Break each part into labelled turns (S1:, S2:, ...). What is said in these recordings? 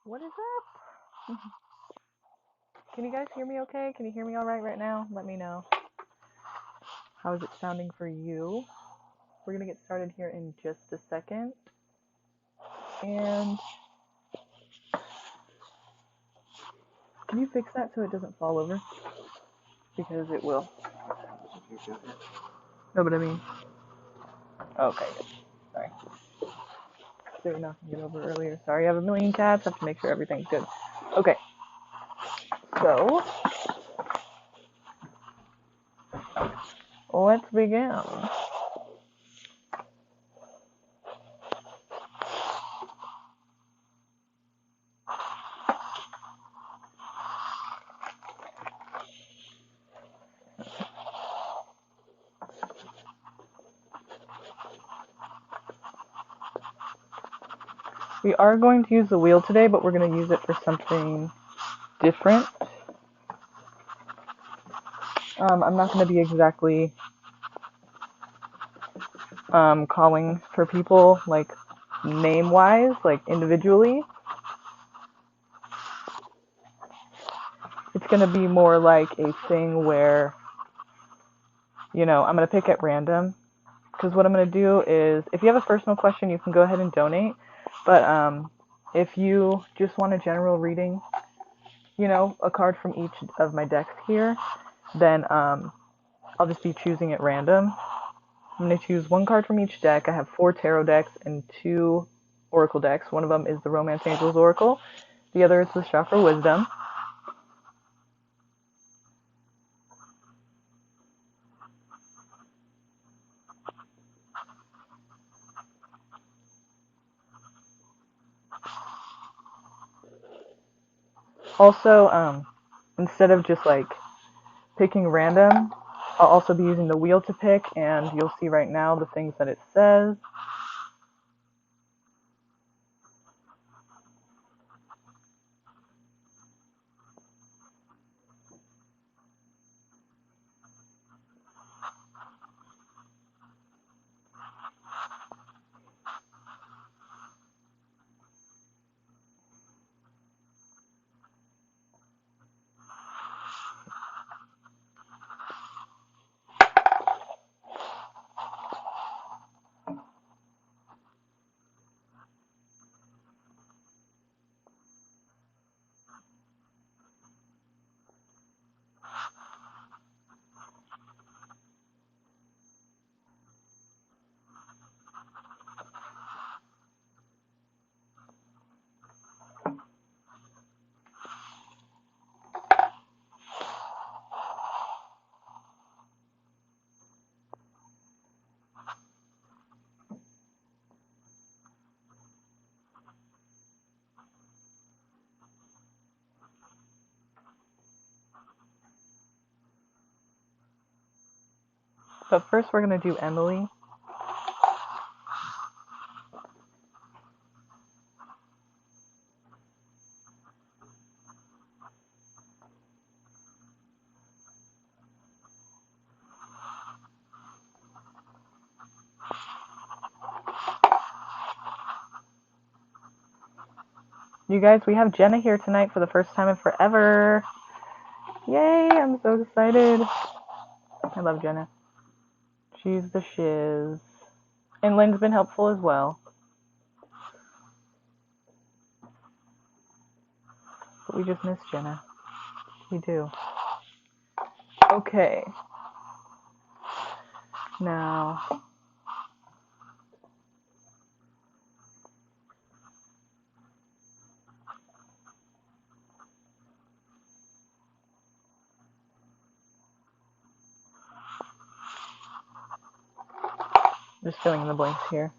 S1: What is up? Can you guys hear me okay? Can you hear me all right now? Let me know. How is it sounding for you? We're going to get started here in just a second. And can you fix that so it doesn't fall over? Because it will. No, but I mean. Okay, good. Sorry. They were knocking it over earlier. Sorry, I have a million cats. I have to make sure everything's good. Okay. So, let's begin. We are going to use the wheel today, but we're going to use it for something different. I'm not going to be exactly calling for people like name-wise, like individually. It's going to be more like a thing where, I'm going to pick at random. Because what I'm going to do is, if you have a personal question, you can go ahead and donate. But if you just want a general reading, a card from each of my decks here, then I'll just be choosing at random. I'm going to choose one card from each deck. I have 4 tarot decks and 2 oracle decks. One of them is the Romance Angels Oracle. The other is the Chakra Wisdom. Also, instead of just like picking random, I'll also be using the wheel to pick, and you'll see right now the things that it says. But first we're going to do Emily. You guys, we have Jenna here tonight for the first time in forever. Yay, I'm so excited. I love Jenna. She's the shiz. And Lynn's been helpful as well. But we just miss Jenna. We do. Okay. Now, just filling in the blanks here.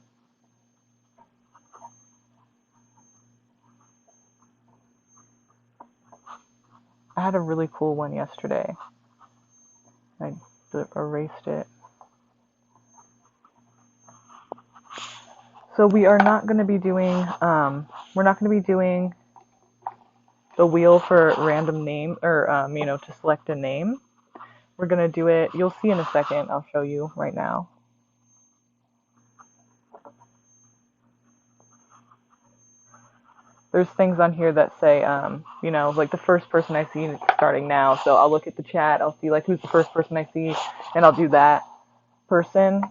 S1: I had a really cool one yesterday. I erased it. So we are not going to be doing, we're not going to be doing the wheel for random name, or, to select a name. We're going to do it, you'll see in a second, I'll show you right now. there's things on here that say, you know, like the first person I see starting now. So I'll look at the chat, I'll see like who's the first person I see, and I'll do that person.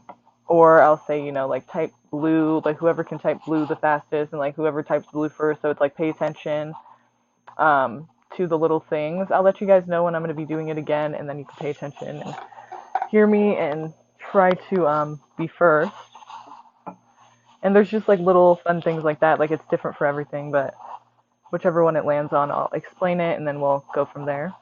S1: Or I'll say, you know, like type blue, like whoever can type blue the fastest, and like whoever types blue first. So it's like pay attention to the little things. I'll let you guys know when I'm going to be doing it again, and then you can pay attention and hear me and try to be first. And there's just like little fun things like that. Like it's different for everything, but whichever one it lands on, I'll explain it, and then we'll go from there.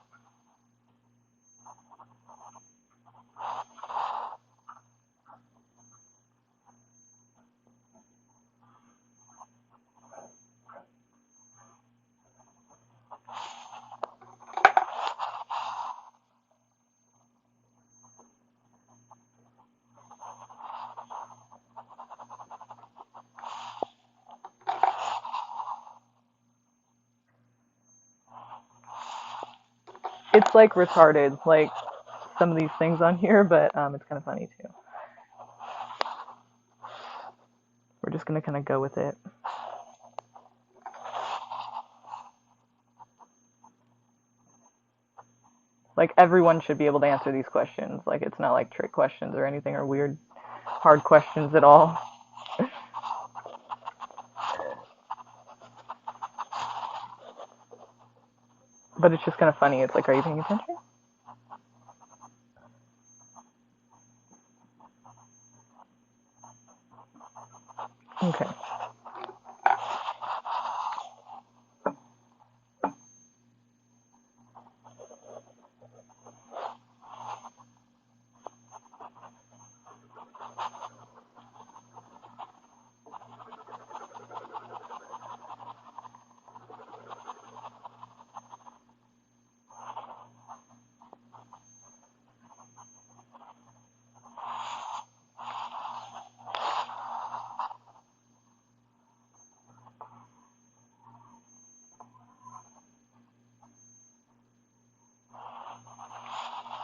S1: It's like retarded, like some of these things on here, but it's kind of funny too. We're just going to kind of go with it. Like everyone should be able to answer these questions. Like it's not like trick questions or anything or weird, hard questions at all. But it's just kind of funny. It's like, are you paying attention? Okay.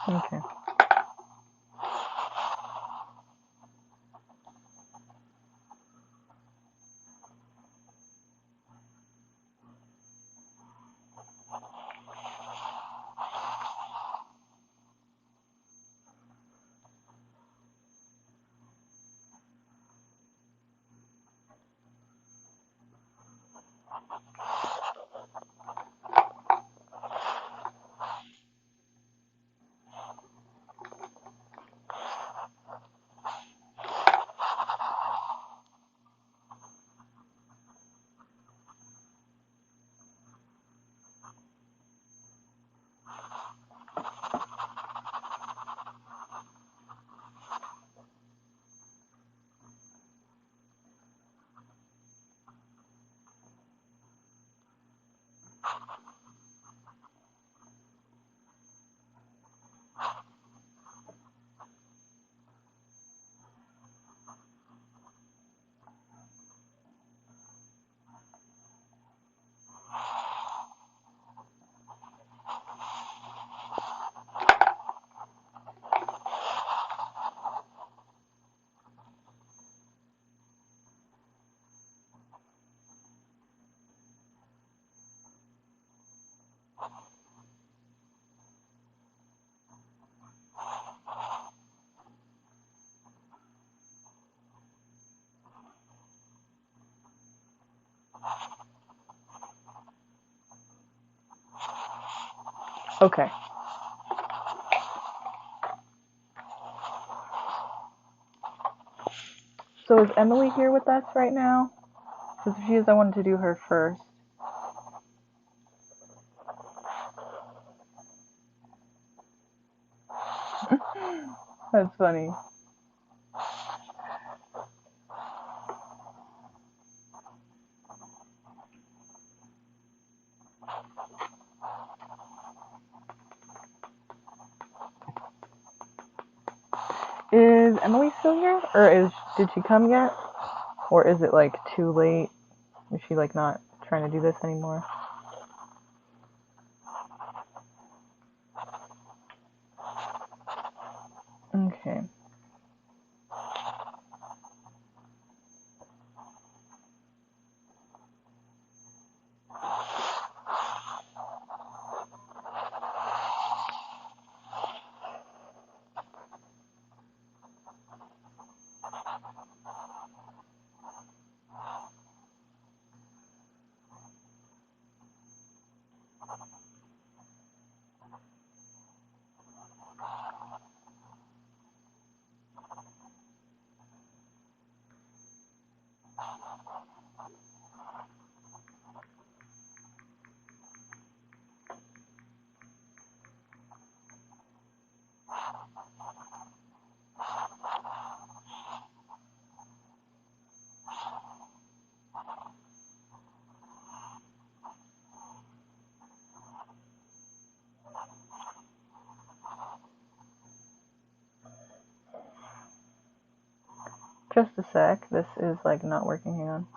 S1: Okay. Okay. So is Emily here with us right now? Because if she is, I wanted to do her first. That's funny. Is Emily still here? Or did she come yet? Or is it like too late? Is she like not trying to do this anymore? Okay. sec. This is like not working. Hang on.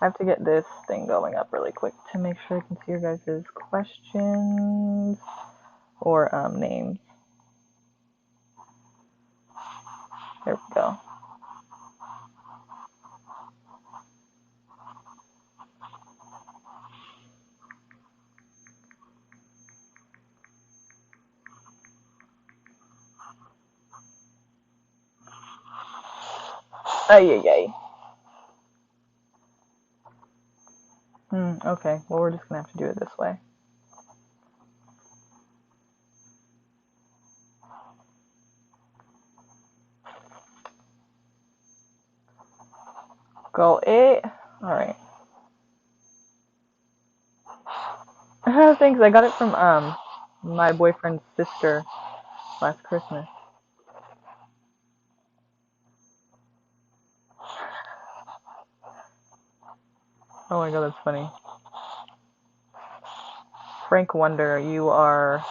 S1: I have to get this thing going up really quick to make sure I can see your guys' questions or names. There we go. Ay, ay, ay. Okay, well, we're just gonna have to do it this way. Go it. Alright. Thanks, I got it from my boyfriend's sister last Christmas. Oh my god, that's funny. Frank Wonder, you are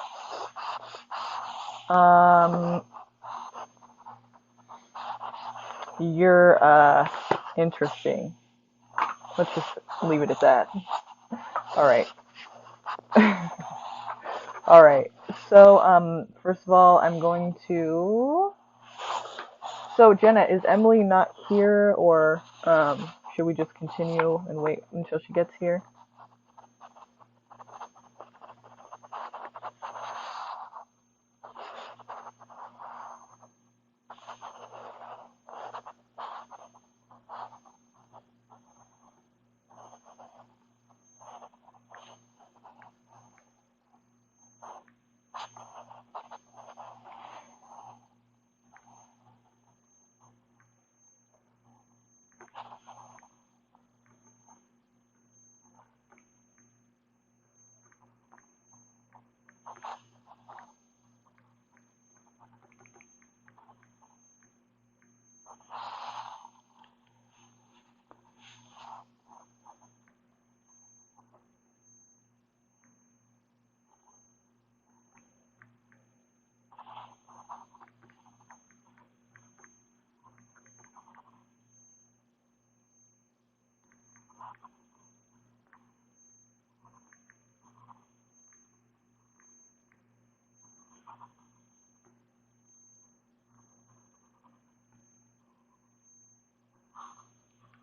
S1: you're interesting. Let's just leave it at that. Alright. Alright. So, first of all, I'm going to... So, Jenna, is Emily not here, or should we just continue and wait until she gets here?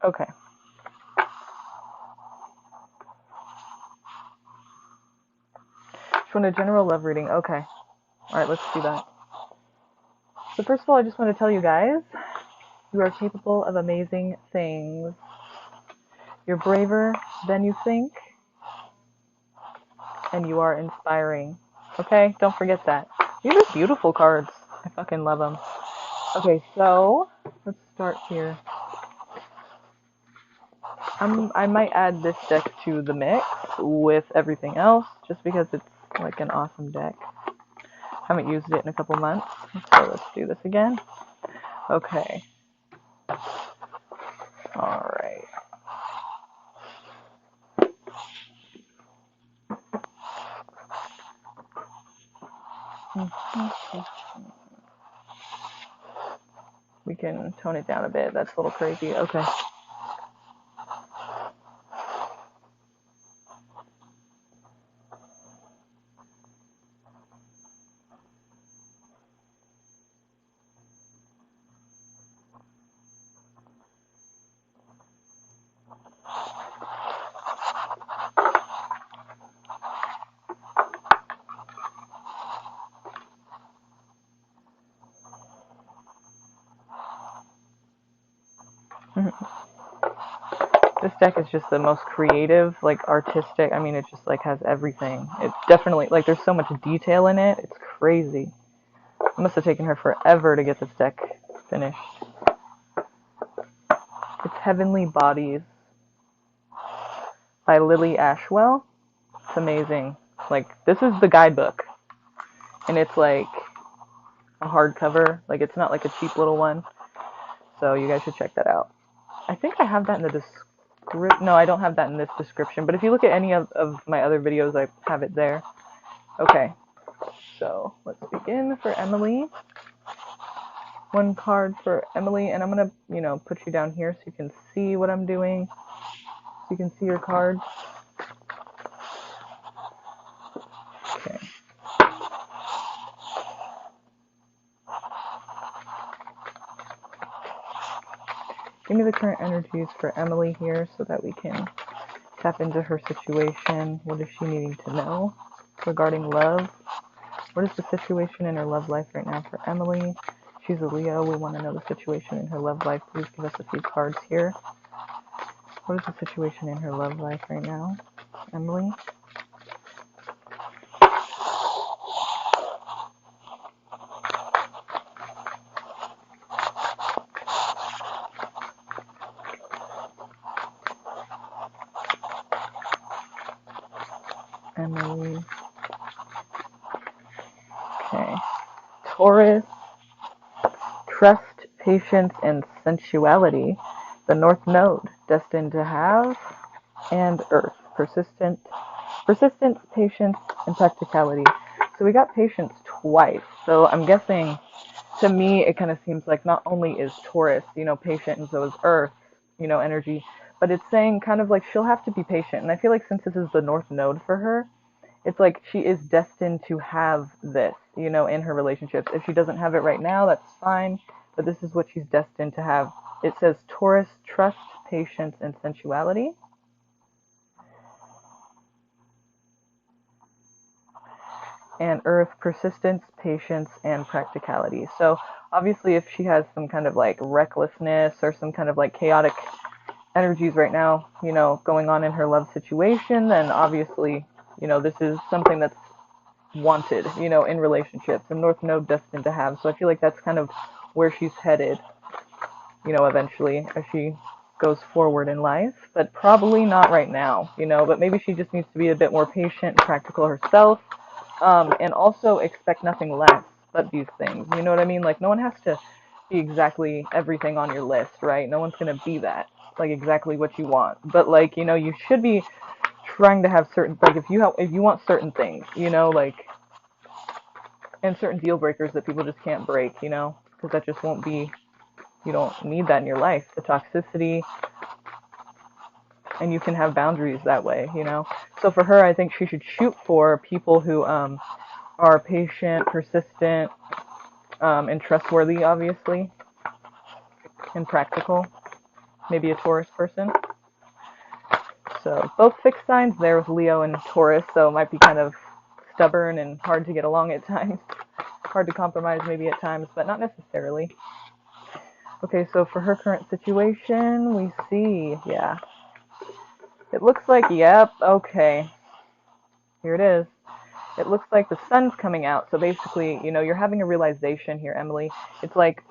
S1: Okay. Just want a general love reading. Okay. Alright, let's do that. So first of all, I just want to tell you guys, you are capable of amazing things. You're braver than you think, and you are inspiring. Okay? Don't forget that. These are beautiful cards. I fucking love them. Okay, so let's start here. I might add this deck to the mix with everything else, just because it's like an awesome deck. Haven't used it in a couple months, so let's do this again. Okay. Alright. We can tone it down a bit. That's a little crazy. Okay. This deck is just the most creative, like artistic. I mean, it just like has everything. It's definitely like there's so much detail in it. It's crazy. It must have taken her forever to get this deck finished. It's Heavenly Bodies by Lily Ashwell. It's amazing. Like, this is the guidebook. And it's like a hardcover. Like, it's not like a cheap little one. So you guys should check that out. I think I have that in the description. No, I don't have that in this description. But if you look at any of my other videos, I have it there. Okay. So let's begin for Emily. one card for Emily, and I'm going to, put you down here so you can see what I'm doing, so you can see your cards. Okay. Give me the current energies for Emily here so that we can tap into her situation. What is she needing to know regarding love? What is the situation in her love life right now for Emily? She's a Leo. We want to know the situation in her love life. Please give us a few cards here. What is the situation in her love life right now, Emily? Emily. Okay. Taurus, trust, patience, and sensuality. The North Node, destined to have, and Earth, persistence, patience, and practicality. So we got patience twice. So I'm guessing, to me, it kind of seems like not only is Taurus, patient, and so is Earth, energy, but it's saying kind of like she'll have to be patient. And I feel like since this is the North Node for her, it's like she is destined to have this, in her relationships. If she doesn't have it right now, that's fine, but this is what she's destined to have. It says Taurus, trust, patience, and sensuality. And Earth, persistence, patience, and practicality. So obviously if she has some kind of like recklessness or some kind of like chaotic energies right now, going on in her love situation, then obviously, this is something that's wanted, in relationships. And North Node destined to have. So I feel like that's kind of where she's headed, eventually as she goes forward in life. But probably not right now, but maybe she just needs to be a bit more patient and practical herself. And also expect nothing less but these things. You know what I mean? Like, no one has to be exactly everything on your list, right? No one's going to be that, like, exactly what you want. But, like, you should be trying to have certain, like, if you want certain things, like, and certain deal breakers that people just can't break, because that just won't be, you don't need that in your life. The toxicity, and you can have boundaries that way, So for her, I think she should shoot for people who, are patient, persistent, and trustworthy, obviously, and practical. Maybe a Taurus person. So both fixed signs there with Leo and Taurus, so it might be kind of stubborn and hard to get along at times. Hard to compromise maybe at times, but not necessarily. Okay, so for her current situation, we see, yeah. It looks like, yep, okay. Here it is. It looks like the sun's coming out. So basically, you're having a realization here, Emily. It's like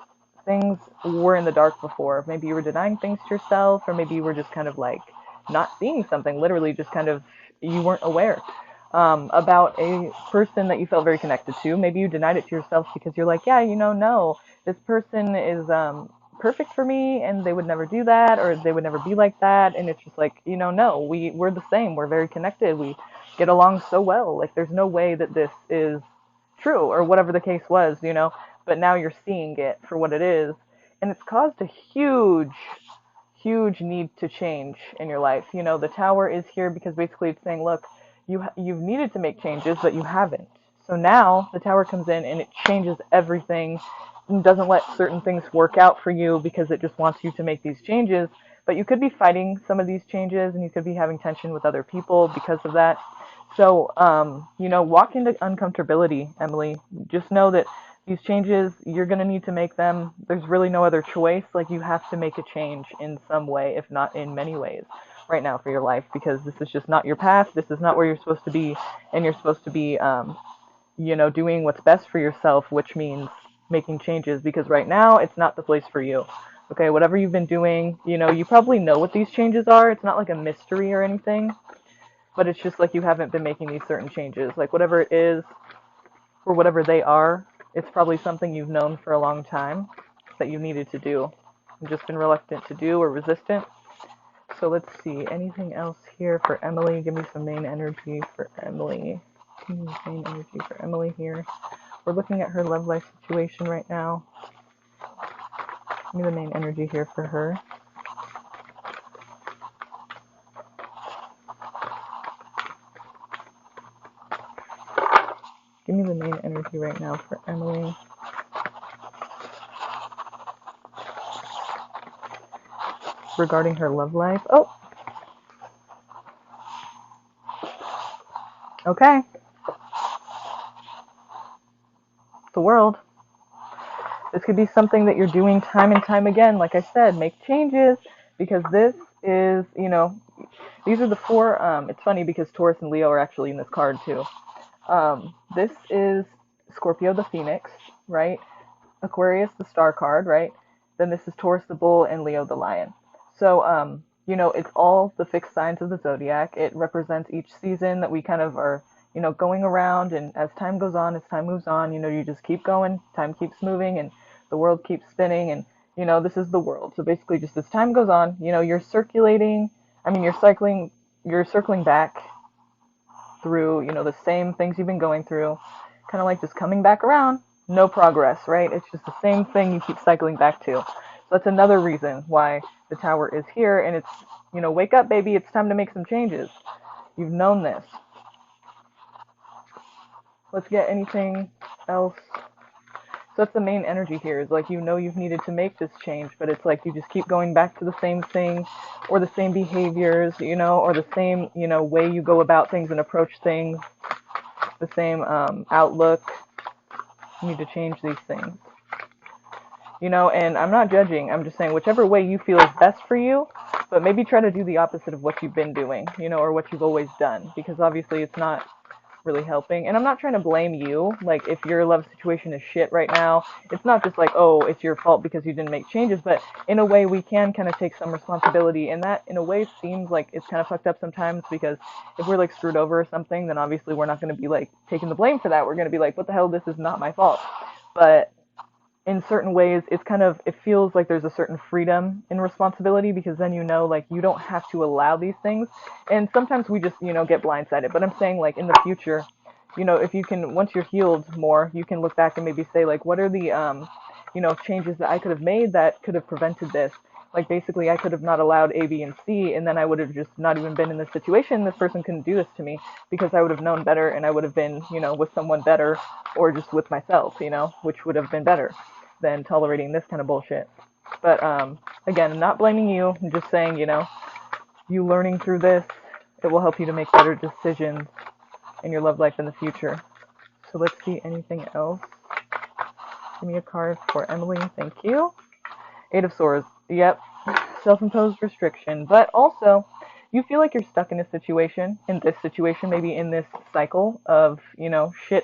S1: things were in the dark before. Maybe you were denying things to yourself, or maybe you were just kind of like not seeing something, literally just kind of, you weren't aware about a person that you felt very connected to. Maybe you denied it to yourself because you're like, yeah, no, this person is perfect for me and they would never do that, or they would never be like that. And it's just like, no, we're the same. We're very connected. We get along so well. Like, there's no way that this is true, or whatever the case was, but now you're seeing it for what it is. And it's caused a huge need to change in your life. The tower is here because basically it's saying, look, you've needed to make changes, but you haven't. So now the tower comes in and it changes everything and doesn't let certain things work out for you because it just wants you to make these changes. But you could be fighting some of these changes, and you could be having tension with other people because of that. So, walk into uncomfortability, Emily. Just know that these changes, you're going to need to make them. There's really no other choice. Like, you have to make a change in some way, if not in many ways, right now for your life, because this is just not your path. This is not where you're supposed to be, and you're supposed to be, doing what's best for yourself, which means making changes, because right now it's not the place for you. Okay, whatever you've been doing, you probably know what these changes are. It's not like a mystery or anything, but it's just like you haven't been making these certain changes. Like, whatever it is, or whatever they are, it's probably something you've known for a long time that you needed to do. You've just been reluctant to do or resistant. So let's see, anything else here for Emily? Give me some main energy for Emily. Give me main energy for Emily here. We're looking at her love life situation right now. Give me the main energy here for her. Give me the main energy right now for Emily. Regarding her love life. Oh! Okay. The world. This could be something that you're doing time and time again. Like I said, make changes, because this is, these are the four. It's funny because Taurus and Leo are actually in this card too. This is Scorpio the Phoenix, right? Aquarius the Star card, right? Then this is Taurus the Bull and Leo the Lion. So, it's all the fixed signs of the zodiac. It represents each season that we kind of are, going around. And as time goes on, as time moves on, you just keep going. Time keeps moving, and the world keeps spinning. And this is the world. So basically, just as time goes on, you're circulating. I mean, you're circling back through, the same things you've been going through, kind of like just coming back around. No progress, right? It's just the same thing you keep cycling back to. So that's another reason why the Tower is here, and it's, wake up, baby, it's time to make some changes. You've known this. Let's get anything else. So that's the main energy here, is like, you've needed to make this change, but it's like you just keep going back to the same thing, or the same behaviors, or the same, way you go about things and approach things, the same outlook. You need to change these things. And I'm not judging. I'm just saying whichever way you feel is best for you, but maybe try to do the opposite of what you've been doing, or what you've always done, because obviously it's not really helping. And I'm not trying to blame you. Like, if your love situation is shit right now, it's not just like, oh, it's your fault because you didn't make changes, but in a way we can kind of take some responsibility, and that in a way seems like it's kind of fucked up sometimes, because if we're like screwed over or something, then obviously we're not going to be like taking the blame for that. We're going to be like, what the hell, this is not my fault. But in certain ways, it feels like there's a certain freedom in responsibility, because then like, you don't have to allow these things. And sometimes we just, get blindsided. But I'm saying, like, in the future, if you can, once you're healed more, you can look back and maybe say, like, what are the, changes that I could have made that could have prevented this? Like, basically, I could have not allowed A, B, and C, and then I would have just not even been in this situation. This person couldn't do this to me, because I would have known better, and I would have been, with someone better, or just with myself, which would have been better than tolerating this kind of bullshit. But again, I'm not blaming you. I'm just saying, you learning through this, it will help you to make better decisions in your love life in the future. So let's see anything else. Give me a card for Emily. Thank you. Eight of Swords. Yep. Self-imposed restriction. But also, you feel like you're stuck in this situation, maybe in this cycle of, shit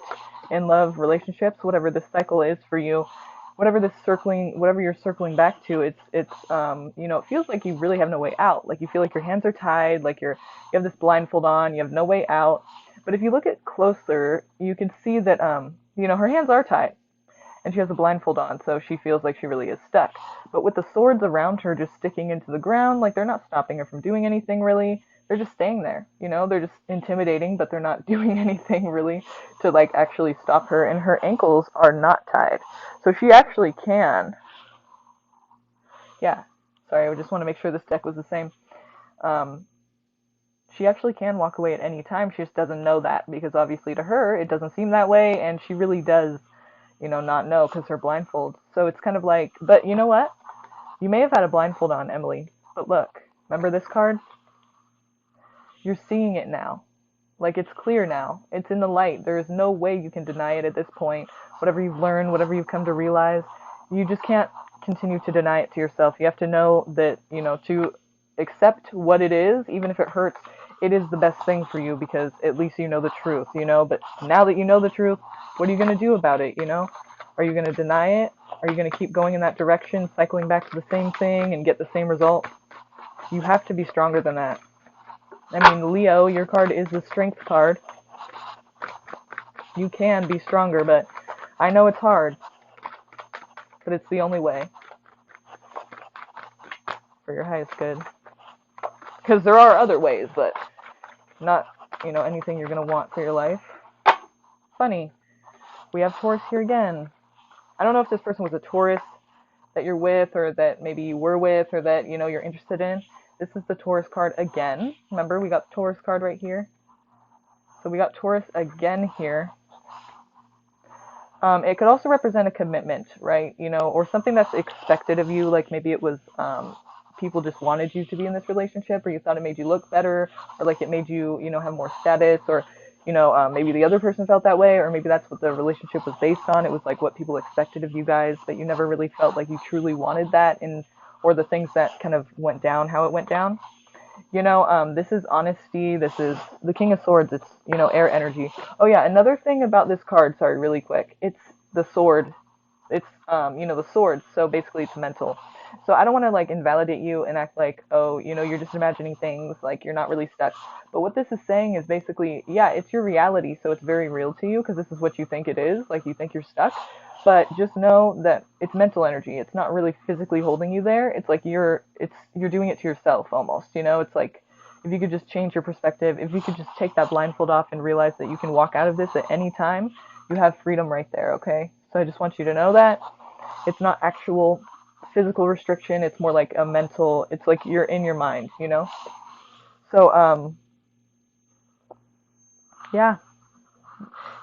S1: in love, relationships, whatever this cycle is for you. Whatever you're circling back to, it's it feels like you really have no way out. Like, you feel like your hands are tied, like you have this blindfold on, you have no way out. But if you look at closer, you can see that her hands are tied, and she has a blindfold on, so she feels like she really is stuck. But with the swords around her just sticking into the ground, like, they're not stopping her from doing anything really. They're just staying there, they're just intimidating, but they're not doing anything really to, like, actually stop her. And her ankles are not tied, so she actually can. Yeah, sorry, I just want to make sure this deck was the same. She actually can walk away at any time. She just doesn't know that, because obviously to her it doesn't seem that way, and she really does, not know, because her blindfold. So it's kind of like, but you know what? You may have had a blindfold on, Emily, but look, remember this card? You're seeing it now. Like, it's clear now. It's in the light. There is no way you can deny it at this point. Whatever you've learned, whatever you've come to realize, you just can't continue to deny it to yourself. You have to know that, to accept what it is, even if it hurts, it is the best thing for you, because at least you know the truth, But now that you know the truth, what are you going to do about it, Are you going to deny it? Are you going to keep going in that direction, cycling back to the same thing and get the same result? You have to be stronger than that. I mean, Leo, your card is the strength card. You can be stronger, but I know it's hard. But it's the only way. For your highest good. Because there are other ways, but not, anything you're going to want for your life. Funny. We have Taurus here again. I don't know if this person was a Taurus that you're with, or that maybe you were with, or that, you know, you're interested in. This is the Taurus card again. Remember, we got the Taurus card right here. So we got Taurus again here. It could also represent a commitment, right? You know, or something that's expected of you. Like maybe it was people just wanted you to be in this relationship, or you thought it made you look better, or like it made you, you know, have more status, or, you know, maybe the other person felt that way, or maybe that's what the relationship was based on. It was like what people expected of you guys, but you never really felt like you truly wanted that, and or the things that kind of went down, how it went down. You know, this is honesty. This is the King of Swords. It's, you know, air energy. Oh yeah, another thing about this card, sorry, really quick. It's the sword. It's, you know, the sword. So basically it's mental. So I don't want to like invalidate you and act like, oh, you know, you're just imagining things, like you're not really stuck. But what this is saying is basically, yeah, it's your reality. So it's very real to you because this is what you think it is. Like you think you're stuck. But just know that it's mental energy. It's not really physically holding you there. It's like you're doing it to yourself almost, you know? It's like if you could just change your perspective, if you could just take that blindfold off and realize that you can walk out of this at any time, you have freedom right there, okay? So I just want you to know that it's not actual physical restriction. It's more like a mental, it's like you're in your mind, you know? So, yeah.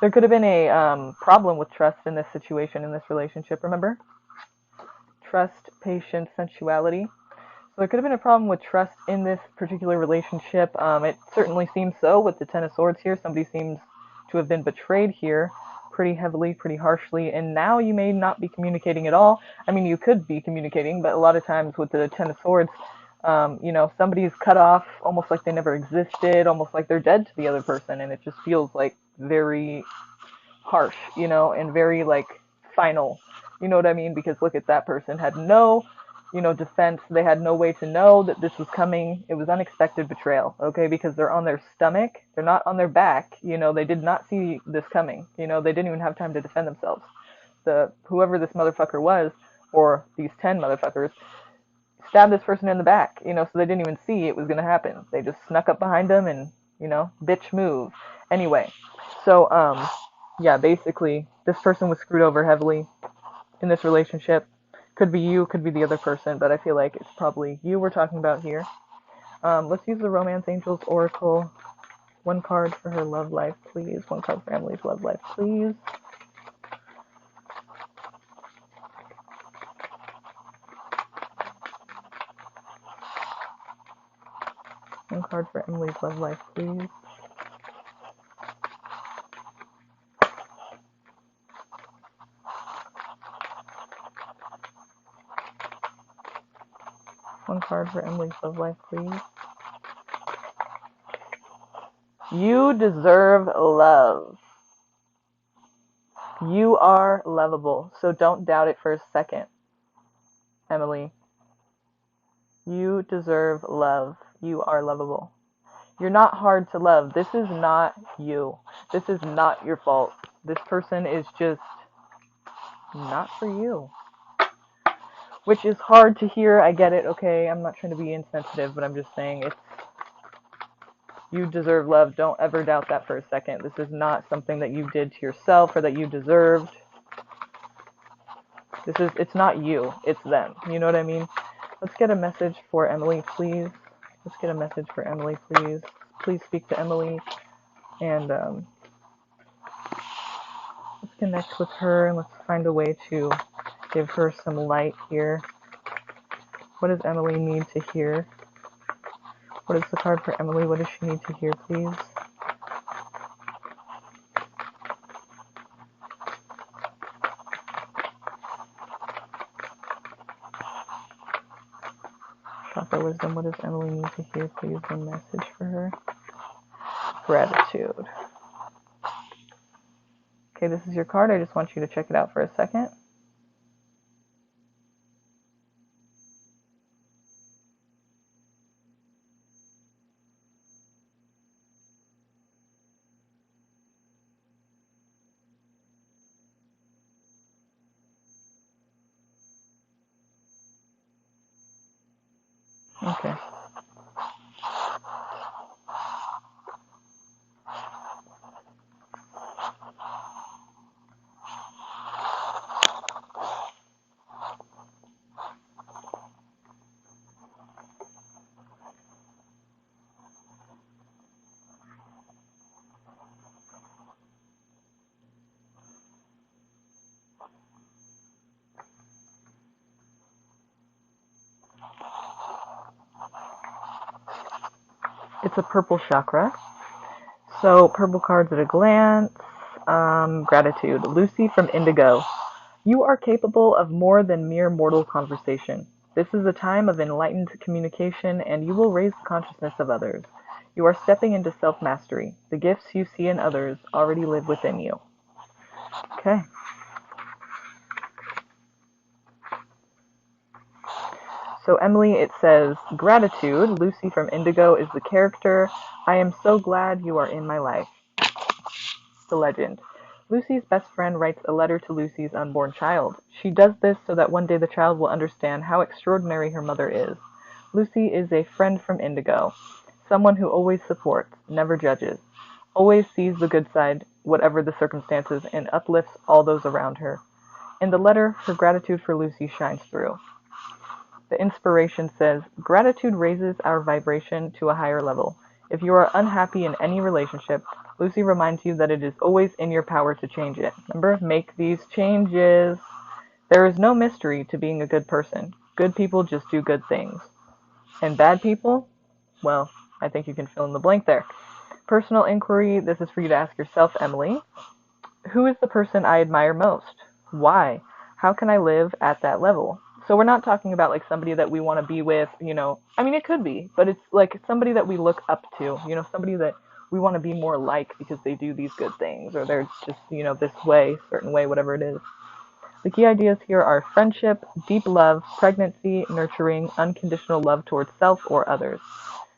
S1: There could have been a problem with trust in this situation, in this relationship, remember? Trust, patience, sensuality. So there could have been a problem with trust in this particular relationship. It certainly seems so with the Ten of Swords here. Somebody seems to have been betrayed here pretty heavily, pretty harshly, and now you may not be communicating at all. I mean, you could be communicating, but a lot of times with the Ten of Swords, you know, somebody's cut off almost like they never existed, almost like they're dead to the other person, and it just feels like very harsh, you know, and very like final. You know what I mean? Because look at that person had no, you know, defense. They had no way to know that this was coming. It was unexpected betrayal, okay? Because they're on their stomach. They're not on their back. You know, they did not see this coming. You know, they didn't even have time to defend themselves. Whoever this motherfucker was, or these 10 motherfuckers, stabbed this person in the back, you know, so they didn't even see it was going to happen. They just snuck up behind them and, you know, bitch move. Anyway, so, yeah, basically, this person was screwed over heavily in this relationship. Could be you, could be the other person, but I feel like it's probably you we're talking about here. Let's use the Romance Angels Oracle. One card for her love life, please. One card for Emily's love life, please. One card for Emily's love life, please. One card for Emily's love life, please. You deserve love. You are lovable, so don't doubt it for a second, Emily. You deserve love. You are lovable. You're not hard to love. This is not you. This is not your fault. This person is just not for you. Which is hard to hear. I get it, okay? I'm not trying to be insensitive, but I'm just saying you deserve love. Don't ever doubt that for a second. This is not something that you did to yourself or that you deserved. It's not you. It's them. You know what I mean? Let's get a message for Emily, please. Let's get a message for Emily, please. Please speak to Emily. And let's connect with her and let's find a way to give her some light here. What does Emily need to hear? What is the card for Emily? What does she need to hear, please? Chakra wisdom. What does Emily need to hear, please? A message for her. Gratitude. Okay, this is your card. I just want you to check it out for a second. Okay. It's a purple chakra. So purple cards at a glance. Gratitude. Lucy from Indigo. You are capable of more than mere mortal conversation. This is a time of enlightened communication, and you will raise the consciousness of others. You are stepping into self-mastery. The gifts you see in others already live within you. Okay. So Emily, it says, gratitude. Lucy from Indigo is the character. I am so glad you are in my life. The legend. Lucy's best friend writes a letter to Lucy's unborn child. She does this so that one day the child will understand how extraordinary her mother is. Lucy is a friend from Indigo, someone who always supports, never judges, always sees the good side, whatever the circumstances, and uplifts all those around her. In the letter, her gratitude for Lucy shines through. The inspiration says, gratitude raises our vibration to a higher level. If you are unhappy in any relationship, Lucy reminds you that it is always in your power to change it. Remember, make these changes. There is no mystery to being a good person. Good people just do good things. And bad people? Well, I think you can fill in the blank there. Personal inquiry, this is for you to ask yourself, Emily. Who is the person I admire most? Why? How can I live at that level? So we're not talking about like somebody that we want to be with, I mean, it could be, but it's like somebody that we look up to, somebody that we want to be more like because they do these good things, or they're just, this way, certain way, whatever it is. The key ideas here are friendship, deep love, pregnancy, nurturing, unconditional love towards self or others.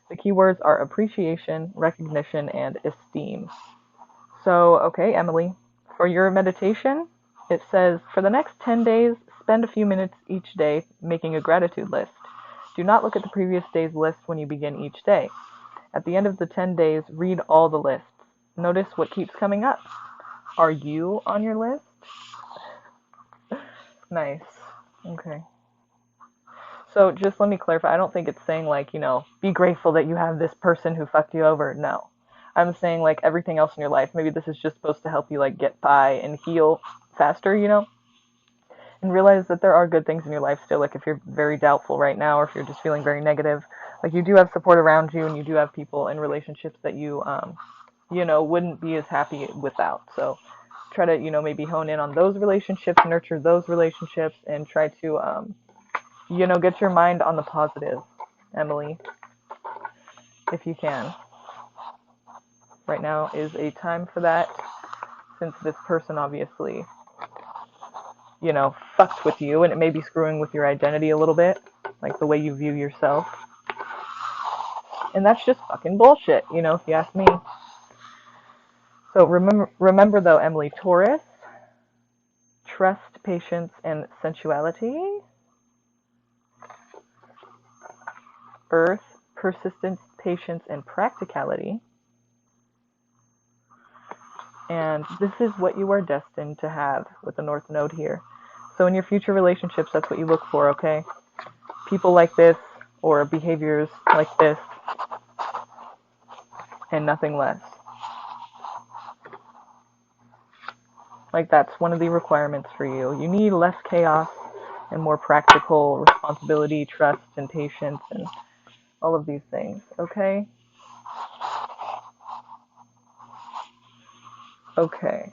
S1: The key words are appreciation, recognition, and esteem. So, okay, Emily, for your meditation, it says, for the next 10 days, spend a few minutes each day making a gratitude list. Do not look at the previous day's list when you begin each day. At the end of the 10 days, read all the lists. Notice what keeps coming up. Are you on your list? Nice. Okay. So just let me clarify. I don't think it's saying like, be grateful that you have this person who fucked you over. No. I'm saying like everything else in your life. Maybe this is just supposed to help you like get by and heal faster, and realize that there are good things in your life still. Like if you're very doubtful right now, or if you're just feeling very negative, like you do have support around you, and you do have people in relationships that you, wouldn't be as happy without. So try to, maybe hone in on those relationships, nurture those relationships, and try to, get your mind on the positive, Emily, if you can. Right now is a time for that, since this person obviously, fucked with you, and it may be screwing with your identity a little bit, like the way you view yourself. And that's just fucking bullshit, if you ask me. So remember though, Emily, Taurus, trust, patience, and sensuality. Earth, persistence, patience, and practicality. And this is what you are destined to have with the North Node here. So in your future relationships, that's what you look for, okay? People like this, or behaviors like this, and nothing less. Like that's one of the requirements for you. You need less chaos and more practical responsibility, trust, and patience, and all of these things, okay? Okay.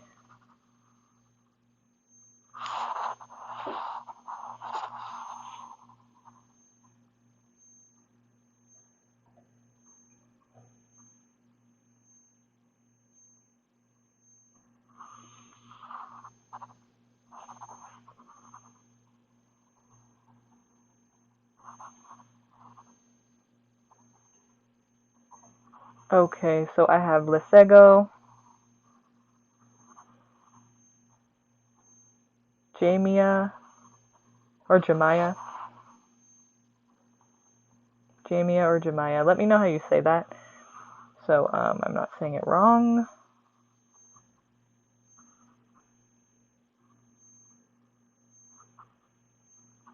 S1: Okay, so I have Lesego, Jamia, or Jemiah. Jamia or Jemiah. Let me know how you say that, so I'm not saying it wrong.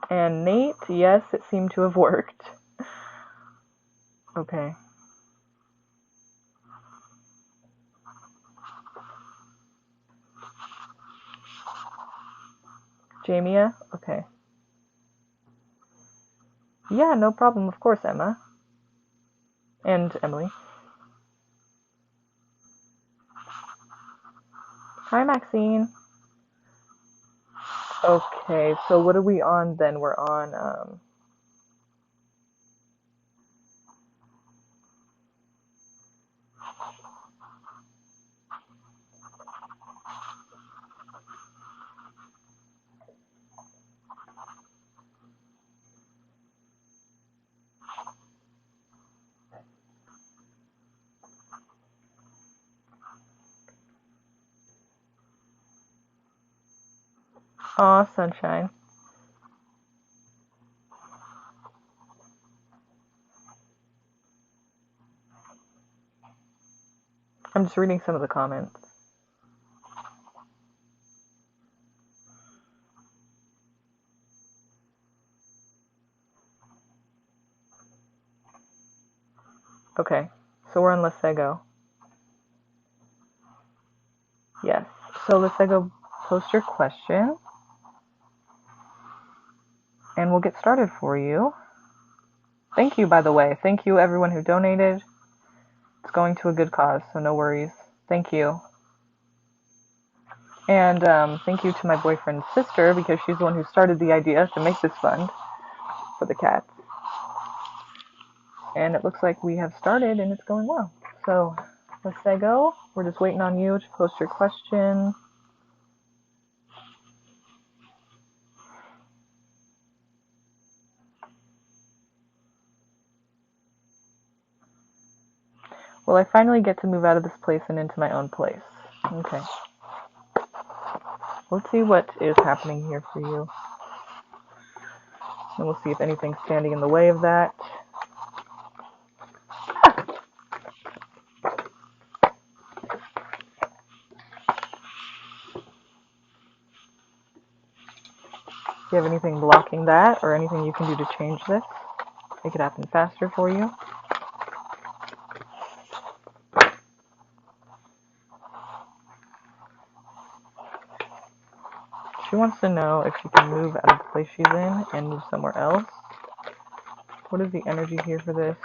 S1: And Nate, yes, it seemed to have worked. Okay. Jamia? Okay. Yeah, no problem, of course, Emma. And Emily. Hi, Maxine. Okay, so what are we on then? We're on, aw, sunshine. I'm just reading some of the comments. Okay, so we're on Lesego. Yes. So Lesego, post your question, and we'll get started for you. Thank you, by the way. Thank you, everyone who donated. It's going to a good cause, so no worries. Thank you. And thank you to my boyfriend's sister, because she's the one who started the idea to make this fund for the cats. And it looks like we have started, and it's going well. So, Lesego, we're just waiting on you to post your question. Well, I finally get to move out of this place and into my own place. Okay. Let's see what is happening here for you. And we'll see if anything's standing in the way of that. Do you have anything blocking that, or anything you can do to change this? Make it happen faster for you? She wants to know if she can move out of the place she's in and move somewhere else. What is the energy here for this?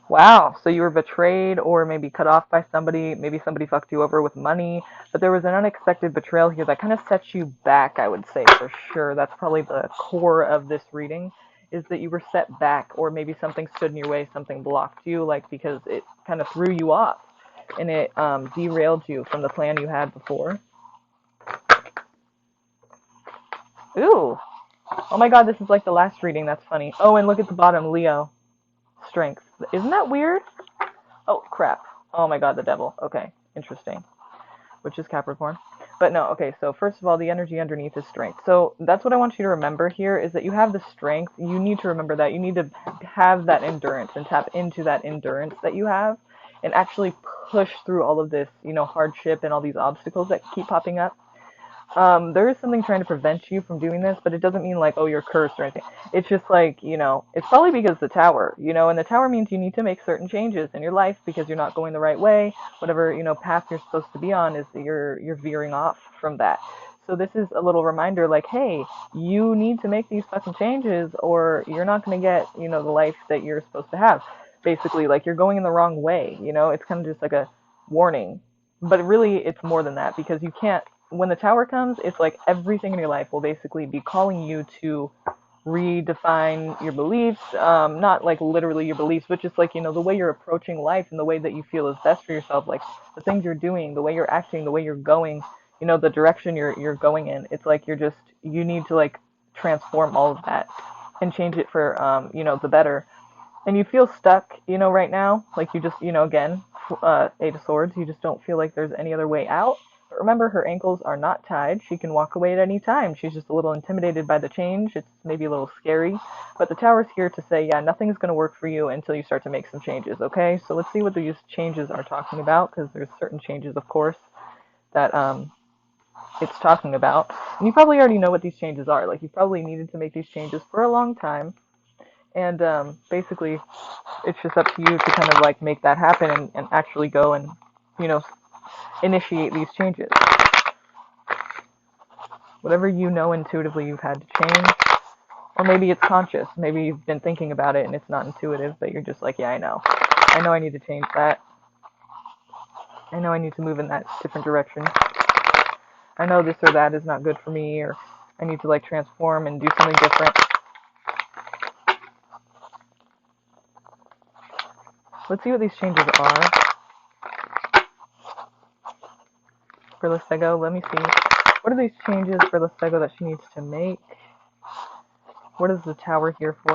S1: Wow, so you were betrayed or maybe cut off by somebody. Maybe somebody fucked you over with money. But there was an unexpected betrayal here that kind of sets you back, I would say, for sure. That's probably the core of this reading, is that you were set back, or maybe something stood in your way, something blocked you, like because it kind of threw you off and it derailed you from the plan you had before. Ooh. Oh my god, this is like the last reading. That's funny. Oh, and look at the bottom, Leo. Strength. Isn't that weird? Oh, crap. Oh my god, the devil. Okay, interesting. Which is Capricorn. But no, okay, so first of all, the energy underneath is strength. So that's what I want you to remember here, is that you have the strength. You need to remember that. You need to have that endurance and tap into that endurance that you have and actually push through all of this, hardship and all these obstacles that keep popping up. There is something trying to prevent you from doing this, but it doesn't mean like, oh, you're cursed or anything. It's just like, it's probably because the tower, and the tower means you need to make certain changes in your life because you're not going the right way. Whatever, path you're supposed to be on is that you're veering off from that. So this is a little reminder like, hey, you need to make these fucking changes or you're not going to get, the life that you're supposed to have. Basically, like you're going in the wrong way, it's kind of just like a warning. But really, it's more than that because you can't when the tower comes, it's like everything in your life will basically be calling you to redefine your beliefs, not like literally your beliefs, but just like, the way you're approaching life and the way that you feel is best for yourself, like the things you're doing, the way you're acting, the way you're going, the direction you're going in. It's like you need to like transform all of that and change it for, the better. And you feel stuck, right now, like you just, again, Eight of Swords, you just don't feel like there's any other way out. But remember, her ankles are not tied. She can walk away at any time. She's just a little intimidated by the change. It's maybe a little scary. But the Tower's here to say, yeah, nothing's going to work for you until you start to make some changes, okay? So let's see what these changes are talking about, because there's certain changes, of course, that it's talking about. And you probably already know what these changes are. Like, you probably needed to make these changes for a long time. And basically, it's just up to you to kind of like make that happen and actually go and, initiate these changes. Whatever intuitively you've had to change, or maybe it's conscious. Maybe you've been thinking about it and it's not intuitive, but you're just like, yeah, I know I need to change that. I know I need to move in that different direction. I know this or that is not good for me, or I need to like transform and do something different. Let's see what these changes are for Listego. Let me see. What are these changes for Listego that she needs to make? What is the tower here for?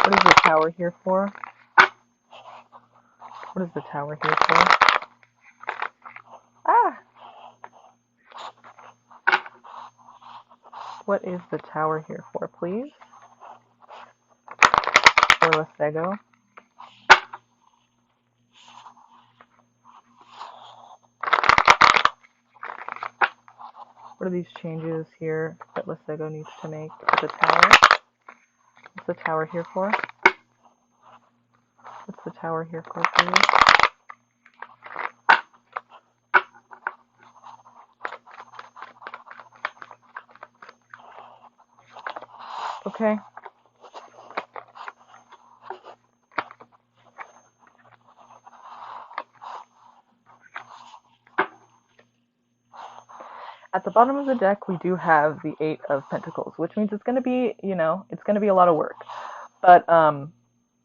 S1: What is the tower here for? What is the tower here for? Ah! What is the tower here for, please? For Listego. What are these changes here that Listego needs to make to the tower? What's the tower here for? What's the tower here for, please? Okay. At the bottom of the deck, we do have the Eight of Pentacles, which means it's going to be, it's going to be a lot of work. But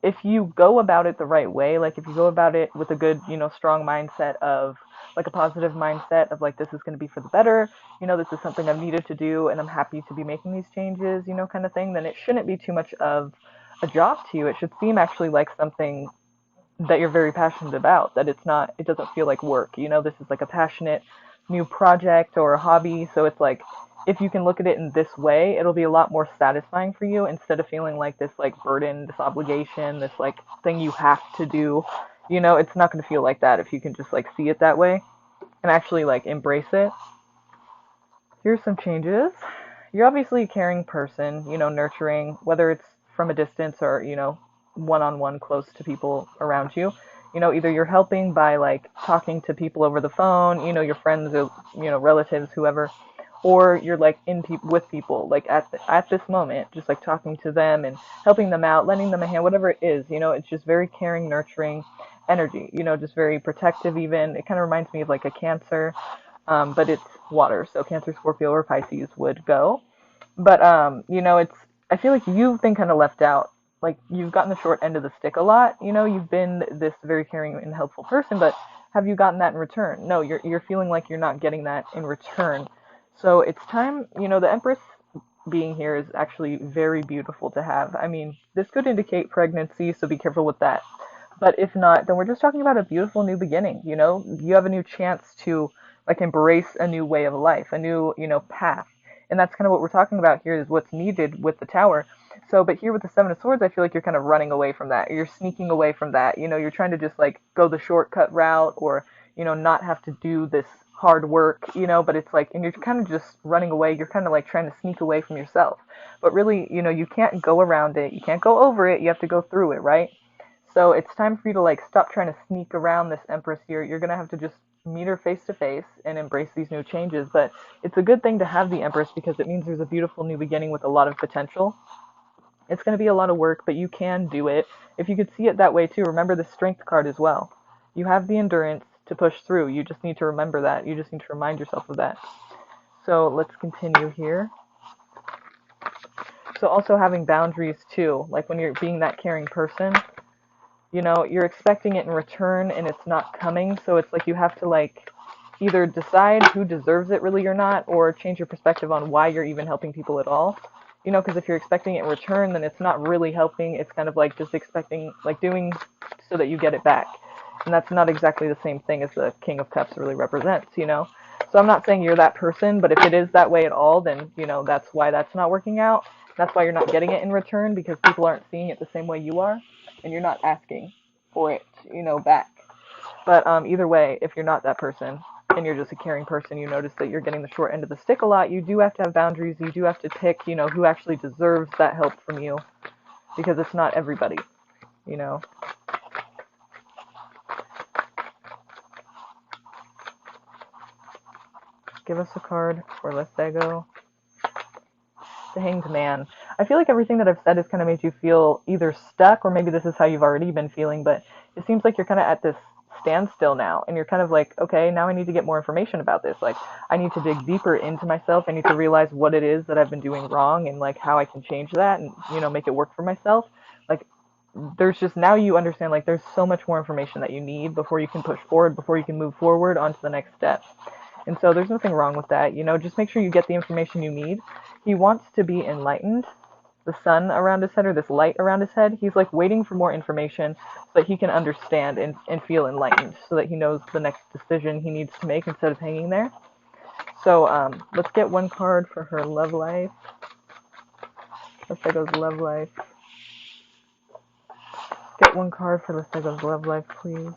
S1: if you go about it the right way, like if you go about it with a good, strong mindset of, like a positive mindset of like, this is going to be for the better, this is something I've needed to do and I'm happy to be making these changes, kind of thing, then it shouldn't be too much of a job to you. It should seem actually like something that you're very passionate about, that it doesn't feel like work. This is like a passionate new project or a hobby. So it's like, if you can look at it in this way, it'll be a lot more satisfying for you instead of feeling like this like burden, this obligation, this like thing you have to do. It's not going to feel like that if you can just like see it that way and actually like embrace it. Here's some changes. You're obviously a caring person, nurturing, whether it's from a distance or, one-on-one close to people around you. Either you're helping by like talking to people over the phone, your friends or, relatives, whoever, or you're like with people, like at this moment, just like talking to them and helping them out, lending them a hand, whatever it is, it's just very caring, nurturing energy, just very protective even. It kind of reminds me of like a Cancer, but it's water, so Cancer, Scorpio, or Pisces would go. But I feel like you've been kind of left out. Like you've gotten the short end of the stick a lot. You've been this very caring and helpful person, but have you gotten that in return? No, you're feeling like you're not getting that in return. So it's time, the Empress being here is actually very beautiful to have. I mean, this could indicate pregnancy, so be careful with that. But if not, then we're just talking about a beautiful new beginning. You have a new chance to like embrace a new way of life, a new, path. And that's kind of what we're talking about here is what's needed with the tower. So, but here with the Seven of Swords, I feel like you're kind of running away from that. You're sneaking away from that. You're trying to just like go the shortcut route or, not have to do this hard work, but it's like, and you're kind of just running away. You're kind of like trying to sneak away from yourself. But really, you can't go around it. You can't go over it. You have to go through it, right? So it's time for you to like stop trying to sneak around this Empress here. You're going to have to just meet her face to face and embrace these new changes. But it's a good thing to have the Empress because it means there's a beautiful new beginning with a lot of potential. It's going to be a lot of work, but you can do it. If you could see it that way too, remember the Strength card as well. You have the endurance to push through. You just need to remember that. You just need to remind yourself of that. So let's continue here. So also having boundaries too, like when you're being that caring person, you're expecting it in return and it's not coming. So it's like you have to like either decide who deserves it really or not, or change your perspective on why you're even helping people at all. Because if you're expecting it in return, then it's not really helping. It's kind of like just expecting, like doing so that you get it back. And that's not exactly the same thing as the King of Cups really represents, So I'm not saying you're that person, but if it is that way at all, then, that's why that's not working out. That's why you're not getting it in return, because people aren't seeing it the same way you are, and you're not asking for it, back. But either way, if you're not that person, and you're just a caring person, you notice that you're getting the short end of the stick a lot, you do have to have boundaries. You do have to pick, who actually deserves that help from you, because it's not everybody, Give us a card for Listego. The Hanged Man. I feel like everything that I've said has kind of made you feel either stuck or maybe this is how you've already been feeling, but it seems like you're kind of at this standstill now and you're kind of like, okay, now I need to get more information about this. Like, I need to dig deeper into myself. I need to realize what it is that I've been doing wrong and like how I can change that and, make it work for myself. Like, there's just now you understand like there's so much more information that you need before you can push forward, before you can move forward onto the next step. And so there's nothing wrong with that. Just make sure you get the information you need. He wants to be enlightened. The sun around his head or this light around his head, he's like waiting for more information so that he can understand and feel enlightened so that he knows the next decision he needs to make instead of hanging there. So let's get one card for her love life. Let's goes love life. Get one card for Lesego's love life, please.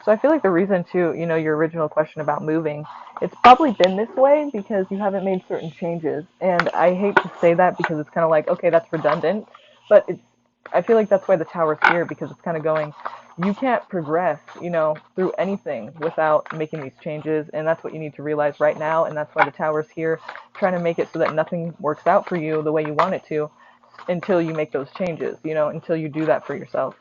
S1: So I feel like the reason too, your original question about moving, it's probably been this way because you haven't made certain changes. And I hate to say that because it's kind of like, okay, that's redundant, but I feel like that's why the tower's here because it's kind of going, you can't progress, through anything without making these changes. And that's what you need to realize right now. And that's why the tower's here, trying to make it so that nothing works out for you the way you want it to until you make those changes, until you do that for yourself.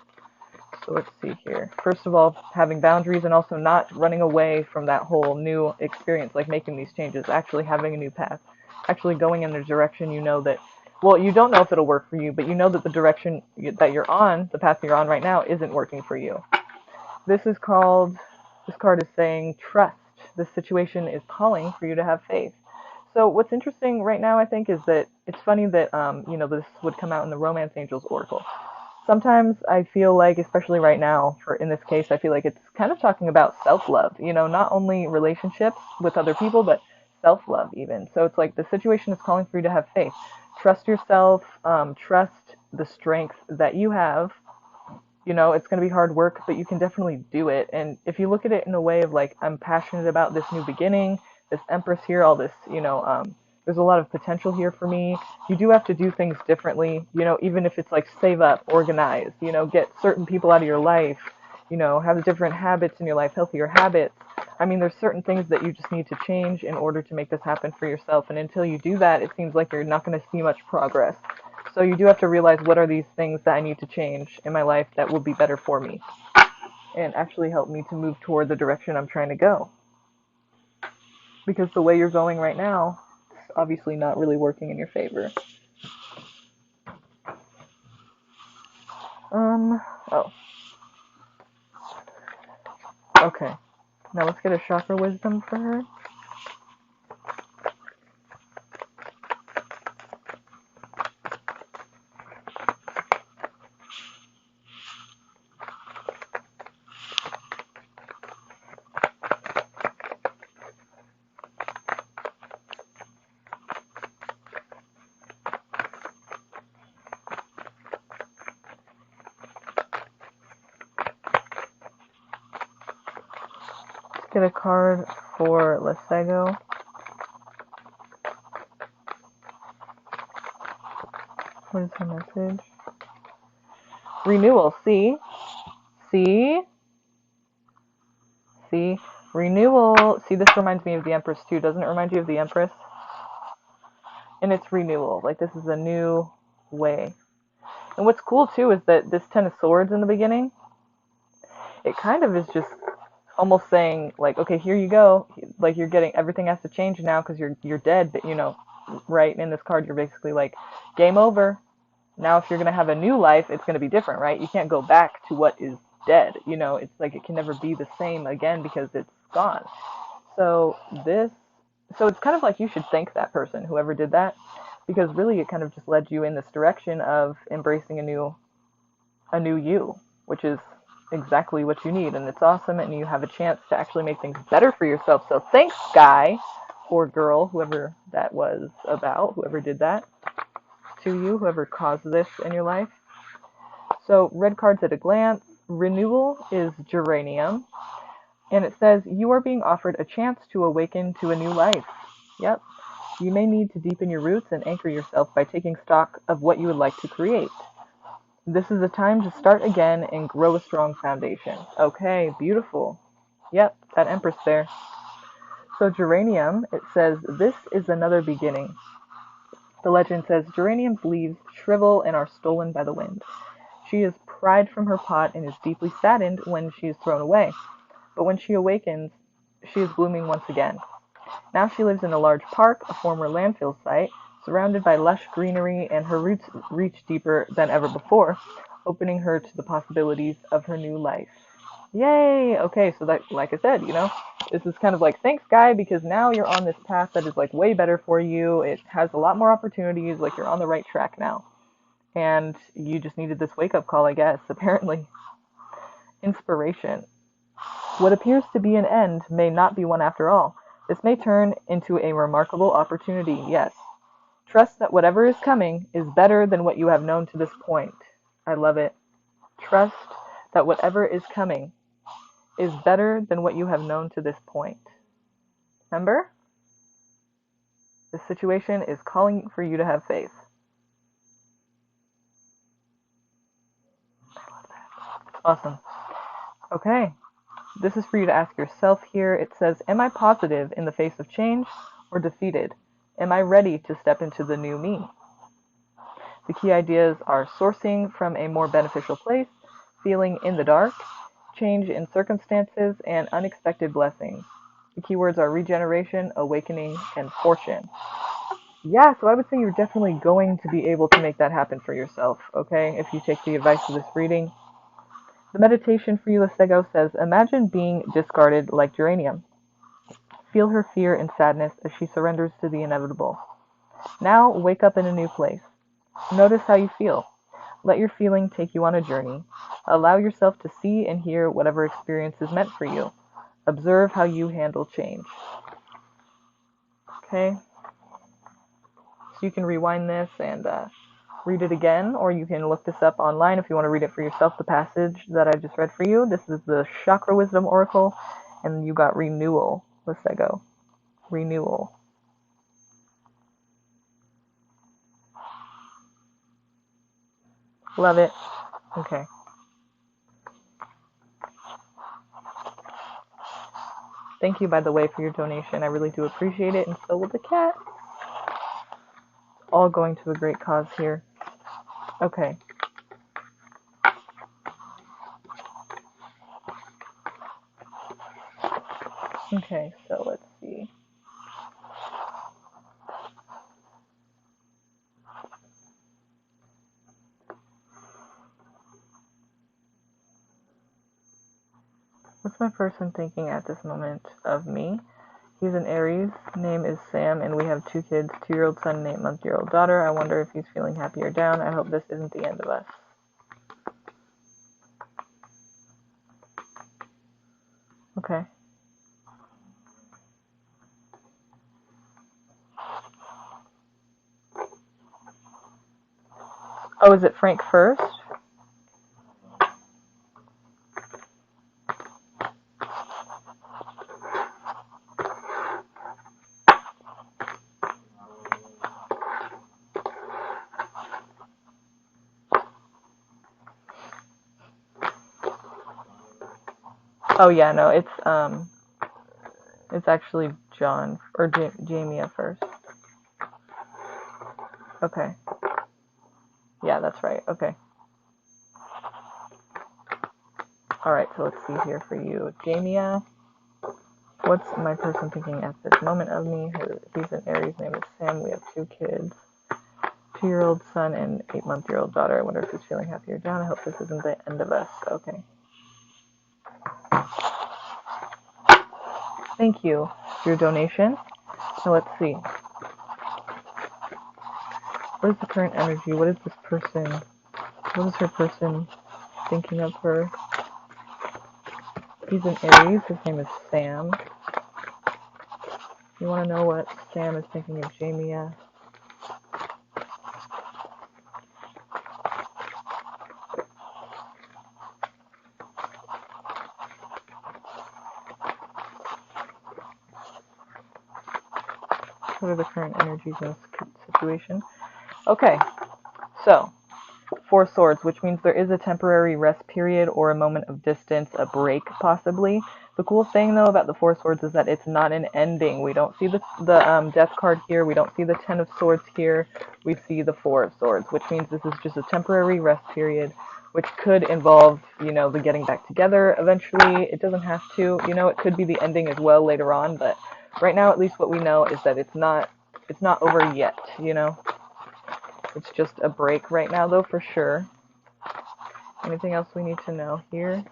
S1: So let's see here. First of all, having boundaries and also not running away from that whole new experience, like making these changes, actually having a new path, actually going in the direction that, well, you don't know if it'll work for you, but you know that the direction that you're on, the path you're on right now, isn't working for you. This card is saying trust. This situation is calling for you to have faith. So what's interesting right now, I think, is that it's funny that, this would come out in the Romance Angels Oracle. Sometimes I feel like, especially right now, in this case, I feel like it's kind of talking about self-love, not only relationships with other people, but self-love even. So it's like the situation is calling for you to have faith. Trust yourself, trust the strength that you have. It's going to be hard work, but you can definitely do it. And if you look at it in a way of like, I'm passionate about this new beginning, this Empress here, all this, there's a lot of potential here for me. You do have to do things differently, even if it's like save up, organize, get certain people out of your life, have different habits in your life, healthier habits. I mean, there's certain things that you just need to change in order to make this happen for yourself. And until you do that, it seems like you're not going to see much progress. So you do have to realize what are these things that I need to change in my life that will be better for me and actually help me to move toward the direction I'm trying to go. Because the way you're going right now, it's obviously not really working in your favor. Oh. Okay. Now let's get a chakra wisdom for her. Get a card for Lesego. What is her message? Renewal. See? Renewal. See, this reminds me of the Empress too. Doesn't it remind you of the Empress? And it's renewal. Like, this is a new way. And what's cool too is that this Ten of Swords in the beginning, it kind of is just almost saying like, okay, here you go. Like, you're getting, everything has to change now because you're dead. But right in this card, you're basically like, game over. Now, if you're gonna have a new life, it's gonna be different, right? You can't go back to what is dead. It's like it can never be the same again because it's gone. So it's kind of like you should thank that person, whoever did that, because really it kind of just led you in this direction of embracing a new you, which is exactly what you need, and it's awesome, and you have a chance to actually make things better for yourself. So thanks, guy or girl, whoever that was about, whoever did that to you, whoever caused this in your life. So red cards at a glance. Renewal is geranium, and it says you are being offered a chance to awaken to a new life. Yep. You may need to deepen your roots and anchor yourself by taking stock of what you would like to create. This is a time to start again and grow a strong foundation. Okay, beautiful. Yep, that Empress there. So geranium, it says, this is another beginning. The legend says, geranium's leaves shrivel and are stolen by the wind. She is pried from her pot and is deeply saddened when she is thrown away. But when she awakens, she is blooming once again. Now she lives in a large park, a former landfill site, surrounded by lush greenery, and her roots reach deeper than ever before, opening her to the possibilities of her new life. Yay! Okay, so that, like I said, this is kind of like, thanks, guy, because now you're on this path that is like way better for you. It has a lot more opportunities, like you're on the right track now. And you just needed this wake-up call, I guess, apparently. Inspiration. What appears to be an end may not be one after all. This may turn into a remarkable opportunity, yes. Trust that whatever is coming is better than what you have known to this point. I love it. Trust that whatever is coming is better than what you have known to this point. Remember? This situation is calling for you to have faith. Awesome. Okay. This is for you to ask yourself here. It says, am I positive in the face of change or defeated? Am I ready to step into the new me? The key ideas are sourcing from a more beneficial place, feeling in the dark, change in circumstances, and unexpected blessings. The keywords are regeneration, awakening, and fortune. Yeah, so I would say you're definitely going to be able to make that happen for yourself, okay, if you take the advice of this reading. The meditation for you, Listego, says, imagine being discarded like geranium. Feel her fear and sadness as she surrenders to the inevitable. Now, wake up in a new place. Notice how you feel. Let your feeling take you on a journey. Allow yourself to see and hear whatever experience is meant for you. Observe how you handle change. Okay? So you can rewind this and read it again, or you can look this up online if you want to read it for yourself, the passage that I just read for you. This is the Chakra Wisdom Oracle, and you got renewal. Listego. Renewal. Love it. Okay. Thank you, by the way, for your donation. I really do appreciate it, and so will the cat. All going to a great cause here. Okay. Okay, so let's see. What's my person thinking at this moment of me? He's an Aries, name is Sam, and we have 2 kids, 2-year-old son and 8-month-old daughter. I wonder if he's feeling happy or down. I hope this isn't the end of us. Okay. Oh, is it Frank first? Oh yeah, no, it's actually John or Jamie at first. Okay. Yeah, that's right. Okay. All right, so let's see here for you, Jamia. What's my person thinking at this moment of me? He's an Aries, name is Sam. We have 2 kids, 2-year-old son and 8-month-old daughter. I wonder if he's feeling happy or down. I hope this isn't the end of us. Okay. Thank you for your donation. Now let's see. What is the current energy? What is this person? What is her person thinking of her? He's an Aries. His name is Sam. You want to know what Sam is thinking of Jamia? What are the current energies in this situation? Okay, so 4 swords, which means there is a temporary rest period or a moment of distance, a break possibly. The cool thing though about the 4 swords is that it's not an ending. We don't see the death card here. We don't see the 10 of swords here. We see the 4 of swords, which means this is just a temporary rest period, which could involve, you know, the getting back together eventually. It doesn't have to, you know, it could be the ending as well later on, but right now at least what we know is that it's not over yet, you know. It's just a break right now though, for sure. Anything else we need to know here?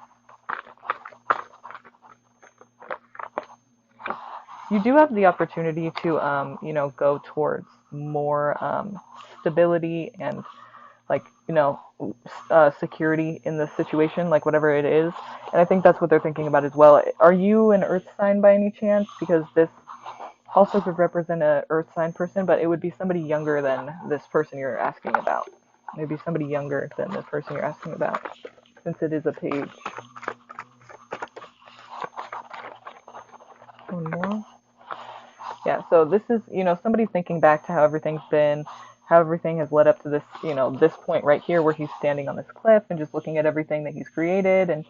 S1: You do have the opportunity to, you know, go towards more stability and, like, you know, security in the situation, like whatever it is. And I think that's what they're thinking about as well. Are you an earth sign by any chance? Because this also could represent a earth sign person, but it would be somebody younger than this person you're asking about. Maybe somebody younger than the person you're asking about, since it is a page. One more. Yeah, so this is, you know, somebody thinking back to how everything's been, how everything has led up to this, you know, this point right here where he's standing on this cliff and just looking at everything that he's created. And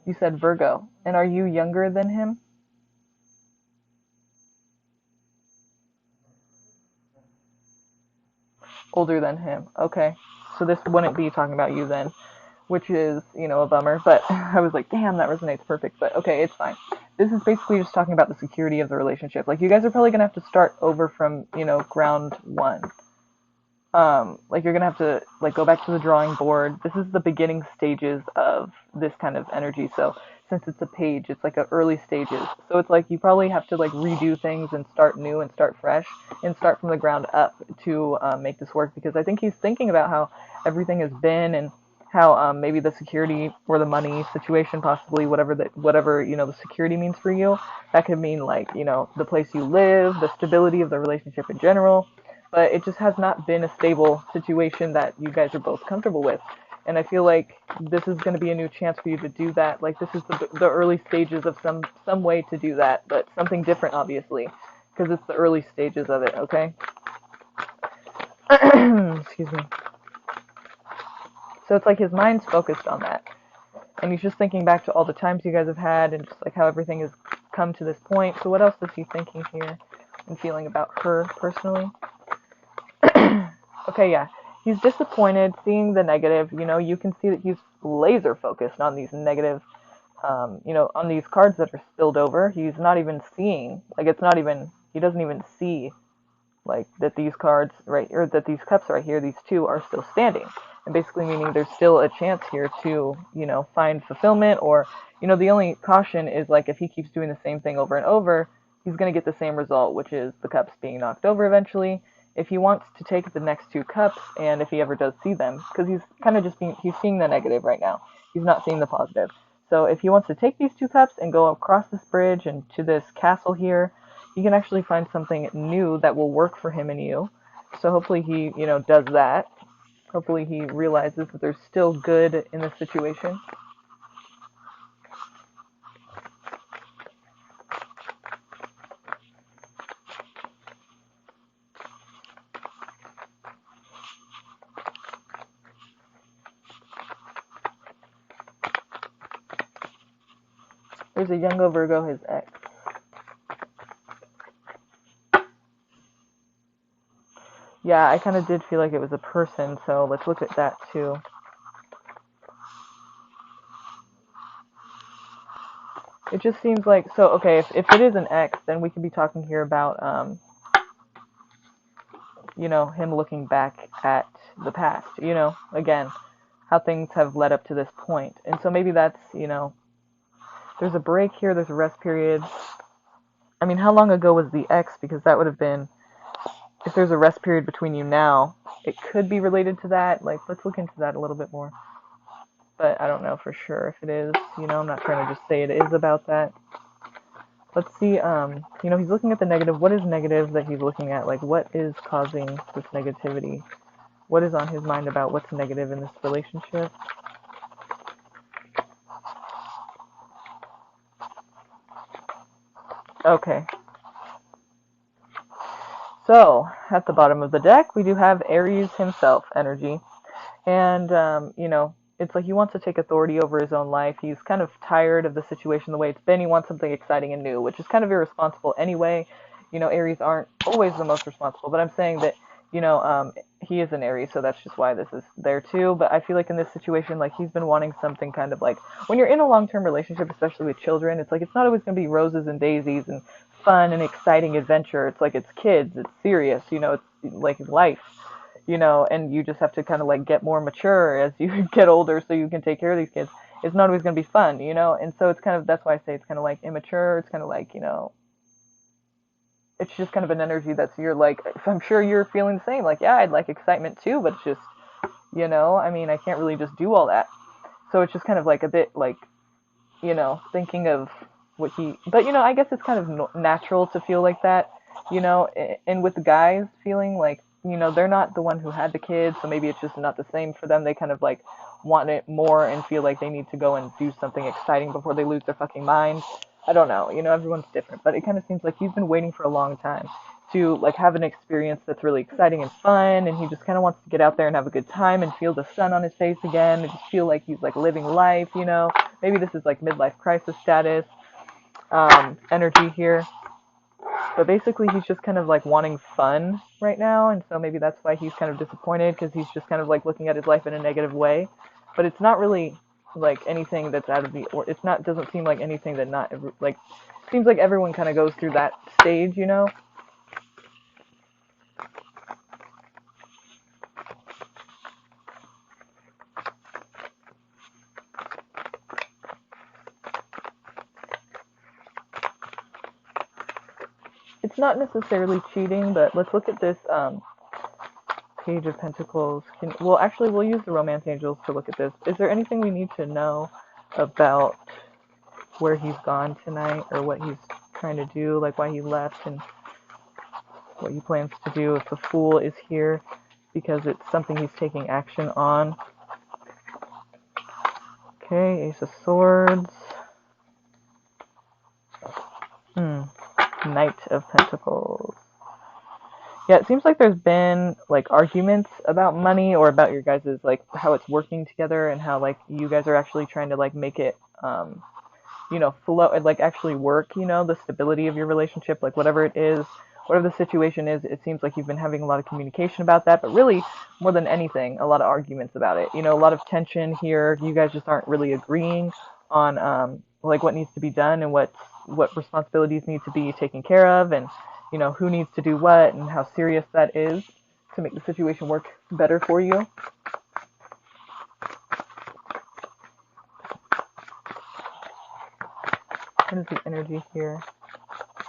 S1: you said Virgo. And are you younger than him? Older than him. Okay. So this wouldn't be talking about you then, which is, you know, a bummer. But I was like, damn, that resonates perfect. But okay, it's fine. This is basically just talking about the security of the relationship. Like, you guys are probably going to have to start over from, you know, ground one. Like, you're going to have to, like, go back to the drawing board. This is the beginning stages of this kind of energy. So since it's a page, it's like a early stages. So it's like you probably have to, like, redo things and start new and start fresh and start from the ground up to make this work, because I think he's thinking about how everything has been and how maybe the security or the money situation, possibly whatever you know the security means for you. That could mean, like, you know, the place you live, the stability of the relationship in general. But it just has not been a stable situation that you guys are both comfortable with. And I feel like this is going to be a new chance for you to do that. Like, this is the early stages of some way to do that, but something different, obviously, because it's the early stages of it. Okay. Excuse me. So it's like his mind's focused on that, and he's just thinking back to all the times you guys have had, and just like how everything has come to this point. So what else is he thinking here and feeling about her personally? Okay, yeah. He's disappointed, seeing the negative. You know, you can see that he's laser focused on these negative, you know, on these cards that are spilled over. He's not even seeing, like, it's not even, he doesn't even see, like, that these cards, right, or that these cups right here, these two are still standing. And basically meaning there's still a chance here to, you know, find fulfillment, or, you know, the only caution is, like, if he keeps doing the same thing over and over, he's going to get the same result, which is the cups being knocked over eventually. If he wants to take the next 2 cups, and if he ever does see them, because he's kind of just he's seeing the negative right now. He's not seeing the positive. So if he wants to take these 2 cups and go across this bridge and to this castle here, he can actually find something new that will work for him and you. So hopefully he, you know, does that. Hopefully he realizes that there's still good in the situation. There's a younger Virgo, his ex. Yeah, I kind of did feel like it was a person, so let's look at that too. It just seems like, so, okay, if it is an ex, then we could be talking here about, you know, him looking back at the past, you know, again, how things have led up to this point. And so maybe that's, you know, there's a break here, there's a rest period. I mean, how long ago was the ex? Because that would have been, if there's a rest period between you now, it could be related to that. Like, let's look into that a little bit more. But I don't know for sure if it is, you know, I'm not trying to just say it is about that. Let's see, you know, he's looking at the negative. What is negative that he's looking at? Like, what is causing this negativity? What is on his mind about what's negative in this relationship? Okay. So, at the bottom of the deck, we do have Aries himself energy. And, it's like he wants to take authority over his own life. He's kind of tired of the situation the way it's been. He wants something exciting and new, which is kind of irresponsible anyway. Aries aren't always the most responsible, but I'm saying that, he is an Aries, so that's just why this is there too. But I feel like in this situation, like he's been wanting something kind of like when you're in a long-term relationship, especially with children, it's like it's not always going to be roses and daisies and fun and exciting adventure. It's like it's kids, it's serious, it's like life, and you just have to kind of like get more mature as you get older so you can take care of these kids. It's not always going to be fun, and so it's kind of, that's why I say it's kind of like immature. It's kind of like, it's just kind of an energy that's, you're like, I'm sure you're feeling the same. Like, yeah, I'd like excitement too, but it's just, I mean, I can't really just do all that. So it's just kind of like a bit like, thinking of what but I guess it's kind of natural to feel like that, and with the guys feeling like, they're not the one who had the kids, so maybe it's just not the same for them. They kind of like want it more and feel like they need to go and do something exciting before they lose their fucking mind. I don't know, everyone's different, but it kind of seems like he's been waiting for a long time to like have an experience that's really exciting and fun, and he just kind of wants to get out there and have a good time and feel the sun on his face again and just feel like he's like living life. Maybe this is like midlife crisis status energy here. But basically, he's just kind of like wanting fun right now, and so maybe that's why he's kind of disappointed, because he's just kind of like looking at his life in a negative way. But it's not really like anything that's out of the, or it's not, doesn't seem like anything that not like, seems like everyone kind of goes through that stage. It's not necessarily cheating, but let's look at this Page of Pentacles. Well, actually, we'll use the Romance Angels to look at this. Is there anything we need to know about where he's gone tonight, or what he's trying to do, like why he left and what he plans to do? If the Fool is here, because it's something he's taking action on. Okay, Ace of Swords. Knight of Pentacles. Yeah, it seems like there's been like arguments about money, or about your guys' like how it's working together, and how like you guys are actually trying to like make it flow and like actually work, the stability of your relationship, like whatever it is, whatever the situation is. It seems like you've been having a lot of communication about that, but really more than anything, a lot of arguments about it. A lot of tension here. You guys just aren't really agreeing on like what needs to be done, and what responsibilities need to be taken care of, and who needs to do what, and how serious that is to make the situation work better for you. What is the energy here?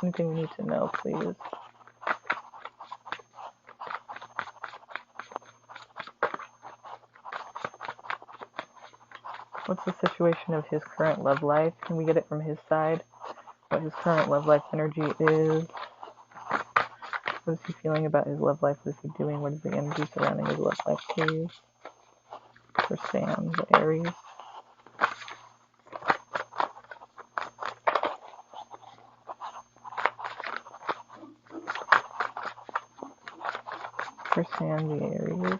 S1: Anything we need to know, please? What's the situation of his current love life? Can we get it from his side? What his current love life energy is? What is he feeling about his love life? What is he doing? What is the energy surrounding his love life, please? For Sam, the Aries. For Sam, the Aries.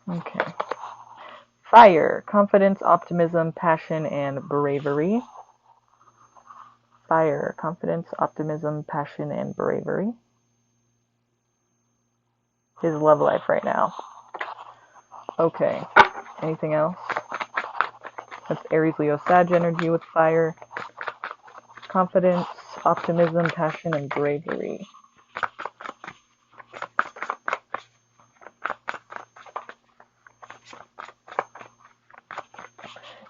S1: Okay. Fire, confidence, optimism, passion, and bravery. Fire, confidence, optimism, passion, and bravery. His love life right now. Okay. Anything else? That's Aries, Leo, Sag energy with fire. Confidence, optimism, passion, and bravery.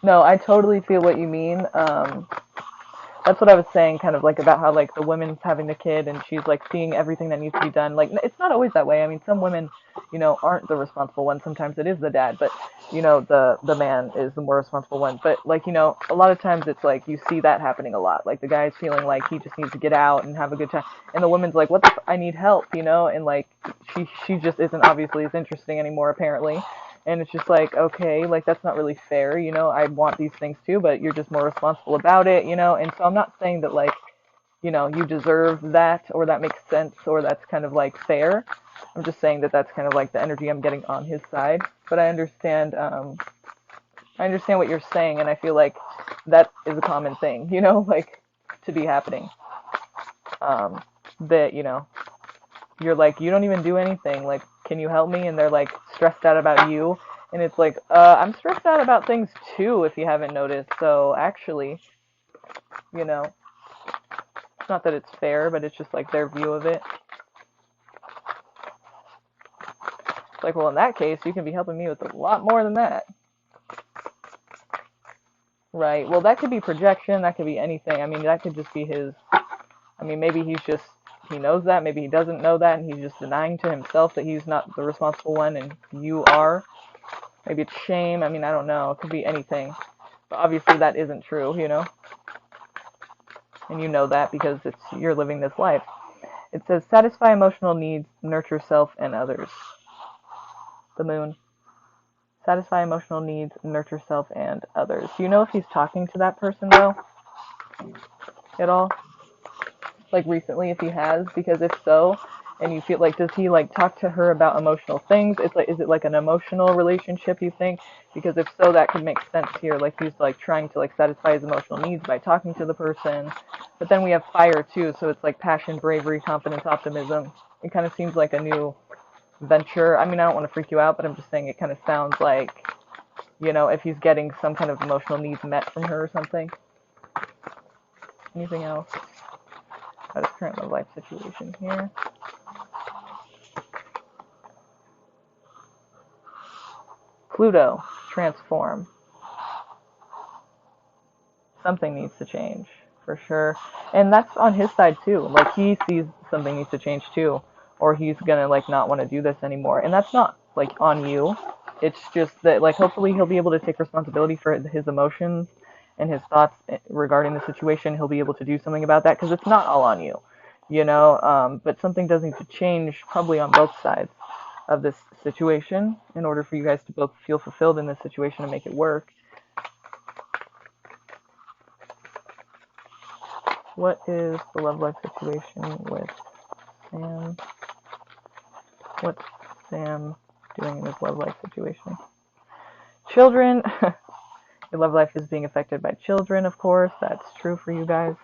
S1: No, I totally feel what you mean. That's what I was saying, kind of like about how like the woman's having the kid and she's like seeing everything that needs to be done. Like it's not always that way. I mean, some women, aren't the responsible one. Sometimes it is the dad, but the man is the more responsible one. But like a lot of times it's like you see that happening a lot. Like the guy's feeling like he just needs to get out and have a good time, and the woman's like, I need help, and like she just isn't obviously as interesting anymore apparently. And it's just like, okay, like that's not really fair, you know, I want these things too, but you're just more responsible about it, you know. And so I'm not saying that like, you know, you deserve that or that makes sense or that's kind of like fair. I'm just saying that that's kind of like the energy I'm getting on his side. But I understand what you're saying, and I feel like that is a common thing, you know, like to be happening. Um, that, you know, you're like, you don't even do anything. Like, can you help me? And they're like stressed out about you. And it's like, I'm stressed out about things too, if you haven't noticed. So actually, you know, it's not that it's fair, but it's just like their view of it. It's like, well, in that case, you can be helping me with a lot more than that. Right. Well, that could be projection. That could be anything. I mean, that could just be his. I mean, maybe he knows that. Maybe he doesn't know that, and he's just denying to himself that he's not the responsible one and you are. Maybe it's shame. I mean, I don't know. It could be anything. But obviously that isn't true, you know? And you know that because you're living this life. It says, satisfy emotional needs, nurture self and others. The moon. Satisfy emotional needs, nurture self and others. Do you know if he's talking to that person, though? At all? Like recently, if he has? Because if so, and you feel like, does he like talk to her about emotional things? It's like, is it like an emotional relationship, you think? Because if so, that could make sense here. Like he's like trying to like satisfy his emotional needs by talking to the person. But then we have fire too, so it's like passion, bravery, confidence, optimism. It kind of seems like a new venture. I mean, I don't want to freak you out, but I'm just saying it kind of sounds like, you know, if he's getting some kind of emotional needs met from her or something. Anything else about his current love life situation here? Pluto, transform. Something needs to change, for sure. And that's on his side too. Like he sees something needs to change too. Or he's gonna like not want to do this anymore. And that's not like on you. It's just that like hopefully he'll be able to take responsibility for his emotions and his thoughts regarding the situation. He'll be able to do something about that because it's not all on you, you know. But something does need to change probably on both sides of this situation in order for you guys to both feel fulfilled in this situation and make it work. What is the love life situation with Sam? What's Sam doing in his love life situation? Children. Your love life is being affected by children, of course. That's true for you guys.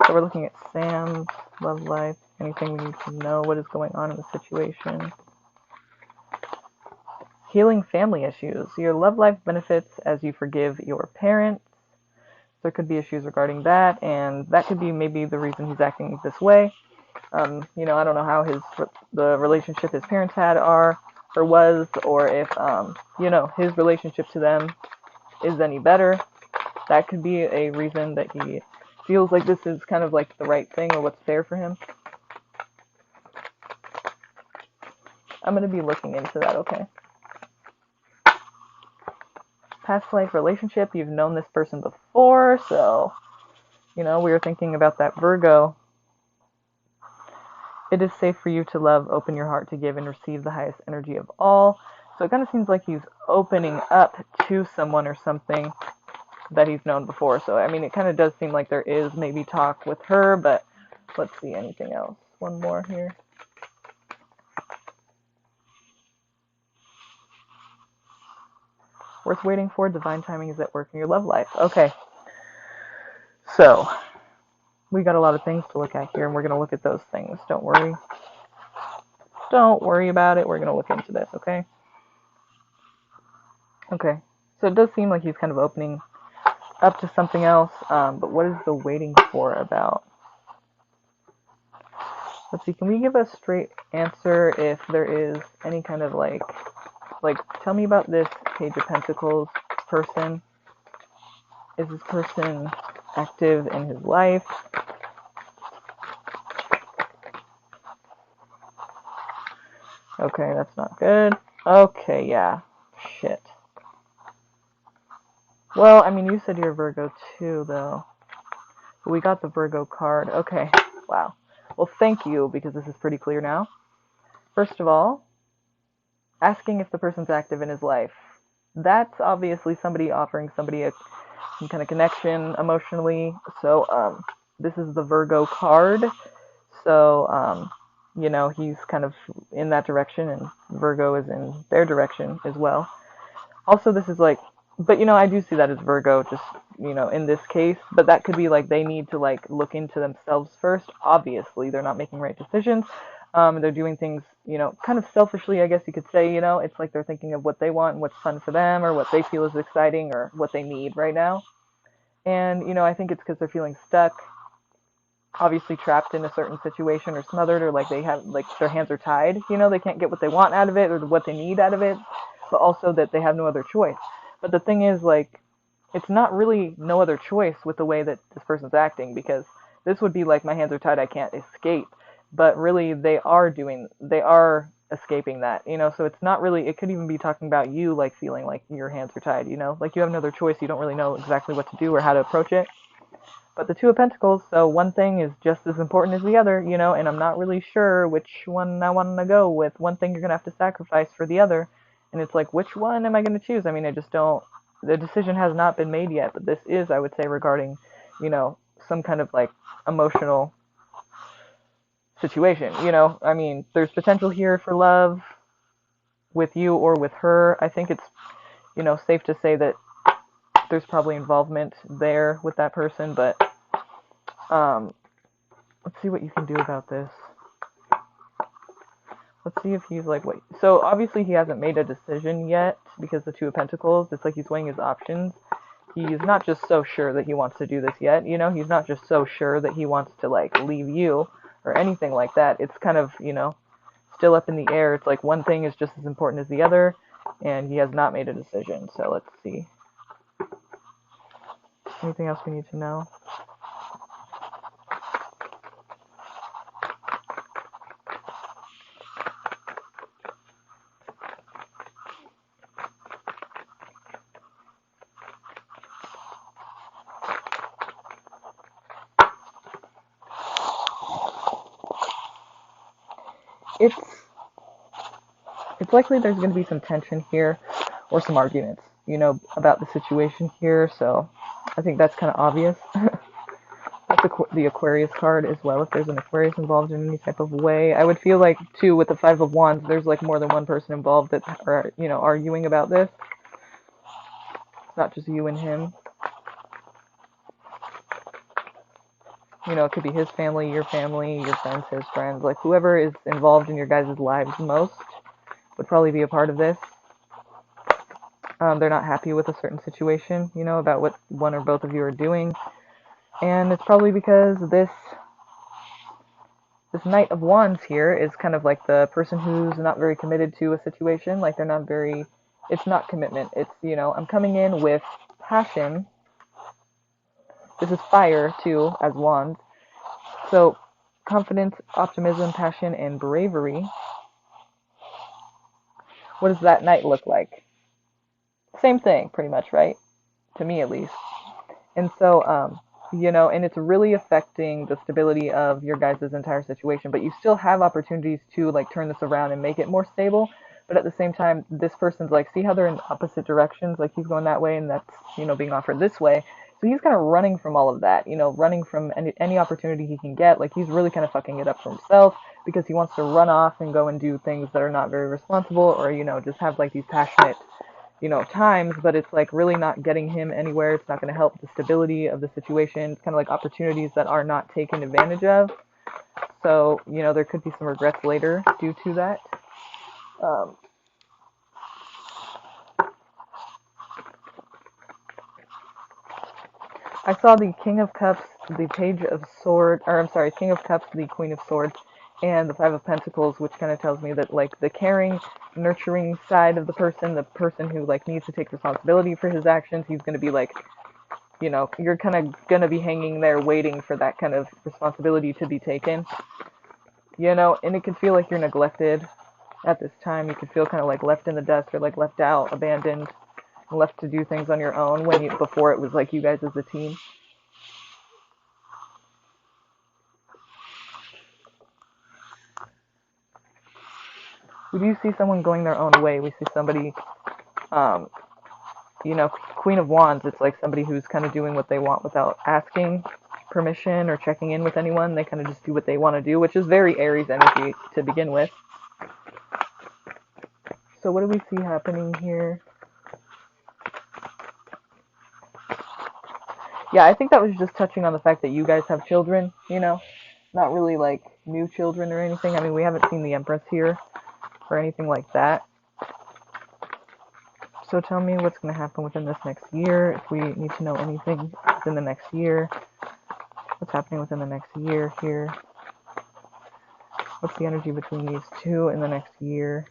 S1: So we're looking at Sam's love life. Anything we need to know? What is going on in the situation? Healing family issues. Your love life benefits as you forgive your parents. There could be issues regarding that, and that could be maybe the reason he's acting this way. You know, I don't know how the relationship his parents had are or was, or if you know, his relationship to them is any better. That could be a reason that he feels like this is kind of like the right thing or what's fair for him. I'm going to be looking into that, okay? Past life relationship, you've known this person before, so, you know, we were thinking about that Virgo. It is safe for you to love, open your heart to give and receive the highest energy of all. So it kind of seems like he's opening up to someone or something that he's known before. So, I mean, it kind of does seem like there is maybe talk with her, but let's see anything else. One more here. Worth waiting for, divine timing is at work in your love life. Okay. So, we got a lot of things to look at here, and we're going to look at those things. Don't worry. Don't worry about it. We're going to look into this, okay? Okay. So it does seem like he's kind of opening up to something else, but what is the waiting for about? Let's see, can we give a straight answer if there is any kind of like, tell me about this Page of Pentacles person. Is this person active in his life? Okay, that's not good. Okay, yeah. Shit. Well, I mean, you said you're Virgo too, though. But we got the Virgo card. Okay, wow. Well, thank you, because this is pretty clear now. First of all, asking if the person's active in his life. that's obviously somebody offering somebody some kind of connection emotionally. So this is the Virgo card. So he's kind of in that direction, and Virgo is in their direction as well. Also, this is like, but I do see that as Virgo, just in this case. But that could be like they need to like look into themselves first. Obviously, they're not making right decisions. They're doing things, kind of selfishly, I guess you could say. It's like they're thinking of what they want and what's fun for them, or what they feel is exciting, or what they need right now. And I think it's because they're feeling stuck, obviously trapped in a certain situation, or smothered, or like they have like their hands are tied. They can't get what they want out of it or what they need out of it, but also that they have no other choice. But the thing is, like, it's not really no other choice with the way that this person's acting, because this would be like my hands are tied, I can't escape. But really, they are escaping that, so it's not really, it could even be talking about you, like feeling like your hands are tied, like you have no other choice, you don't really know exactly what to do or how to approach it. But the Two of Pentacles, so one thing is just as important as the other, and I'm not really sure which one I want to go with. One thing you're going to have to sacrifice for the other. And it's like, which one am I going to choose? I mean, I just don't, the decision has not been made yet, but this is, I would say, regarding, some kind of like emotional situation. I mean, there's potential here for love with you or with her. I think it's, safe to say that there's probably involvement there with that person, but let's see what you can do about this. Let's see if he's like, wait. So obviously he hasn't made a decision yet, because the Two of Pentacles, it's like he's weighing his options. He's not just so sure that he wants to do this yet, he's not just so sure that he wants to like leave you or anything like that. It's kind of, still up in the air. It's like one thing is just as important as the other, and he has not made a decision. So let's see. Anything else we need to know? It's likely there's going to be some tension here, or some arguments, about the situation here. So I think that's kind of obvious. That's the Aquarius card as well. If there's an Aquarius involved in any type of way, I would feel like too with the Five of Wands, there's like more than one person involved that are arguing about this. It's not just you and him. It could be his family, your friends, his friends, like whoever is involved in your guys' lives most would probably be a part of this. They're not happy with a certain situation, about what one or both of you are doing. And it's probably because this Knight of Wands here is kind of like the person who's not very committed to a situation. Like they're not very, it's not commitment. It's, I'm coming in with passion. This is fire too, as Wands. So confidence, optimism, passion, and bravery. What does that Knight look like? Same thing, pretty much, right? To me, at least. And so, and it's really affecting the stability of your guys' entire situation, but you still have opportunities to, like, turn this around and make it more stable. But at the same time, this person's like, see how they're in opposite directions? Like, he's going that way, and that's, being offered this way. So he's kind of running from all of that, running from any opportunity he can get. Like, he's really kind of fucking it up for himself, because he wants to run off and go and do things that are not very responsible, or, just have, like, these passionate, times, but it's like really not getting him anywhere. It's not going to help the stability of the situation. It's kind of like opportunities that are not taken advantage of. So, there could be some regrets later due to that. I saw the King of Cups, the Page of Swords, or I'm sorry, King of Cups, the Queen of Swords, and the Five of Pentacles, which kind of tells me that, like, the caring, nurturing side of the person who, like, needs to take responsibility for his actions, he's going to be, like, you're kind of going to be hanging there waiting for that kind of responsibility to be taken, and it can feel like you're neglected at this time. You can feel kind of, like, left in the dust, or, like, left out, abandoned, left to do things on your own, before it was, like, you guys as a team. We do see someone going their own way. We see somebody you know, Queen of Wands, it's like somebody who's kind of doing what they want without asking permission or checking in with anyone. They kind of just do what they want to do, which is very Aries energy to begin with. So what do we see happening here? Yeah, I think that was just touching on the fact that you guys have children, you know, not really like new children or anything. I mean, we haven't seen the Empress here or anything like that. So tell me what's going to happen within this next year, if we need to know anything within the next year. What's happening within the next year here? What's the energy between these two in the next year?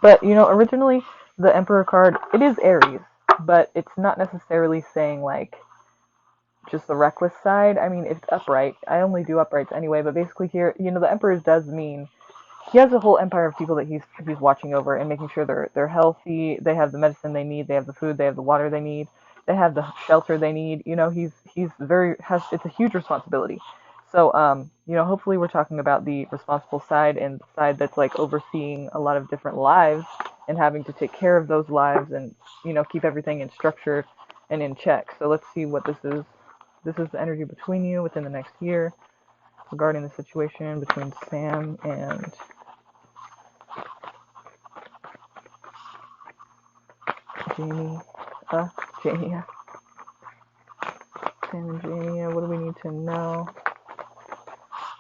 S1: But, you know, originally the Emperor card, it is Aries, but it's not necessarily saying like just the reckless side. I mean, it's upright. I only do uprights anyway, but basically here, you know, the Emperor does mean he has a whole empire of people that he's watching over and making sure they're healthy, they have the medicine they need, they have the food, they have the water they need, they have the shelter they need. You know, he's very has it's a huge responsibility. So you know, hopefully we're talking about the responsible side and the side that's like overseeing a lot of different lives and having to take care of those lives and, you know, keep everything in structure and in check. So let's see what this is. This is the energy between you within the next year regarding the situation between Sam and Jamie. Jamie. Sam and Jamie. What do we need to know?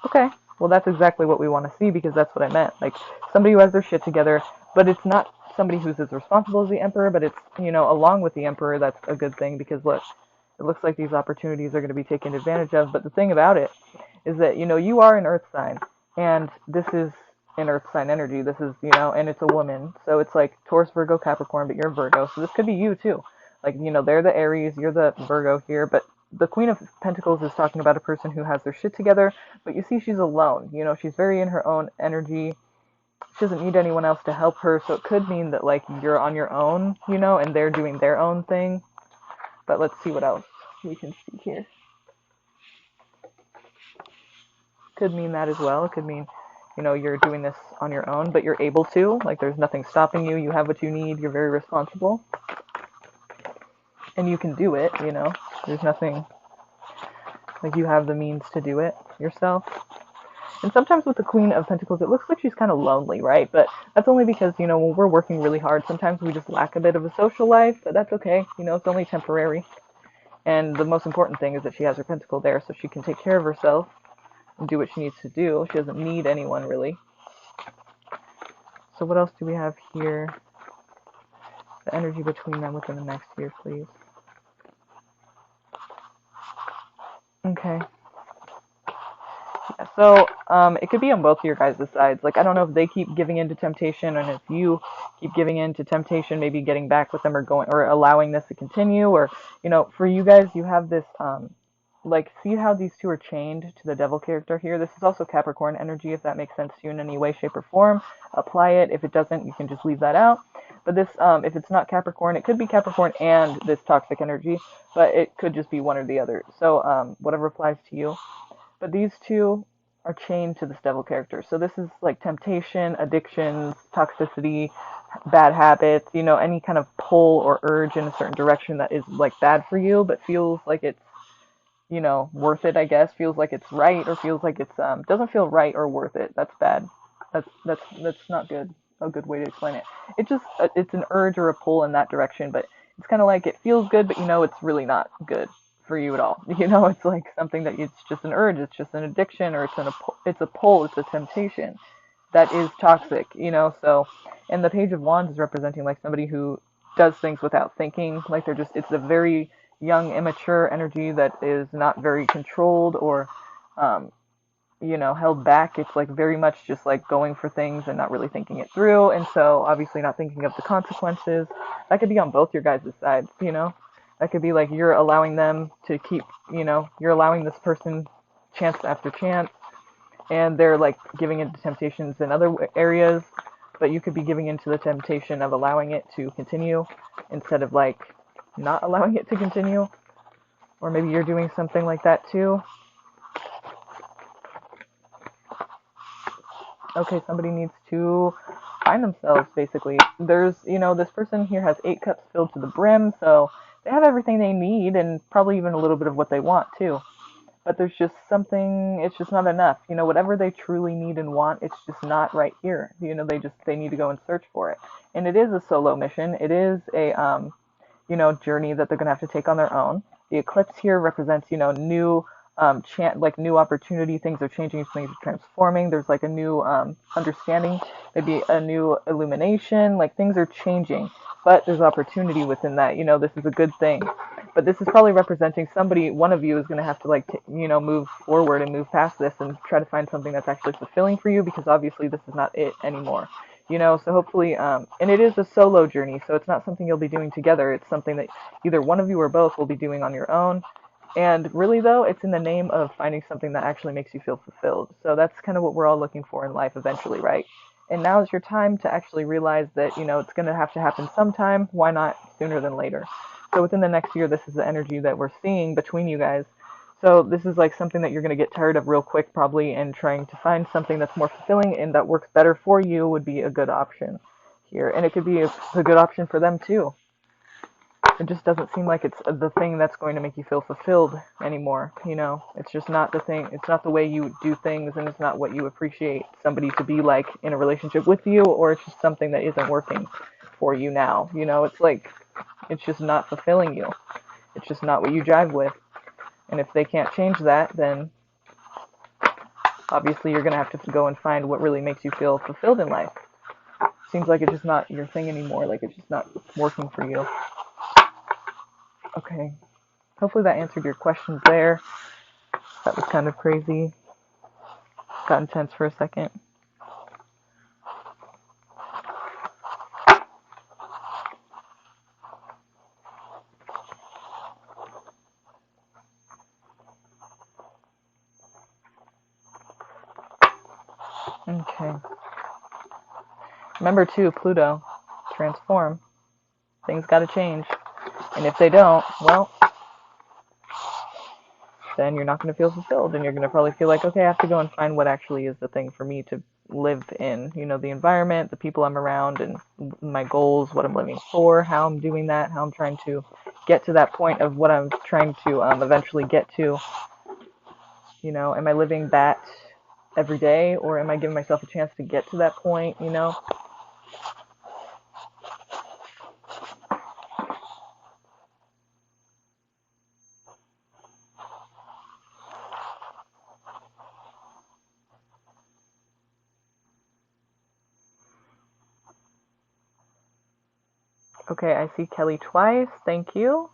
S1: Okay. Well, that's exactly what we want to see, because that's what I meant. Like, somebody who has their shit together, but it's not somebody who's as responsible as the Emperor, but it's, you know, along with the Emperor, that's a good thing, because look, it looks like these opportunities are going to be taken advantage of. But the thing about it is that, you know, you are an earth sign, and this is an earth sign energy. This is, you know, and it's a woman. So it's like Taurus, Virgo, Capricorn, but you're Virgo. So this could be you too. Like, you know, they're the Aries, you're the Virgo here, but the Queen of Pentacles is talking about a person who has their shit together, but you see she's alone. You know, she's very in her own energy. She doesn't need anyone else to help her, so it could mean that, like, you're on your own, you know, and they're doing their own thing. But let's see what else we can see here. Could mean that as well. It could mean, you know, you're doing this on your own, but you're able to. Like, there's nothing stopping you. You have what you need. You're very responsible. And you can do it, you know. There's nothing, like, you have the means to do it yourself. And sometimes with the Queen of Pentacles, it looks like she's kind of lonely, right? But that's only because, you know, when we're working really hard, sometimes we just lack a bit of a social life, but that's okay. You know, it's only temporary. And the most important thing is that she has her pentacle there so she can take care of herself and do what she needs to do. She doesn't need anyone, really. So what else do we have here? The energy between them within the next year, please. Okay. Yeah, so it could be on both of your guys' sides. Like, I don't know if they keep giving in to temptation, and if you keep giving in to temptation, maybe getting back with them or going or allowing this to continue, or, you know, for you guys, you have this like, see how these two are chained to the devil character here? This is also Capricorn energy, if that makes sense to you in any way, shape, or form. Apply it. If it doesn't, you can just leave that out. But this, if it's not Capricorn, it could be Capricorn and this toxic energy, but it could just be one or the other. So whatever applies to you. But these two are chained to this devil character. So this is like temptation, addictions, toxicity, bad habits, you know, any kind of pull or urge in a certain direction that is like bad for you, but feels like it's, you know, worth it, I guess. Feels like it's right, or feels like it's doesn't feel right or worth it. That's bad. That's not good. A good way to explain it. It just it's an urge or a pull in that direction, but it's kind of like it feels good, but you know it's really not good for you at all. You know, it's like something that it's just an urge, it's just an addiction, or it's a pull, it's a temptation that is toxic. You know, so and the Page of Wands is representing like somebody who does things without thinking, like they're just it's a very young, immature energy that is not very controlled or, you know, held back. It's like very much just like going for things and not really thinking it through. And so obviously not thinking of the consequences. That could be on both your guys' sides, you know. That could be like you're allowing them to keep, you know, you're allowing this person chance after chance, and they're like giving into temptations in other areas, but you could be giving into the temptation of allowing it to continue instead of like not allowing it to continue. Or maybe you're doing something like that too. Okay, somebody needs to find themselves, basically. There's, this person here has 8 cups filled to the brim, so they have everything they need and probably even a little bit of what they want, too. But there's just something, it's just not enough. Whatever they truly need and want, it's just not right here. They need to go and search for it. And it is a solo mission. It is a, journey that they're going to have to take on their own. The eclipse here represents, new like new opportunity. Things are changing, things are transforming. There's like a new understanding, maybe a new illumination. Like things are changing, but there's opportunity within that. This is a good thing. But this is probably representing somebody. One of you is going to have to move forward and move past this and try to find something that's actually fulfilling for you, because obviously this is not it anymore. So hopefully, and it is a solo journey, so it's not something you'll be doing together. It's something that either one of you or both will be doing on your own. And really, though, it's in the name of finding something that actually makes you feel fulfilled. So that's kind of what we're all looking for in life eventually, right? And now is your time to actually realize that, it's going to have to happen sometime. Why not sooner than later? So within the next year, this is the energy that we're seeing between you guys. So this is like something that you're going to get tired of real quick probably, and trying to find something that's more fulfilling and that works better for you would be a good option here. And it could be a good option for them too. It just doesn't seem like it's the thing that's going to make you feel fulfilled anymore. It's just not the thing. It's not the way you do things, and it's not what you appreciate somebody to be like in a relationship with you, or it's just something that isn't working for you now. It's like, it's just not fulfilling you. It's just not what you jive with. And if they can't change that, then obviously you're going to have to go and find what really makes you feel fulfilled in life. Seems like it's just not your thing anymore. Like it's just not working for you. Okay. Hopefully that answered your questions there. That was kind of crazy. Got intense for a second. Okay. Remember too, Pluto, transform. Things gotta change. And if they don't, well, then you're not going to feel fulfilled, and you're going to probably feel like, okay, I have to go and find what actually is the thing for me to live in. The environment, the people I'm around, and my goals, what I'm living for, how I'm doing that, how I'm trying to get to that point of what I'm trying to eventually get to. Am I living that every day, or am I giving myself a chance to get to that point? Okay, I see Kelly twice. Thank you.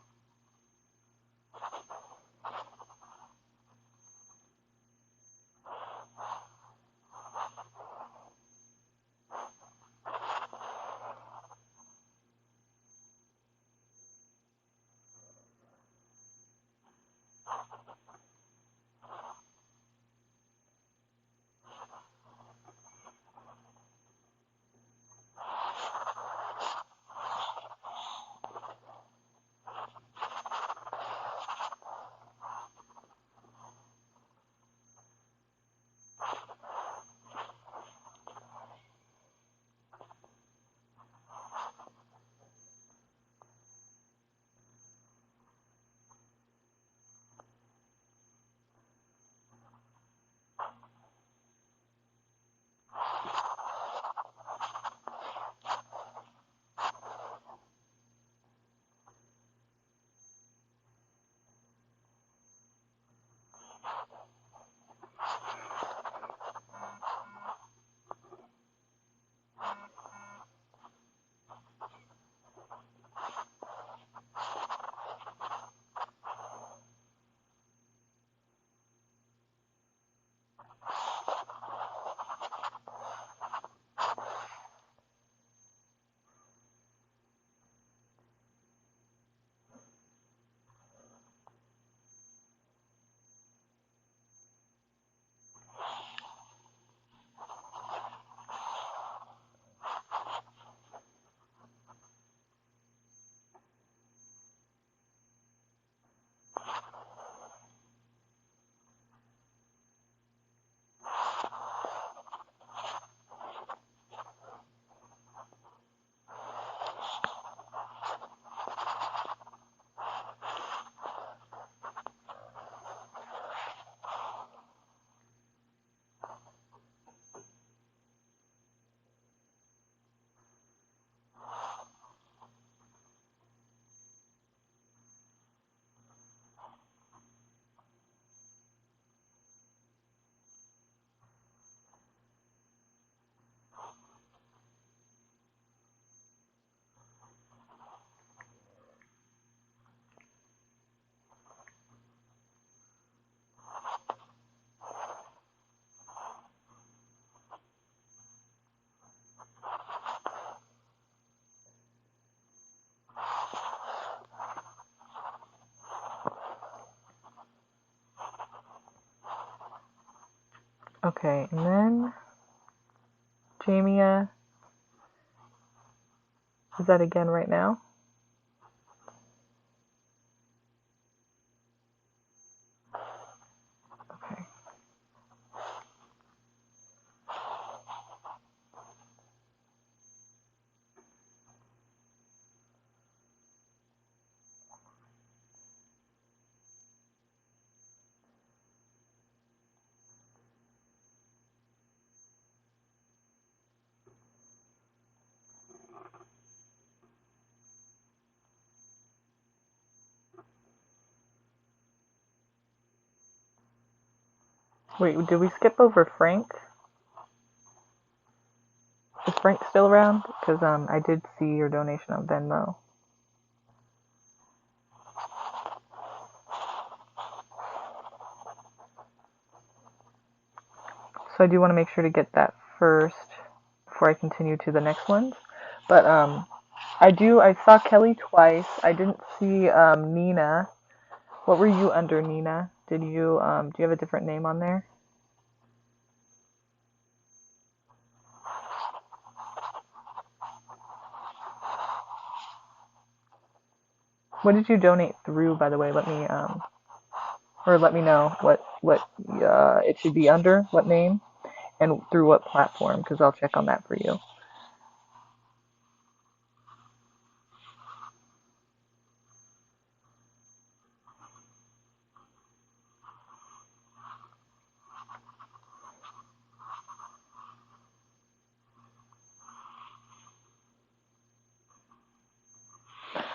S1: Okay, and then Jamia, is that again right now? Okay. Wait, did we skip over Frank? Is Frank still around? Because I did see your donation on Venmo. So I do want to make sure to get that first before I continue to the next ones. But I saw Kelly twice. I didn't see Nina. What were you under, Nina? Do you have a different name on there? What did you donate through, by the way? Let me know what it should be under, what name, and through what platform, because I'll check on that for you.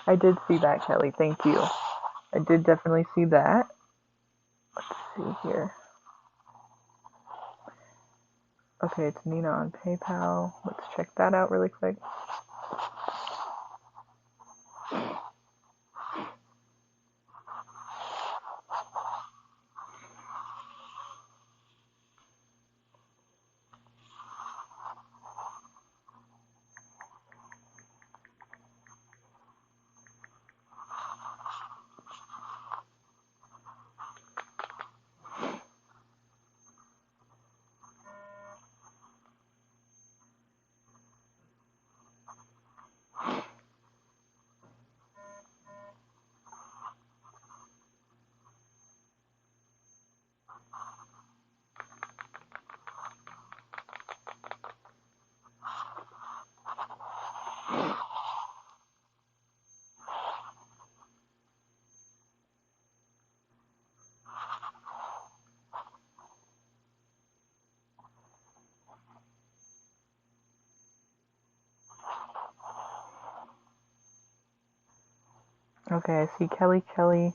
S1: I did see that, Kelly. Thank you. I did definitely see that. Let's see here. Okay, it's Nina on PayPal. Let's check that out really quick. Okay, I see Kelly.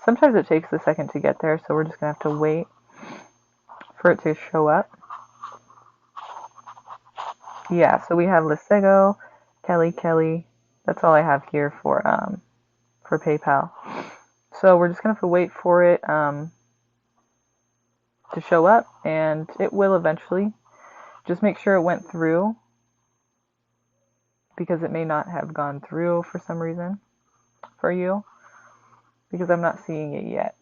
S1: Sometimes it takes a second to get there, so we're just going to have to wait for it to show up. Yeah, so we have Lisego, Kelly. That's all I have here for PayPal. So we're just going to have to wait for it to show up, and it will eventually. Just make sure it went through, because it may not have gone through for some reason for you, because I'm not seeing it yet.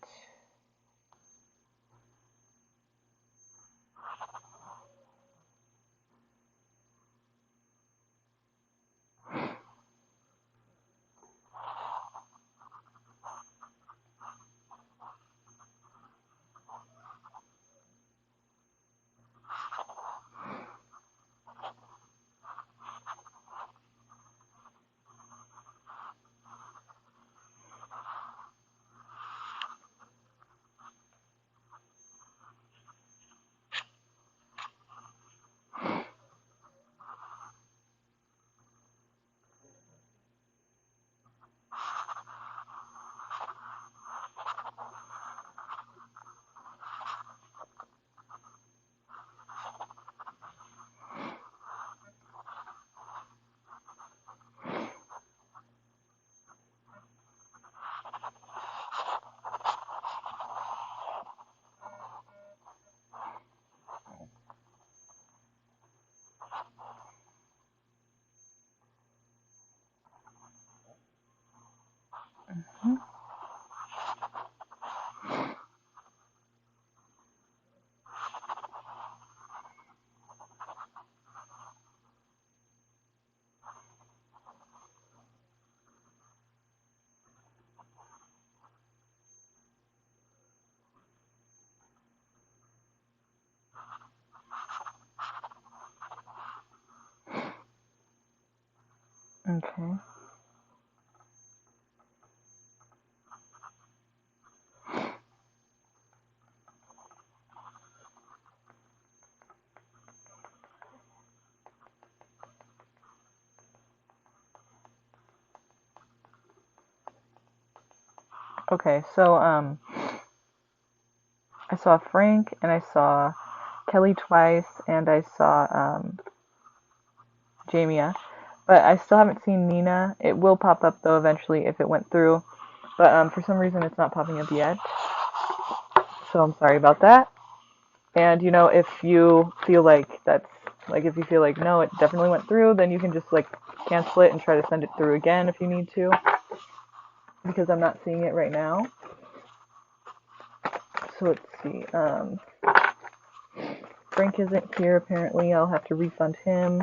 S1: Okay. Okay, so I saw Frank and I saw Kelly twice and I saw Jamia, but I still haven't seen Nina. It will pop up though eventually if it went through, but for some reason it's not popping up yet. So I'm sorry about that. And if you feel like that's like if you feel like no, it definitely went through, then you can just like cancel it and try to send it through again if you need to, because I'm not seeing it right now. So let's see. Frank isn't here apparently. I'll have to refund him.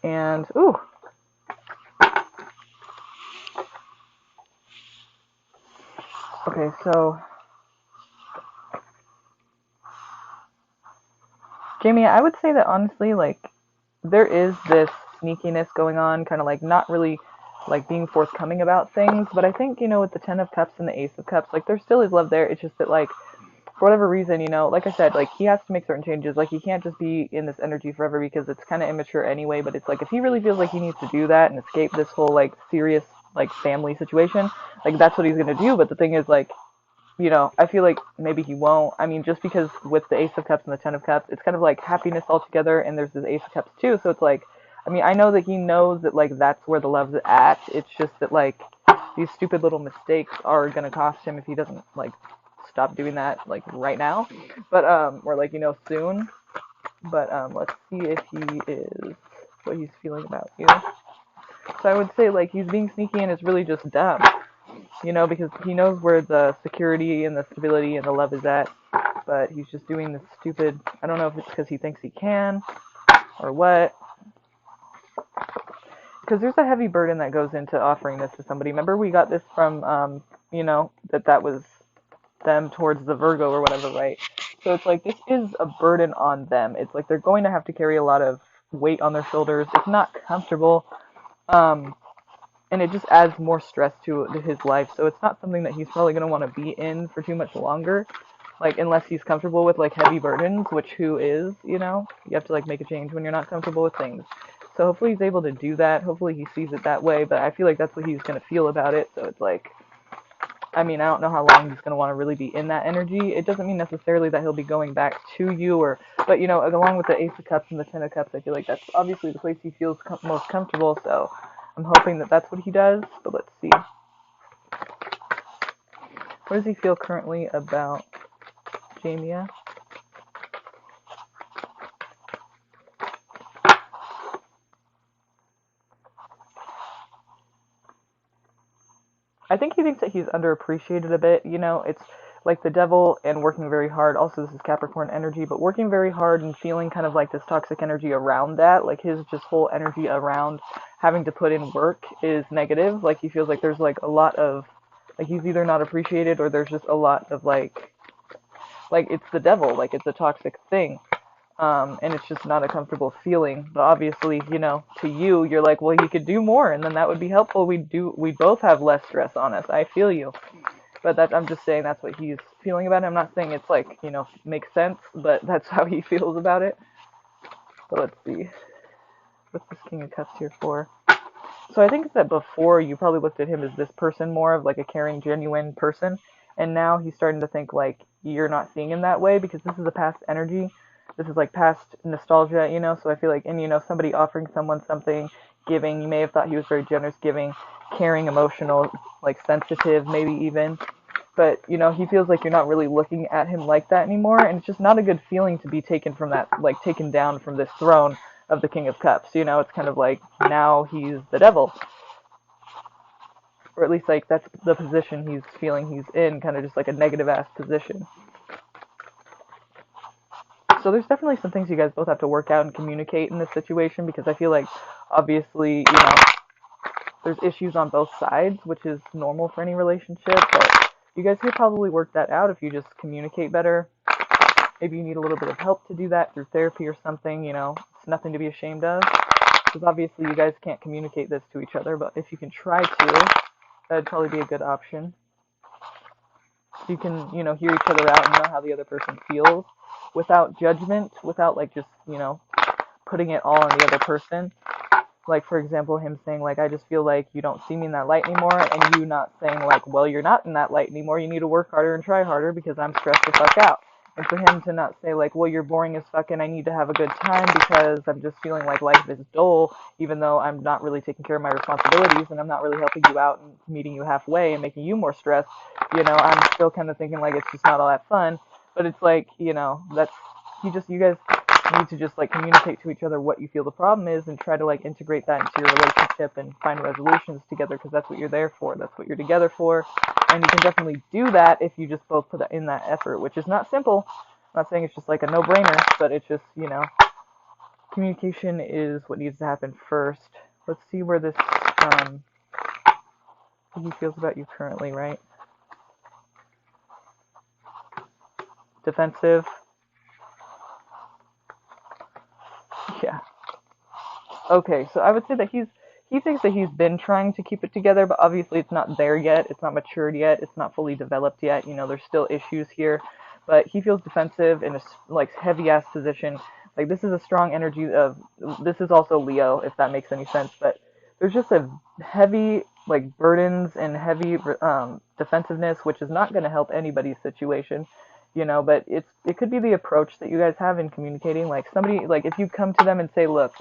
S1: And ooh. Okay, so Jamie, I would say that honestly, like, there is this sneakiness going on, kind of like not really like being forthcoming about things, but I think, with the Ten of Cups and the Ace of Cups, like, there still is love there. It's just that, like, for whatever reason, like I said, like, he has to make certain changes. Like, he can't just be in this energy forever because it's kind of immature anyway, but it's like, if he really feels like he needs to do that and escape this whole, like, serious, like, family situation, like, that's what he's gonna do. But the thing is, like, I feel like maybe he won't. I mean, just because with the Ace of Cups and the Ten of Cups, it's kind of like happiness altogether, and there's this Ace of Cups too. So it's like, I mean, I know that he knows that like that's where the love's at. It's just that like these stupid little mistakes are gonna cost him if he doesn't like stop doing that like right now, but or like soon. But let's see if he is what he's feeling about you. So I would say like he's being sneaky and it's really just dumb. Because he knows where the security and the stability and the love is at, but he's just doing this stupid, I don't know if it's because he thinks he can, or what, because there's a heavy burden that goes into offering this to somebody. Remember we got this from, that was them towards the Virgo or whatever, right? So it's like, this is a burden on them. It's like they're going to have to carry a lot of weight on their shoulders. It's not comfortable. And it just adds more stress to his life. So it's not something that he's probably going to want to be in for too much longer, like unless he's comfortable with like heavy burdens, which who is, you have to like make a change when you're not comfortable with things. So hopefully he's able to do that. Hopefully he sees it that way, but I feel like that's what he's going to feel about it. So it's like, I mean, I don't know how long he's going to want to really be in that energy. It doesn't mean necessarily that he'll be going back to you but along with the Ace of Cups and the Ten of Cups, I feel like that's obviously the place he feels most comfortable. So I'm hoping that that's what he does, but let's see. What does he feel currently about Jamia? I think he thinks that he's underappreciated a bit. It's like the devil and working very hard. Also, this is Capricorn energy, but working very hard and feeling kind of like this toxic energy around that. Like his just whole energy around having to put in work is negative. Like he feels like there's like a lot of, like he's either not appreciated or there's just a lot of like it's the devil. Like it's a toxic thing. And it's just not a comfortable feeling. But obviously, to you, you're like, well, you could do more, and then that would be helpful. We both have less stress on us. I feel you, but I'm just saying that's what he's feeling about it. I'm not saying it's like, makes sense, but that's how he feels about it. So let's see, what's this King of Cups here for? So I think that before you probably looked at him as this person more of like a caring, genuine person, and now he's starting to think like you're not seeing him that way because this is a past energy. This is like past nostalgia, so I feel like, and somebody offering someone something, giving, you may have thought he was very generous, giving, caring, emotional, like sensitive, maybe even. But, he feels like you're not really looking at him like that anymore, and it's just not a good feeling to be taken from that, like taken down from this throne of the King of Cups. It's kind of like now he's the devil. Or at least like that's the position he's feeling he's in, kind of just like a negative ass position. So there's definitely some things you guys both have to work out and communicate in this situation because I feel like obviously, there's issues on both sides, which is normal for any relationship, but you guys could probably work that out if you just communicate better. maybe you need a little bit of help to do that through therapy or something, it's nothing to be ashamed of. Because obviously you guys can't communicate this to each other, but if you can try to, that'd probably be a good option. So you can, hear each other out and know how the other person feels without judgment, without like just, putting it all on the other person. Like, for example, him saying, like, I just feel like you don't see me in that light anymore, and you not saying, like, well, you're not in that light anymore, you need to work harder and try harder because I'm stressed the fuck out. And for him to not say, like, well, you're boring as fuck and I need to have a good time because I'm just feeling like life is dull, even though I'm not really taking care of my responsibilities and I'm not really helping you out and meeting you halfway and making you more stressed, I'm still kind of thinking, like, it's just not all that fun. But it's like, that's, you guys need to just like communicate to each other what you feel the problem is and try to like integrate that into your relationship and find resolutions together because that's what you're there for. That's what you're together for. And you can definitely do that if you just both put in that effort, which is not simple. I'm not saying it's just like a no-brainer, but it's just, communication is what needs to happen first. Let's see where this, he feels about you currently, right? Defensive. Yeah. Okay, so I would say that he thinks that he's been trying to keep it together, but obviously it's not there yet. It's not matured yet. It's not fully developed yet. There's still issues here, but he feels defensive in a like heavy ass position. Like this is a strong energy of this is also Leo, if that makes any sense. But there's just a heavy like burdens and heavy defensiveness, which is not going to help anybody's situation. But it could be the approach that you guys have in communicating. Like somebody, like if you come to them and say, look,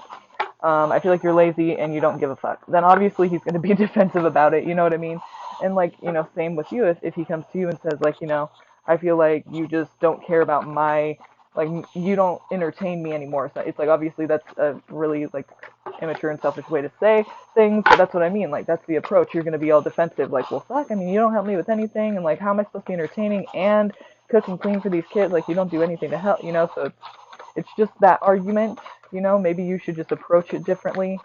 S1: I feel like you're lazy and you don't give a fuck, then obviously he's going to be defensive about it, you know what I mean? And like, same with you, if he comes to you and says like, I feel like you just don't care about like, you don't entertain me anymore. So it's like, obviously that's a really like immature and selfish way to say things, but that's what I mean. Like, that's the approach. You're going to be all defensive, like, well, fuck, I mean, you don't help me with anything, and like, how am I supposed to be entertaining and cook and clean for these kids? Like, you don't do anything to help, so it's just that argument, maybe you should just approach it differently.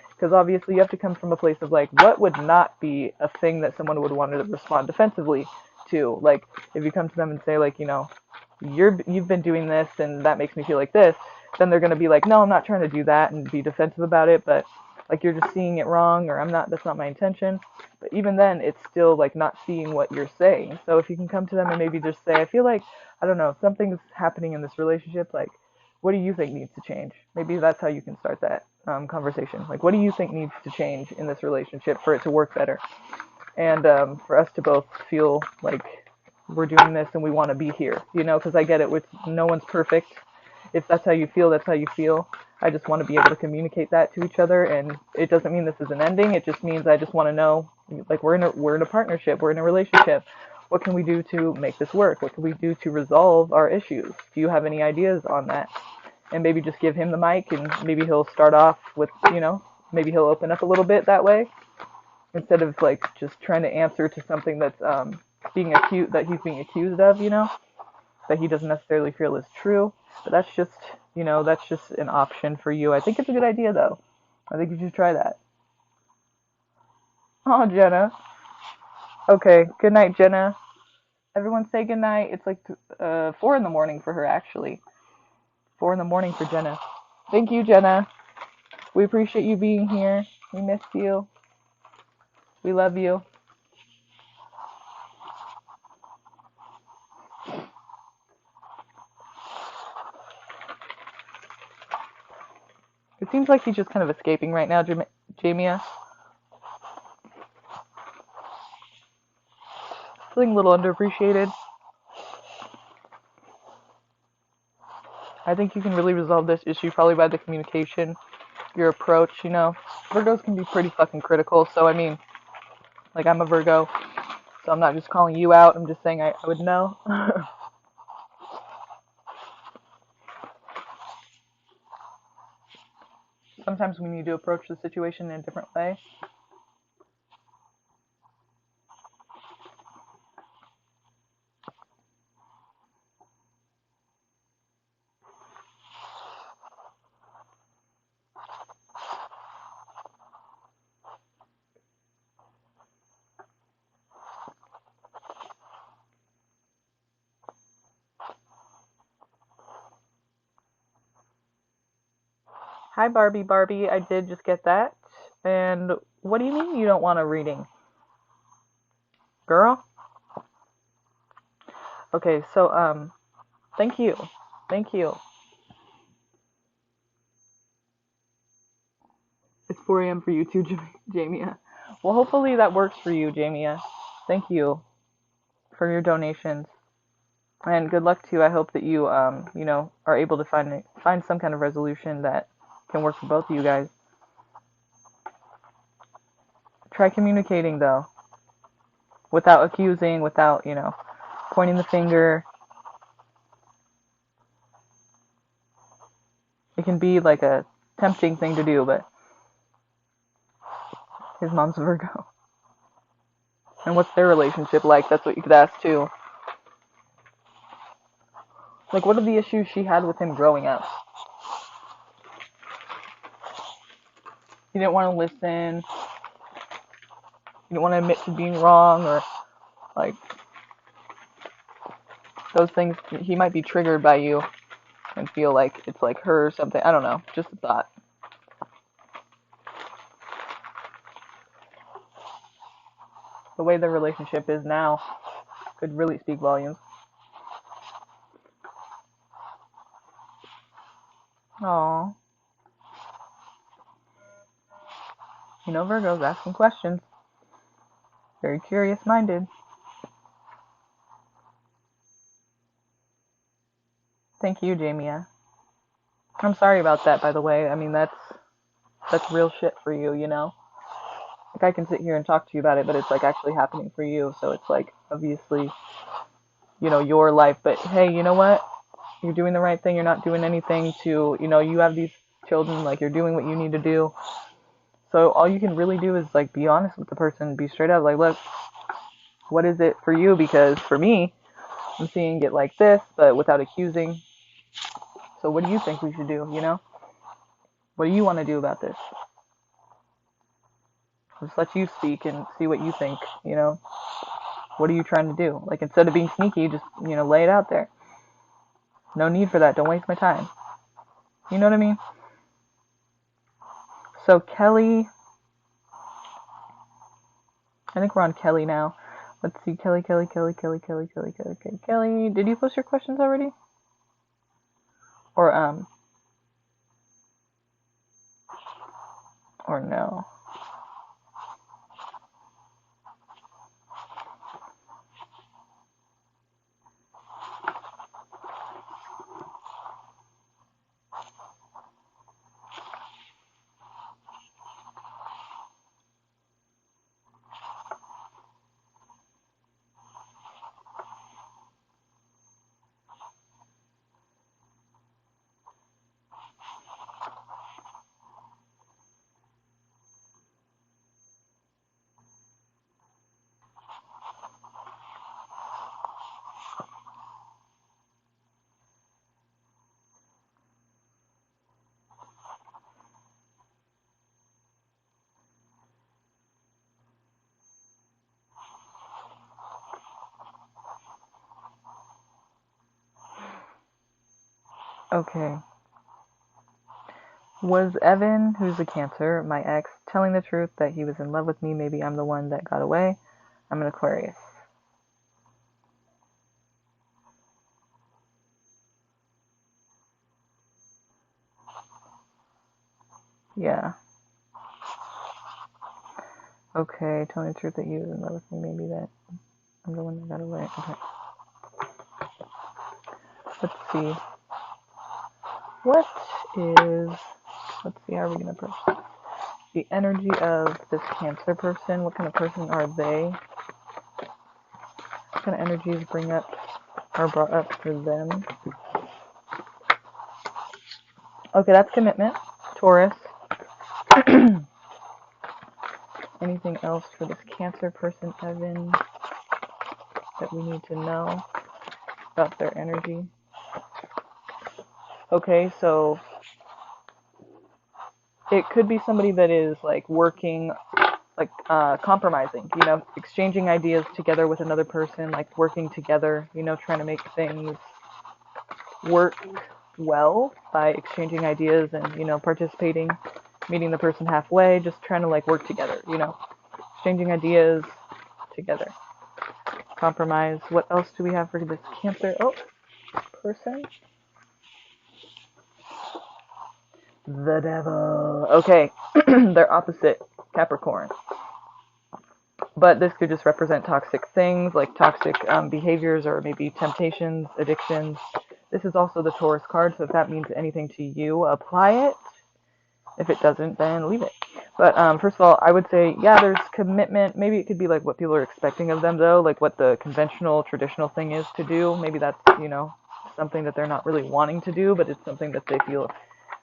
S1: Because obviously you have to come from a place of like, what would not be a thing that someone would want to respond defensively to? Like, if you come to them and say like, you've been doing this and that makes me feel like this, then they're going to be like, no, I'm not trying to do that and be defensive about it, but like you're just seeing it wrong, or that's not my intention. But even then, it's still like not seeing what you're saying. So if you can come to them and maybe just say, I feel like, I don't know, something's happening in this relationship, like, what do you think needs to change? Maybe that's how you can start that conversation. Like, what do you think needs to change in this relationship for it to work better? And for us to both feel like we're doing this and we want to be here, because I get it, no one's perfect. If that's how you feel, that's how you feel. I just want to be able to communicate that to each other, and it doesn't mean this is an ending. It just means I just want to know, like, we're in a partnership, we're in a relationship. What can we do to make this work? What can we do to resolve our issues? Do you have any ideas on that? And maybe just give him the mic, and maybe he'll start off with, maybe he'll open up a little bit that way, instead of like just trying to answer to something that's he's being accused of, that he doesn't necessarily feel is true. But that's just an option for you. I think it's a good idea though. I think you should try that. Oh, Jenna. Okay, good night, Jenna. Everyone say good night. It's like 4 in the morning for her, actually. 4 in the morning for Jenna. Thank you, Jenna. We appreciate you being here. We miss you. We love you. It seems like he's just kind of escaping right now, Jamia. Feeling a little underappreciated. I think you can really resolve this issue probably by the communication, your approach, Virgos can be pretty fucking critical, so I mean, like, I'm a Virgo, so I'm not just calling you out, I'm just saying I would know. Sometimes we need to approach the situation in a different way. Hi, Barbie. Barbie, I did just get that. And what do you mean you don't want a reading? Girl? Okay, so, thank you. Thank you. It's 4 a.m. for you too, Jamia. Well, hopefully that works for you, Jamia. Thank you for your donations. And good luck to you. I hope that you, are able to find some kind of resolution that can work for both of you guys. Try communicating, though, without accusing, without, pointing the finger. It can be like a tempting thing to do, but his mom's a Virgo. And what's their relationship like? That's what you could ask, too. Like, what are the issues she had with him growing up? He didn't want to listen. He didn't want to admit to being wrong, or, like, those things. He might be triggered by you and feel like it's like her or something. I don't know. Just a thought. The way their relationship is now could really speak volumes. Aww. Virgo's asking questions. Very curious-minded. Thank you, Jamia. I'm sorry about that, by the way. I mean, that's real shit for you, Like, I can sit here and talk to you about it, but it's, like, actually happening for you. So it's, like, obviously, your life. But, hey, you know what? You're doing the right thing. You're not doing anything to, you have these children. Like, you're doing what you need to do. So all you can really do is, like, be honest with the person. Be straight up. Like, look, what is it for you? Because for me, I'm seeing it like this, but without accusing. So what do you think we should do, What do you want to do about this? Just let you speak and see what you think, What are you trying to do? Like, instead of being sneaky, just, lay it out there. No need for that. Don't waste my time. You know what I mean? So Kelly, I think we're on Kelly now. Let's see, Kelly. Kelly, did you post your questions already? Or no? Okay. Was Evan, who's a Cancer, my ex, telling the truth that he was in love with me? Maybe I'm the one that got away. I'm an Aquarius. Yeah. Okay, telling the truth that he was in love with me. Maybe that I'm the one that got away. Okay. Let's see. What is... Let's see, how are we going to approach this? The energy of this Cancer person. What kind of person are they? What kind of energies bring up or brought up for them? Okay, that's commitment. Taurus. Anything else for this Cancer person, Evan, that we need to know about their energy? Okay, so it could be somebody that is like working, like compromising, exchanging ideas together with another person, like working together, trying to make things work, well by exchanging ideas and, participating, meeting the person halfway, just trying to like work together, exchanging ideas together. Compromise. What else do we have for this Cancer person? The devil. Okay, they're opposite, Capricorn. But this could just represent toxic things, like toxic behaviors or maybe temptations, addictions. This is also the Taurus card, so if that means anything to you, apply it. If it doesn't, then leave it. But first of all, I would say, yeah, there's commitment. Maybe it could be like what people are expecting of them, though, like what the conventional, traditional thing is to do. Maybe that's, something that they're not really wanting to do, but it's something that they feel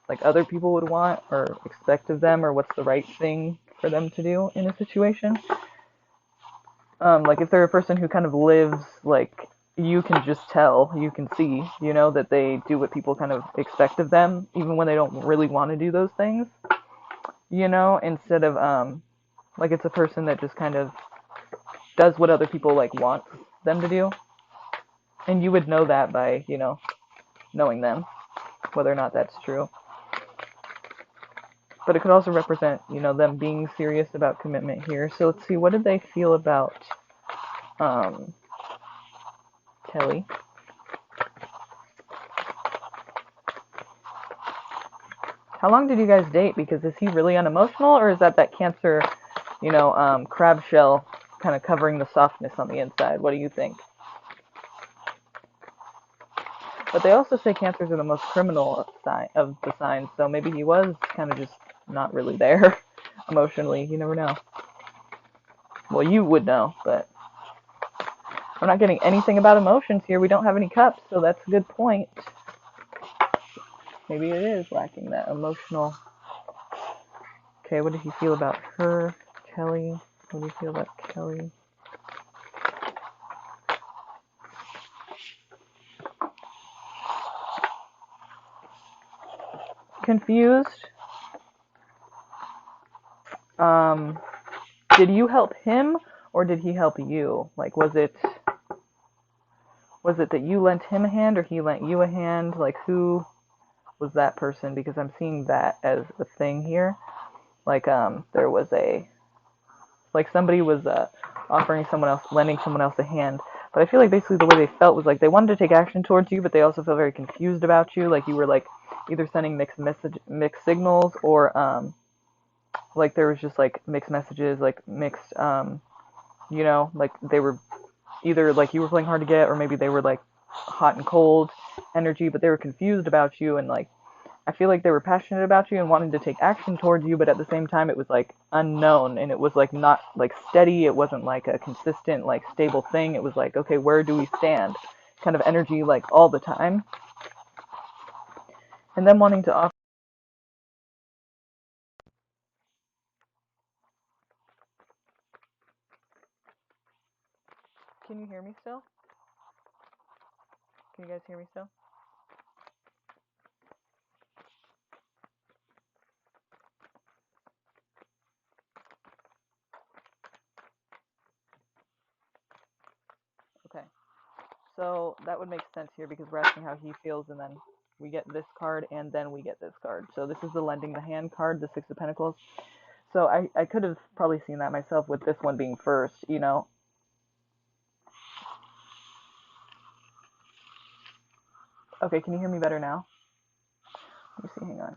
S1: like other people would want or expect of them, or what's the right thing for them to do in a situation. Like if they're a person who kind of lives, like you can just tell, you can see, that they do what people kind of expect of them, even when they don't really want to do those things, instead of, like it's a person that just kind of does what other people like want them to do. And you would know that by, knowing them, whether or not that's true. But it could also represent, them being serious about commitment here. So let's see, what did they feel about Kelly? How long did you guys date? Because is he really unemotional, or is that Cancer, crab shell kind of covering the softness on the inside? What do you think? But they also say Cancers are the most criminal of the signs, so maybe he was kind of just not really there emotionally. You never know. Well, you would know, but we're not getting anything about emotions here. We don't have any cups, so that's a good point. Maybe it is lacking that emotional. Okay, what did he feel about her? Kelly. What do you feel about Kelly? Confused. Did you help him or did he help you? Like, was it that you lent him a hand or he lent you a hand? Like, who was that person? Because I'm seeing that as a thing here. Like, there was like somebody was lending someone else a hand. But I feel like basically the way they felt was like they wanted to take action towards you, but they also felt very confused about you. Like you were like either sending mixed signals, or like there was just like mixed messages, like mixed, like they were either like you were playing hard to get, or maybe they were like hot and cold energy, but they were confused about you, and like I feel like they were passionate about you and wanting to take action towards you, but at the same time it was like unknown, and it was like not like steady. It wasn't like a consistent, like stable thing. It was like, okay, where do we stand? Kind of energy like all the time. And then wanting to offer. Can you hear me still? Can you guys hear me still? Okay. So that would make sense here because we're asking how he feels, and then we get this card, and then we get this card. So this is the lending the hand card, the Six of Pentacles. So I could have probably seen that myself with this one being first, Okay, can you hear me better now? Let me see, hang on.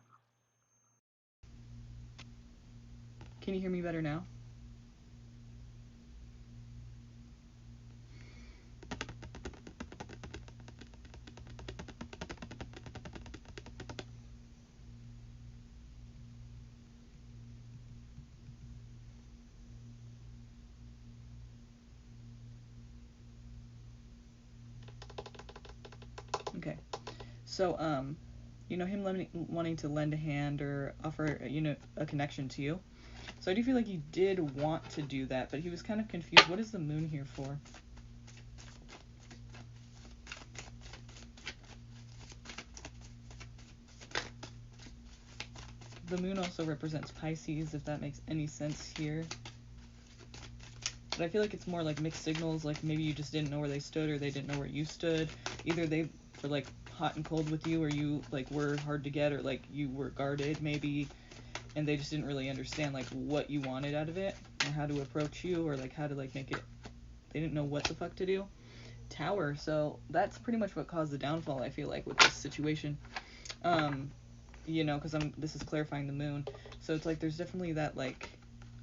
S1: Can you hear me better now? Okay. So, him wanting to lend a hand or offer, a connection to you. So I do feel like he did want to do that, but he was kind of confused. What is the moon here for? The moon also represents Pisces, if that makes any sense here. But I feel like it's more like mixed signals, like maybe you just didn't know where they stood or they didn't know where you stood. Either they were like
S2: hot and cold with you, or you like were hard to get, or like you were guarded maybe, and they just didn't really understand like what you wanted out of it, or how to approach you, or like how to like make it. They didn't know what the fuck to do. Tower. So that's pretty much what caused the downfall, I feel like, with this situation. You know, because this is clarifying the moon. So it's like there's definitely that like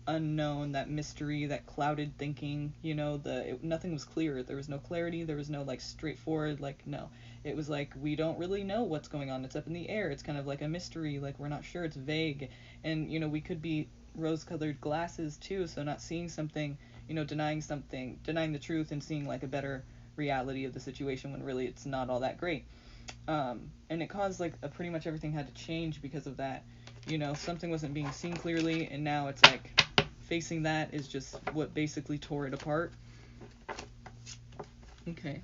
S2: unknown, that mystery, that clouded thinking, you know, nothing was clear. There was no clarity, there was no like straightforward, like, no. It was like, we don't really know what's going on. It's up in the air. It's kind of like a mystery, like we're not sure, it's vague. And, you know, we could be rose-colored glasses too, so not seeing something, you know, denying the truth and seeing like a better reality of the situation when really it's not all that great. And it caused like pretty much everything had to change because of that. You know, something wasn't being seen clearly, and now it's like facing that is just what basically tore it apart. Okay.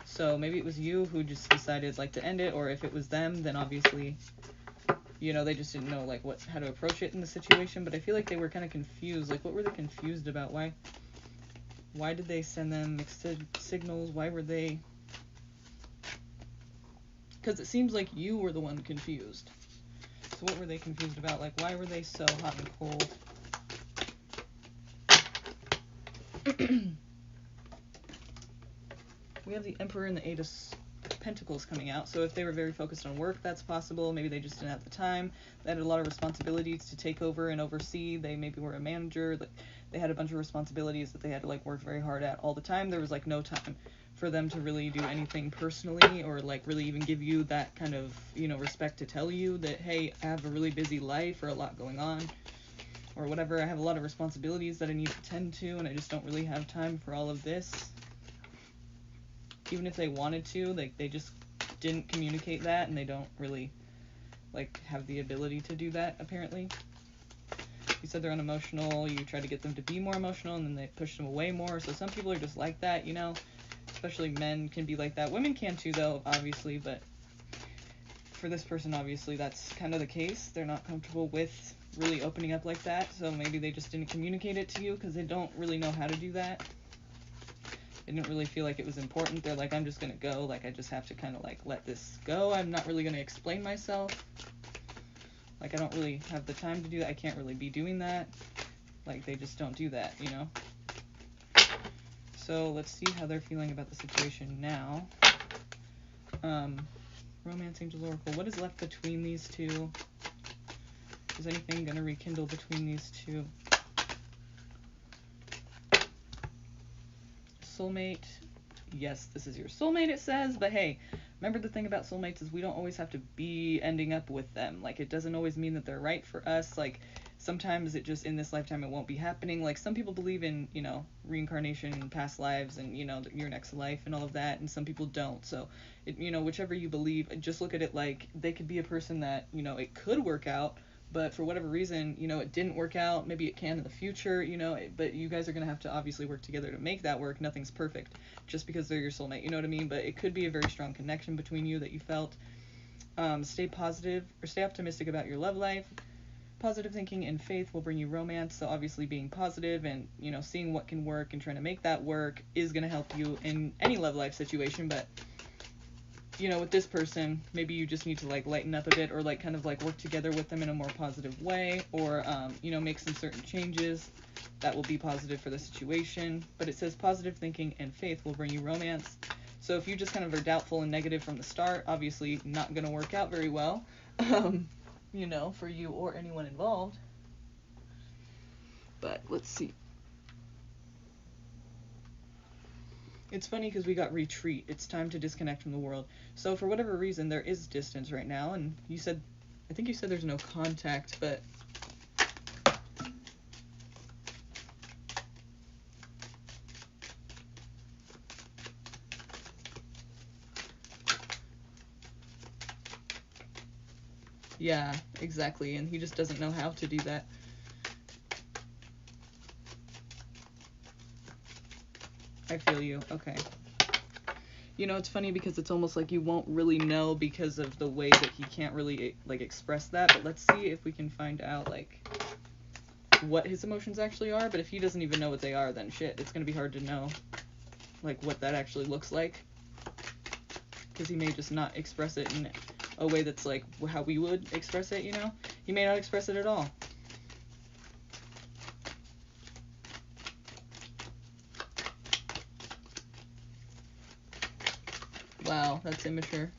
S2: So maybe it was you who just decided like to end it, or if it was them, then obviously, you know, they just didn't know like how to approach it in the situation. But I feel like they were kind of confused. Like, what were they confused about? Why did they send them mixed signals? Why were they? Because it seems like you were the one confused. So what were they confused about? Like, why were they so hot and cold? We have the Emperor and the Eight of Pentacles coming out. So if they were very focused on work, that's possible. Maybe they just didn't have the time. They had a lot of responsibilities to take over and oversee. They maybe were a manager. Like, they had a bunch of responsibilities that they had to like work very hard at all the time. There was like no time for them to really do anything personally, or like really even give you that kind of, you know, respect to tell you that, hey, I have a really busy life or a lot going on, or whatever. I have a lot of responsibilities that I need to tend to, and I just don't really have time for all of this. Even if they wanted to, like, they just didn't communicate that, and they don't really like have the ability to do that, apparently. You said they're unemotional. You try to get them to be more emotional, and then they push them away more. So some people are just like that, you know. Especially men can be like that. Women can too, though, obviously. But for this person, obviously, that's kind of the case. They're not comfortable with really opening up like that. So maybe they just didn't communicate it to you because they don't really know how to do that. They didn't really feel like it was important. They're like, I'm just going to go. Like, I just have to kind of like let this go. I'm not really going to explain myself. Like, I don't really have the time to do that. I can't really be doing that. Like, they just don't do that, you know? So, let's see how they're feeling about the situation now. Romance Angel Oracle. What is left between these two? Is anything going to rekindle between these two? Soulmate. Yes, this is your soulmate, it says. But hey, remember the thing about soulmates is we don't always have to be ending up with them. Like, it doesn't always mean that they're right for us. Like, sometimes it just, in this lifetime, it won't be happening. Like, some people believe in, you know, reincarnation and past lives and, you know, your next life and all of that, and some people don't. So, you know, whichever you believe, just look at it like they could be a person that, you know, it could work out, but for whatever reason, you know, it didn't work out. Maybe it can in the future, you know, but you guys are going to have to obviously work together to make that work. Nothing's perfect just because they're your soulmate, you know what I mean? But it could be a very strong connection between you that you felt. Stay positive, or stay optimistic about your love life. Positive thinking and faith will bring you romance. So obviously being positive and, you know, seeing what can work and trying to make that work is going to help you in any love life situation. But, you know, with this person, maybe you just need to like lighten up a bit, or like kind of like work together with them in a more positive way, or, you know, make some certain changes that will be positive for the situation. But it says positive thinking and faith will bring you romance. So if you just kind of are doubtful and negative from the start, obviously not going to work out very well, you know, for you or anyone involved. But let's see. It's funny because we got retreat. It's time to disconnect from the world. So for whatever reason, there is distance right now. And you said, I think you said there's no contact, but yeah, exactly. And he just doesn't know how to do that. I feel you. Okay. You know, it's funny because it's almost like you won't really know because of the way that he can't really, like, express that. But let's see if we can find out, like, what his emotions actually are, but if he doesn't even know what they are, then shit, it's going to be hard to know, like, what that actually looks like. Because he may just not express it in a way that's, like, how we would express it, you know? He may not express it at all. Wow, that's immature.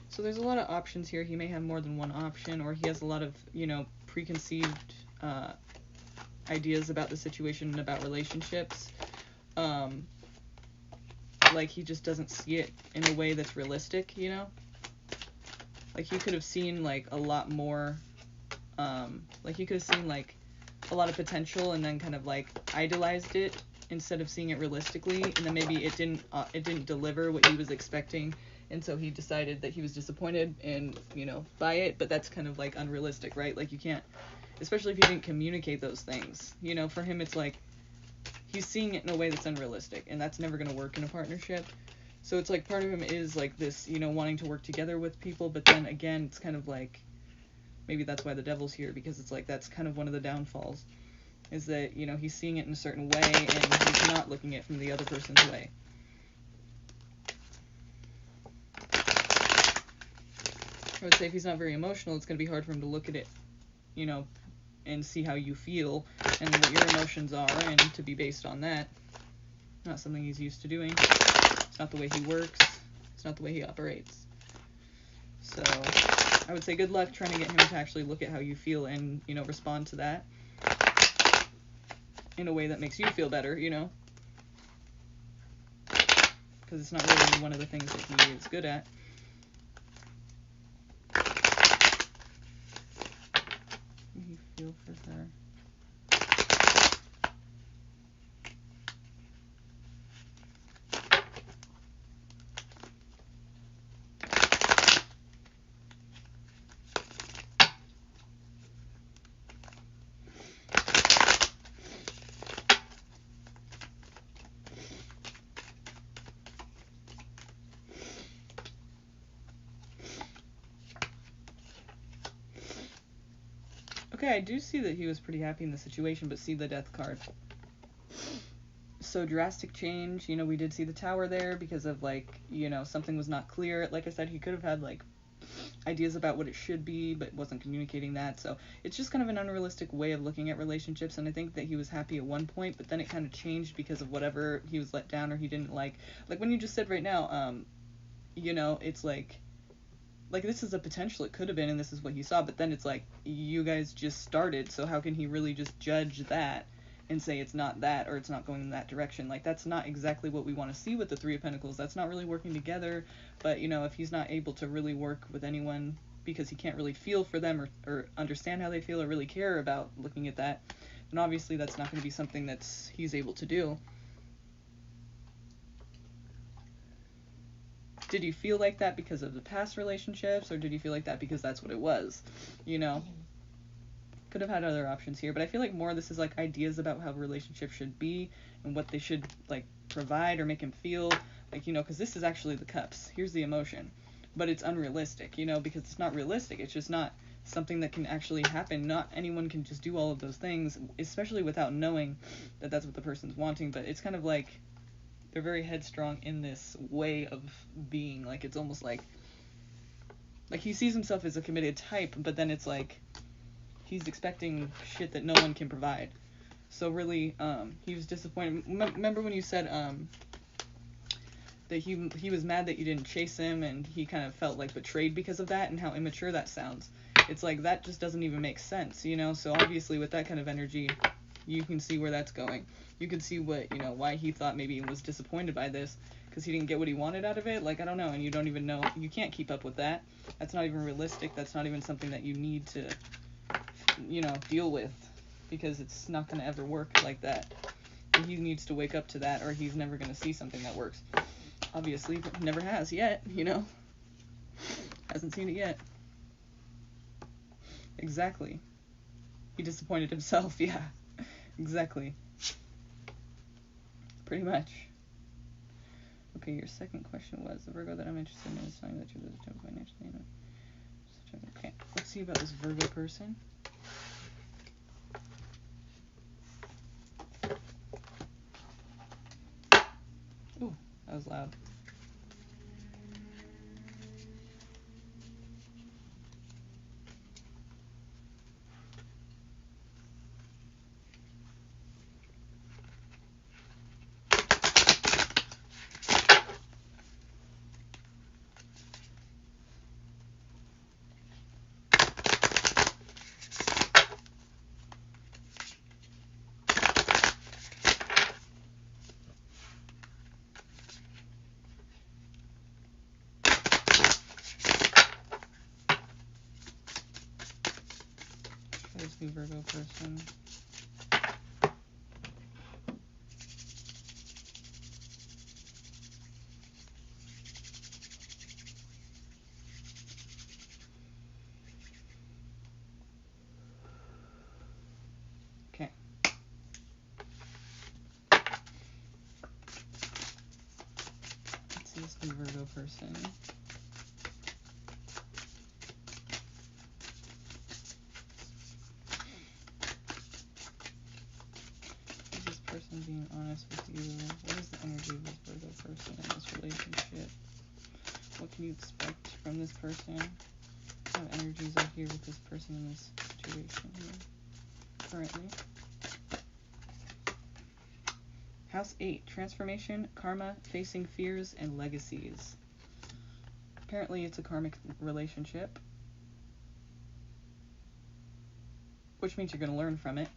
S2: So there's a lot of options here. He may have more than one option, or he has a lot of, you know, preconceived ideas about the situation and about relationships. Like, he just doesn't see it in a way that's realistic, you know? Like, he could have seen, like, a lot more, like, he could have seen, like, a lot of potential and then kind of, like, idolized it instead of seeing it realistically, and then maybe it didn't deliver what he was expecting, and so he decided that he was disappointed and, you know, by it, but that's kind of, like, unrealistic, right? Like, you can't, especially if you didn't communicate those things, you know, for him it's like, he's seeing it in a way that's unrealistic, and that's never going to work in a partnership. So it's like, part of him is like this, you know, wanting to work together with people, but then again, it's kind of like, maybe that's why the devil's here, because it's like, that's kind of one of the downfalls, is that, you know, he's seeing it in a certain way, and he's not looking at it from the other person's way. I would say if he's not very emotional, it's going to be hard for him to look at it, you know, and see how you feel, and what your emotions are, and to be based on that. Not something he's used to doing. It's not the way he works. It's not the way he operates. So I would say good luck trying to get him to actually look at how you feel and, you know, respond to that in a way that makes you feel better, you know? Because it's not really one of the things that he is good at. You feel for her. Okay, I do see that he was pretty happy in the situation, but see the death card. So drastic change, you know, we did see the tower there because of, like, you know, something was not clear. Like I said, he could have had, like, ideas about what it should be, but wasn't communicating that. So it's just kind of an unrealistic way of looking at relationships, and I think that he was happy at one point, but then it kind of changed because of whatever he was let down or he didn't like. Like when you just said right now, you know, it's like this is a potential, it could have been, and this is what he saw, but then it's like, you guys just started, so how can he really just judge that and say it's not that, or it's not going in that direction? Like, that's not exactly what we want to see with the Three of Pentacles. That's not really working together. But, you know, if he's not able to really work with anyone because he can't really feel for them, or understand how they feel, or really care about looking at that, then obviously that's not going to be something that's he's able to do. Did you feel like that because of the past relationships, or did you feel like that because that's what it was? You know? Could have had other options here, but I feel like more this is like ideas about how relationships should be and what they should, like, provide or make him feel. Like, you know, because this is actually the cups. Here's the emotion. But it's unrealistic, you know, because it's not realistic. It's just not something that can actually happen. Not anyone can just do all of those things, especially without knowing that that's what the person's wanting. But it's kind of like they're very headstrong in this way of being. Like, it's almost like he sees himself as a committed type, but then it's like he's expecting shit that no one can provide. So really, he was disappointed. Remember when you said that he was mad that you didn't chase him, and he kind of felt like betrayed because of that, and how immature that sounds. It's like, that just doesn't even make sense, you know? So obviously with that kind of energy, you can see where that's going. You can see what, you know, why he thought maybe he was disappointed by this, because he didn't get what he wanted out of it. Like, I don't know, and you don't even know, you can't keep up with that. That's not even realistic. That's not even something that you need to, you know, deal with, because it's not going to ever work like that. And he needs to wake up to that, or he's never going to see something that works. Obviously, but never has yet, you know? Hasn't seen it yet. Exactly. He disappointed himself, yeah. Exactly. Pretty much. Okay, your second question was, the Virgo that I'm interested in is telling that you're financially. Okay, let's see about this Virgo person. Ooh, that was loud. This new Virgo person. Okay. Let's see this new Virgo person. Is this person being honest with you? What is the energy of this Virgo person in this relationship? What can you expect from this person? What energies are here with this person in this situation here currently? House 8, transformation, karma, facing fears, and legacies. Apparently it's a karmic relationship, which means you're going to learn from it.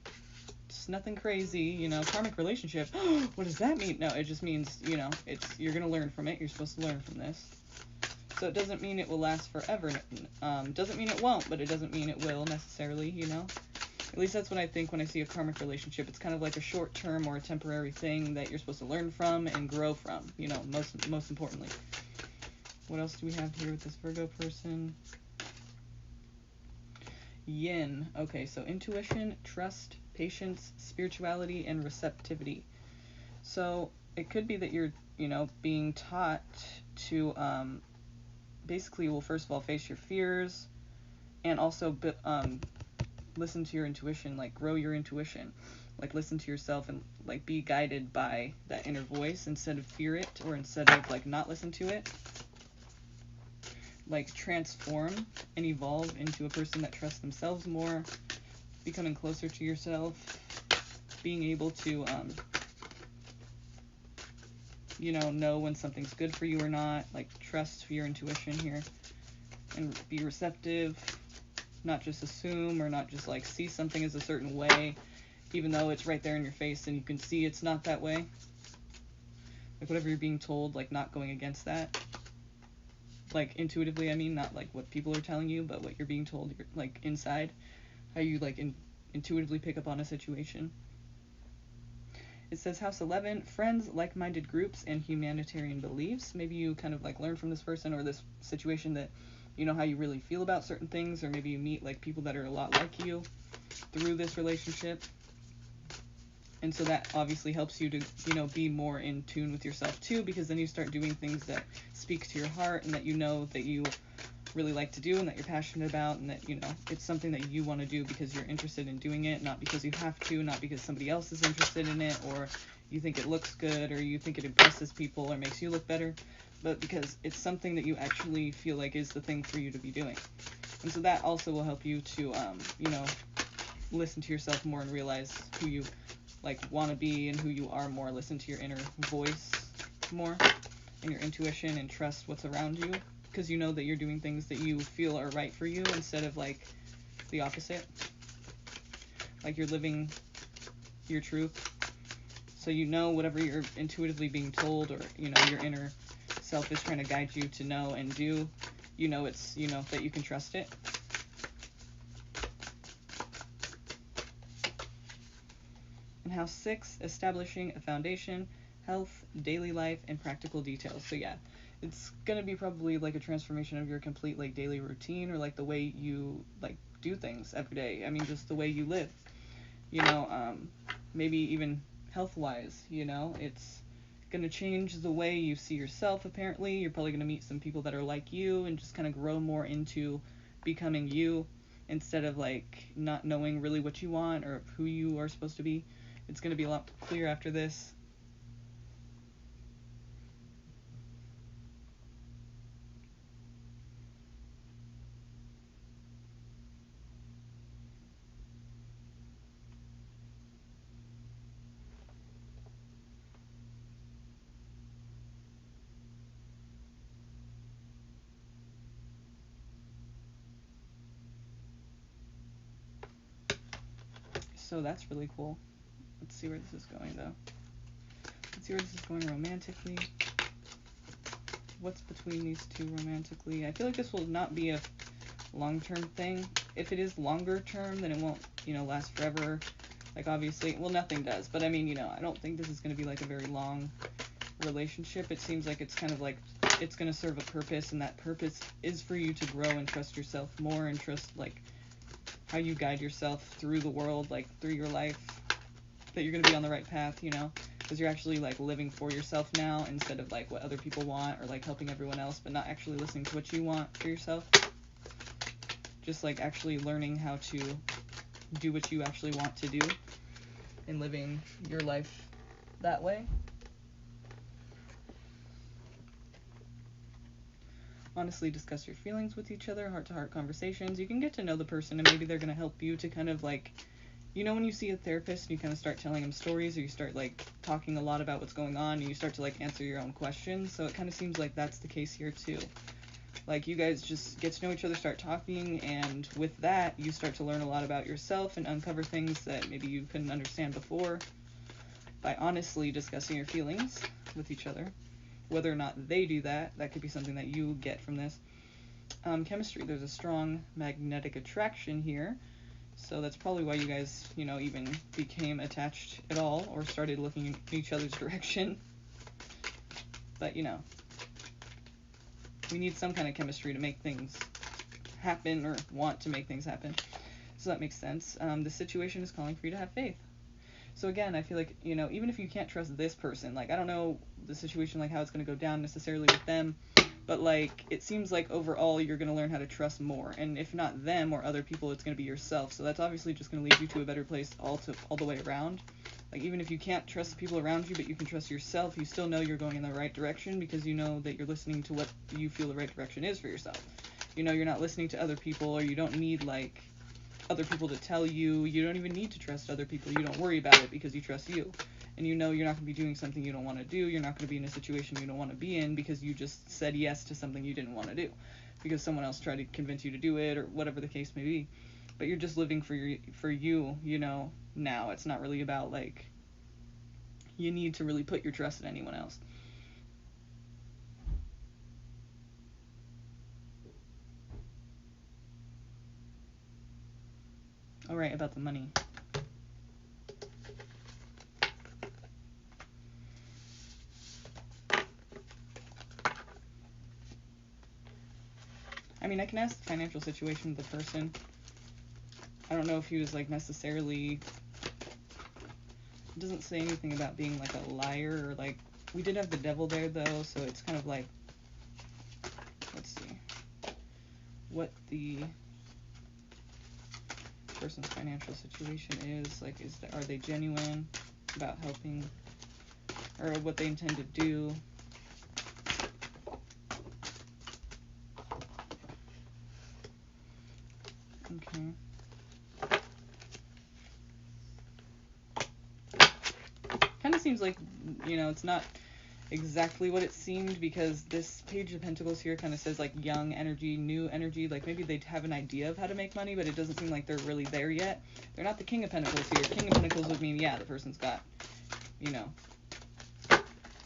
S2: It's nothing crazy, you know, karmic relationship. What does that mean? No, it just means, you know, you're going to learn from it. You're supposed to learn from this. So it doesn't mean it will last forever. Doesn't mean it won't, but it doesn't mean it will necessarily, you know. At least that's what I think when I see a karmic relationship. It's kind of like a short-term or a temporary thing that you're supposed to learn from and grow from, you know, most importantly. What else do we have here with this Virgo person? Yin. Okay, so intuition, trust, patience, spirituality, and receptivity. So it could be that you're, you know, being taught to basically, well, first of all, face your fears and also listen to your intuition, like grow your intuition, like listen to yourself and like be guided by that inner voice instead of fear it, or instead of like not listen to it. Like transform and evolve into a person that trusts themselves more, becoming closer to yourself, being able to you know when something's good for you or not, like trust your intuition here and be receptive, not just assume or not just like see something as a certain way even though it's right there in your face and you can see it's not that way. Like whatever you're being told, like not going against that, like intuitively, I mean, not like what people are telling you, but what you're being told, like inside, how you like intuitively pick up on a situation. It says House 11, friends, like-minded groups, and humanitarian beliefs. Maybe you kind of like learn from this person or this situation that you know how you really feel about certain things, or maybe you meet like people that are a lot like you through this relationship. And so that obviously helps you to, you know, be more in tune with yourself too, because then you start doing things that speak to your heart and that you know that you really like to do and that you're passionate about, and that, you know, it's something that you want to do because you're interested in doing it, not because you have to, not because somebody else is interested in it, or you think it looks good, or you think it impresses people or makes you look better, but because it's something that you actually feel like is the thing for you to be doing. And so that also will help you to, you know, listen to yourself more and realize who you like want to be and who you are more. Listen to your inner voice more and your intuition, and trust what's around you, because you know that you're doing things that you feel are right for you instead of like the opposite. Like you're living your truth. So you know whatever you're intuitively being told, or you know your inner self is trying to guide you to know and do, you know it's, you know that you can trust it. And House 6, establishing a foundation, health, daily life, and practical details. So yeah, it's gonna be probably like a transformation of your complete like daily routine, or like the way you like do things every day. I mean, just the way you live. You know, maybe even health-wise. You know, it's going to change the way you see yourself, apparently. You're probably going to meet some people that are like you and just kind of grow more into becoming you instead of like not knowing really what you want or who you are supposed to be. It's going to be a lot clearer after this. So that's really cool. Let's see where this is going, though. Let's see where this is going romantically. What's between these two romantically? I feel like this will not be a long-term thing. If it is longer term, then it won't, last forever. Like, obviously, well, nothing does. But, I mean, I don't think this is going to be, like, a very long relationship. It seems like it's kind of like it's going to serve a purpose, and that purpose is for you to grow and trust yourself more and trust, like, how you guide yourself through the world, like, through your life, that you're going to be on the right path, because you're actually, like, living for yourself now instead of, like, what other people want or, like, helping everyone else, but not actually listening to what you want for yourself. Just, like, actually learning how to do what you actually want to do and living your life that way. Honestly, discuss your feelings with each other, heart-to-heart conversations. You can get to know the person, and maybe they're going to help you to kind of, like, when you see a therapist and you kind of start telling them stories, or you start, like, talking a lot about what's going on, and you start to, like, answer your own questions. So it kind of seems like that's the case here, too. Like, you guys just get to know each other, start talking, and with that, you start to learn a lot about yourself and uncover things that maybe you couldn't understand before by honestly discussing your feelings with each other. Whether or not they do that, that could be something that you get from this. Chemistry, there's a strong magnetic attraction here. So that's probably why you guys, even became attached at all or started looking in each other's direction. But, we need some kind of chemistry to make things happen or want to make things happen. So that makes sense. The situation is calling for you to have faith. So again, I feel like, even if you can't trust this person, like, I don't know the situation, like, how it's going to go down necessarily with them, but, like, it seems like overall you're going to learn how to trust more. And if not them or other people, it's going to be yourself. So that's obviously just going to lead you to a better place all the way around. Like, even if you can't trust the people around you, but you can trust yourself, you still know you're going in the right direction because you know that you're listening to what you feel the right direction is for yourself. You're not listening to other people, or you don't need, like, other people to tell you. You don't even need to trust other people. You don't worry about it because you trust you. And you're not going to be doing something you don't want to do. You're not going to be in a situation you don't want to be in because you just said yes to something you didn't want to do because someone else tried to convince you to do it or whatever the case may be. But you're just living for you, now. It's not really about, like, you need to really put your trust in anyone else. Alright, about the money. I mean, I can ask the financial situation of the person. I don't know if he was, like, necessarily... It doesn't say anything about being, like, a liar or, like... We did have the devil there, though, so it's kind of like... Let's see. What the person's financial situation is. Like, are they genuine about helping? Or what they intend to do? Okay. Kind of seems like, it's not exactly what it seemed, because this Page of Pentacles here kind of says, like, young energy, new energy. Like, maybe they have an idea of how to make money, but it doesn't seem like they're really there yet. They're not the King of Pentacles here. King of Pentacles would mean, yeah, the person's got,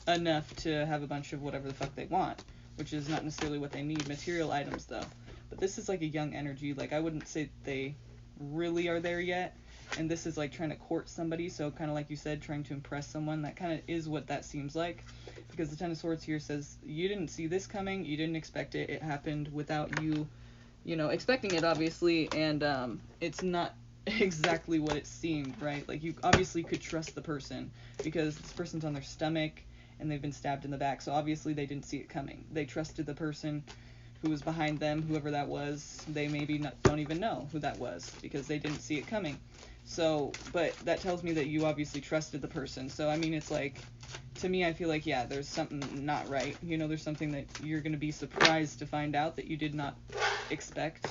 S2: enough to have a bunch of whatever the fuck they want, which is not necessarily what they need. Material items, though. But this is, like, a young energy. Like, I wouldn't say they really are there yet. And this is, like, trying to court somebody, so kind of like you said, trying to impress someone. That kind of is what that seems like. Because the Ten of Swords here says, you didn't see this coming, you didn't expect it, it happened without you, expecting it, obviously, and it's not exactly what it seemed, right? Like, you obviously could trust the person, because this person's on their stomach, and they've been stabbed in the back. So obviously they didn't see it coming. They trusted the person who was behind them, whoever that was. They maybe don't even know who that was because they didn't see it coming. So, but that tells me that you obviously trusted the person. So, I mean, it's like, to me, I feel like, yeah, there's something not right. You know, there's something that you're going to be surprised to find out that you did not expect.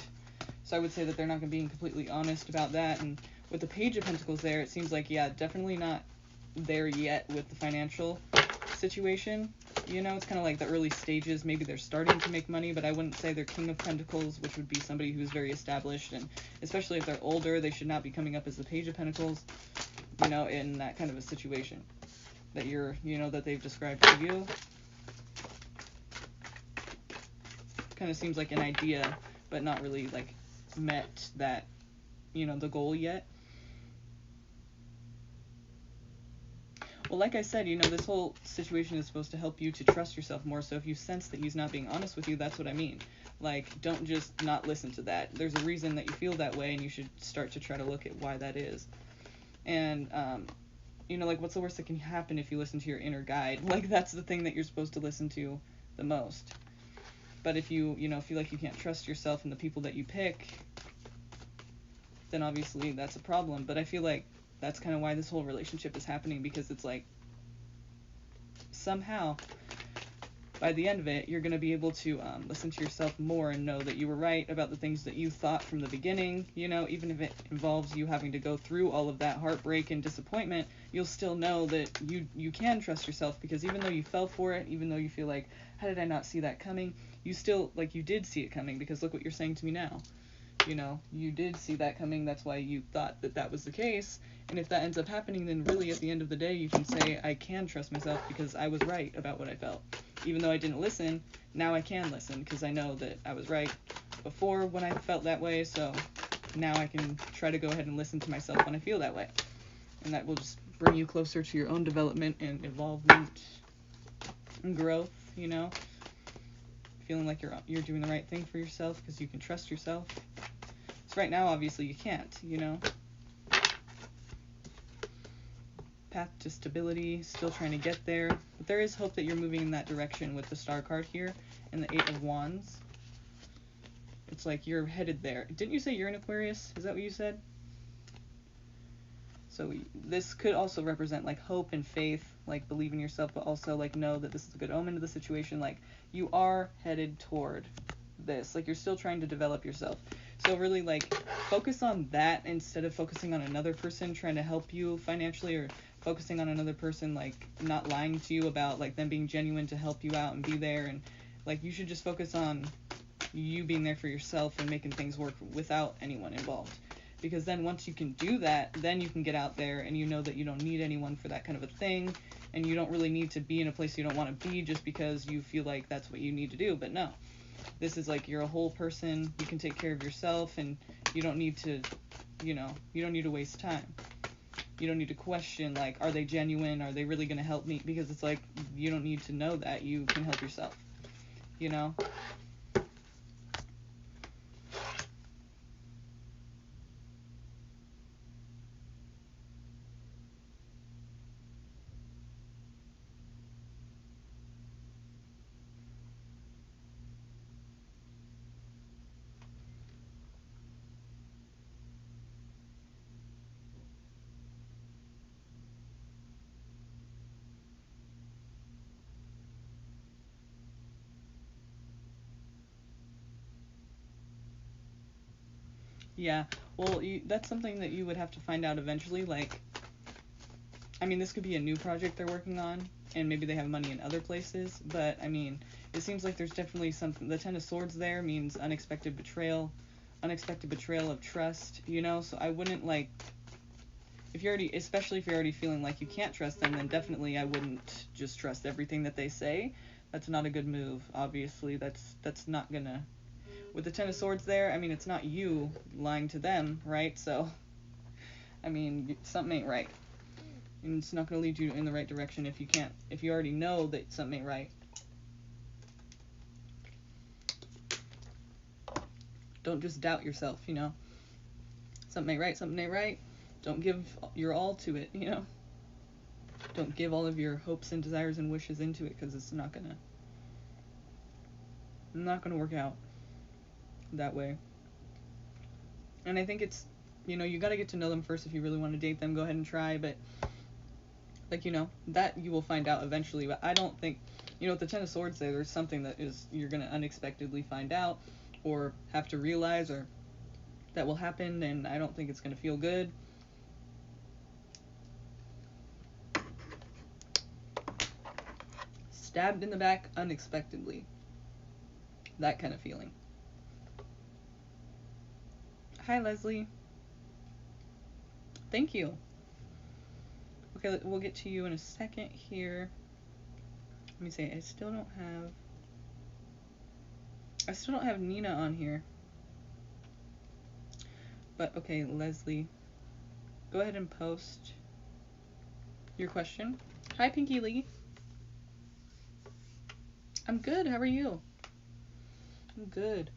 S2: So I would say that they're not going to be completely honest about that. And with the Page of Pentacles there, it seems like, yeah, definitely not there yet with the financial situation. You know, it's kind of like the early stages. Maybe they're starting to make money, but I wouldn't say they're King of Pentacles, which would be somebody who's very established. And especially if they're older, they should not be coming up as the Page of Pentacles, you know, in that kind of a situation that you're, you know, that they've described to you. Kind of seems like an idea, but not really, like, met that, you know, the goal yet. Well, like I said, you know, this whole situation is supposed to help you to trust yourself more. So if you sense that he's not being honest with you, that's what I mean. Like, don't just not listen to that. There's a reason that you feel that way, and you should start to try to look at why that is. And, you know, like, what's the worst that can happen if you listen to your inner guide? Like, that's the thing that you're supposed to listen to the most. But if you, you know, feel like you can't trust yourself and the people that you pick, then obviously that's a problem. But I feel like that's kind of why this whole relationship is happening, because it's like, somehow, by the end of it, you're going to be able to listen to yourself more and know that you were right about the things that you thought from the beginning. You know, even if it involves you having to go through all of that heartbreak and disappointment, you'll still know that you can trust yourself, because even though you fell for it, even though you feel like, how did I not see that coming? You still, like, you did see it coming, because look what you're saying to me now. You know, you did see that coming. That's why you thought that that was the case. And if that ends up happening, then really at the end of the day, you can say, I can trust myself because I was right about what I felt. Even though I didn't listen, now I can listen because I know that I was right before when I felt that way. So now I can try to go ahead and listen to myself when I feel that way. And that will just bring you closer to your own development and evolvement and growth, you know. Feeling like you're doing the right thing for yourself because you can trust yourself. So right now, obviously, you can't, you know. Path to stability, still trying to get there. But there is hope that you're moving in that direction with the Star card here and the Eight of Wands. It's like you're headed there. Didn't you say you're in Aquarius? Is that what you said? So this could also represent like hope and faith, like believe in yourself, but also like know that this is a good omen to the situation. Like you are headed toward this. Like you're still trying to develop yourself. So really like focus on that instead of focusing on another person trying to help you financially, or focusing on another person like not lying to you about like them being genuine to help you out and be there. And like you should just focus on you being there for yourself and making things work without anyone involved. Because then once you can do that, then you can get out there and you know that you don't need anyone for that kind of a thing, and you don't really need to be in a place you don't want to be just because you feel like that's what you need to do. But no, this is like you're a whole person, you can take care of yourself, and you don't need to, you know, you don't need to waste time. You don't need to question like, are they genuine? Are they really going to help me? Because it's like, you don't need to know that. You can help yourself, you know? Yeah, well, that's something that you would have to find out eventually. Like, I mean, this could be a new project they're working on, and maybe they have money in other places, but, I mean, it seems like there's definitely something. The Ten of Swords there means unexpected betrayal of trust, you know? So I wouldn't, like, if you're already, especially if you're already feeling like you can't trust them, then definitely I wouldn't just trust everything that they say. That's not a good move, obviously. That's not gonna... With the Ten of Swords there, I mean, it's not you lying to them, right? So, I mean, something ain't right. And it's not going to lead you in the right direction if you already know that something ain't right. Don't just doubt yourself, you know. Something ain't right, something ain't right. Don't give your all to it, you know. Don't give all of your hopes and desires and wishes into it, because it's not gonna work out that way. And I think it's, you got to get to know them first. If you really want to date them, go ahead and try, but like, that you will find out eventually. But I don't think, with the Ten of Swords there's something that is, you're going to unexpectedly find out or have to realize, or that will happen, and I don't think it's going to feel good. Stabbed in the back unexpectedly. That kind of feeling. Hi, Leslie. Thank you. Okay, we'll get to you in a second here. Let me see. I still don't have Nina on here. But okay, Leslie, go ahead and post your question. Hi, Pinky Lee. I'm good. How are you? I'm good.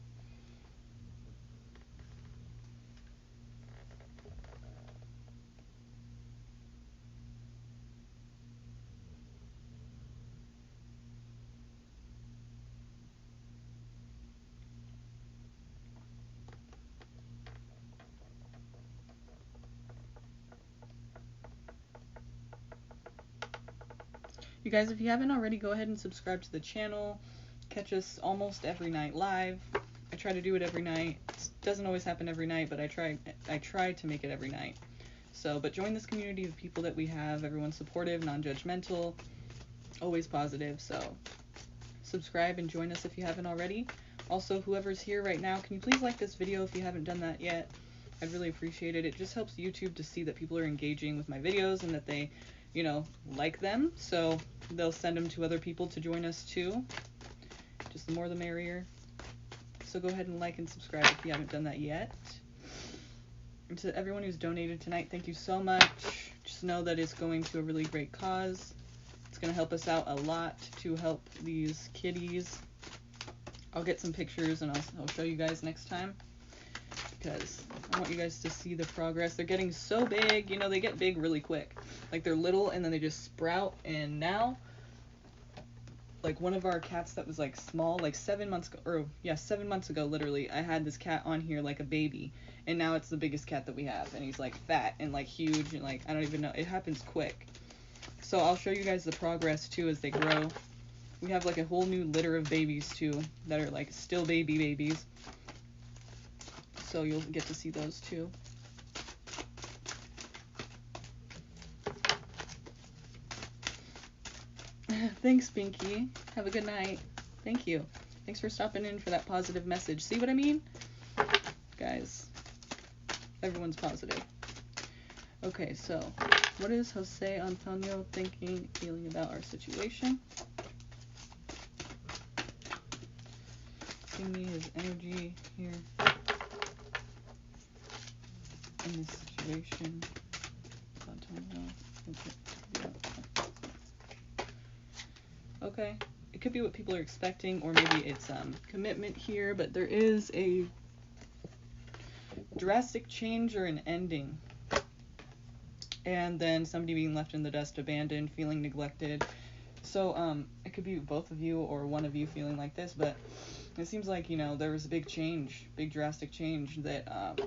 S2: You guys, if you haven't already, go ahead and subscribe to the channel. Catch us almost every night live. I try to do it every night. It doesn't always happen every night, but I try to make it every night. So, but join this community of people that we have. Everyone's supportive, non-judgmental, always positive. So subscribe and join us if you haven't already. Also, whoever's here right now, can you please like this video if you haven't done that yet? I'd really appreciate it. It just helps YouTube to see that people are engaging with my videos and that they, like them. So they'll send them to other people to join us too. Just the more the merrier. So go ahead and like and subscribe if you haven't done that yet. And to everyone who's donated tonight, thank you so much. Just know that it's going to a really great cause. It's going to help us out a lot to help these kitties. I'll get some pictures and I'll show you guys next time, because I want you guys to see the progress. They're getting so big, they get big really quick. Like, they're little and then they just sprout, and now, like, one of our cats that was, like, small, like 7 months ago, 7 months ago, literally, I had this cat on here like a baby, and now it's the biggest cat that we have, and he's, like, fat and, like, huge, and, like, I don't even know, it happens quick. So I'll show you guys the progress, too, as they grow. We have, like, a whole new litter of babies, too, that are, like, still babies. So you'll get to see those, too. Thanks, Pinky. Have a good night. Thank you. Thanks for stopping in for that positive message. See what I mean? Guys, everyone's positive. Okay, so what is Jose Antonio feeling about our situation? Give me his energy here in this situation. Antonio. Okay, it could be what people are expecting, or maybe it's commitment here, but there is a drastic change or an ending, and then somebody being left in the dust, abandoned, feeling neglected. So it could be both of you or one of you feeling like this, but it seems like, there was a big change, big drastic change that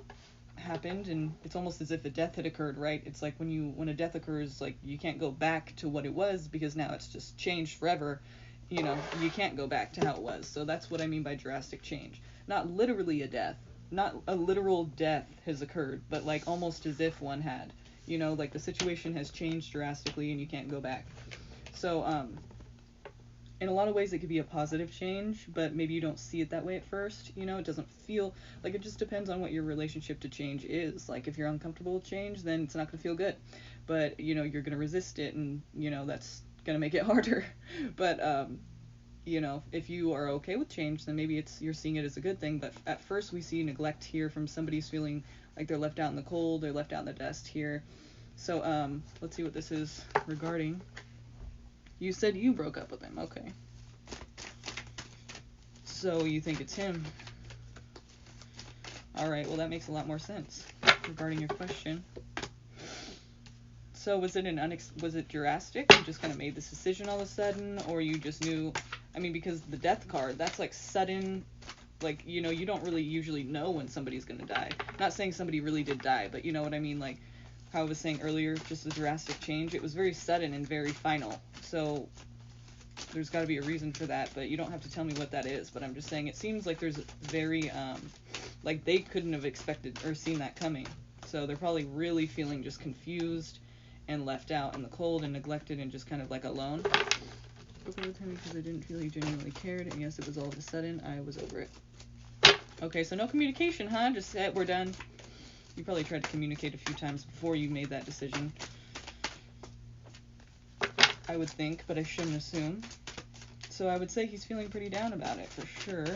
S2: happened, and it's almost as if a death had occurred, right? It's like when a death occurs, like, you can't go back to what it was, because now it's just changed forever. You can't go back to how it was. So that's what I mean by drastic change. Not literally a death, not a literal death has occurred, but like almost as if one had. Like the situation has changed drastically and you can't go back. So in a lot of ways it could be a positive change, but maybe you don't see it that way at first. It doesn't feel like, it just depends on what your relationship to change is. Like, if you're uncomfortable with change, then it's not going to feel good, but you're going to resist it, and that's going to make it harder. But if you are okay with change, then maybe you're seeing it as a good thing. But at first we see neglect here from somebody who's feeling like they're left out in the cold, they're left out in the dust here. So let's see what this is regarding. You said you broke up with him. Okay. So you think it's him. Alright, well that makes a lot more sense regarding your question. So was it drastic? You just kind of made this decision all of a sudden, or you just knew? I mean, because the death card, that's like sudden, like, you know, you don't really usually know when somebody's gonna die. Not saying somebody really did die, but you know what I mean, like how I was saying earlier, just a drastic change. It was very sudden and very final. So there's got to be a reason for that, but you don't have to tell me what that is. But I'm just saying it seems like there's very like they couldn't have expected or seen that coming. So they're probably really feeling just confused and left out in the cold and neglected and just kind of like alone. Okay, with him because I didn't feel he genuinely cared, and yes, it was all of a sudden. I was over it. Okay, so no communication, huh? Just said we're done. You probably tried to communicate a few times before you made that decision. I would think, but I shouldn't assume. So I would say he's feeling pretty down about it, for sure.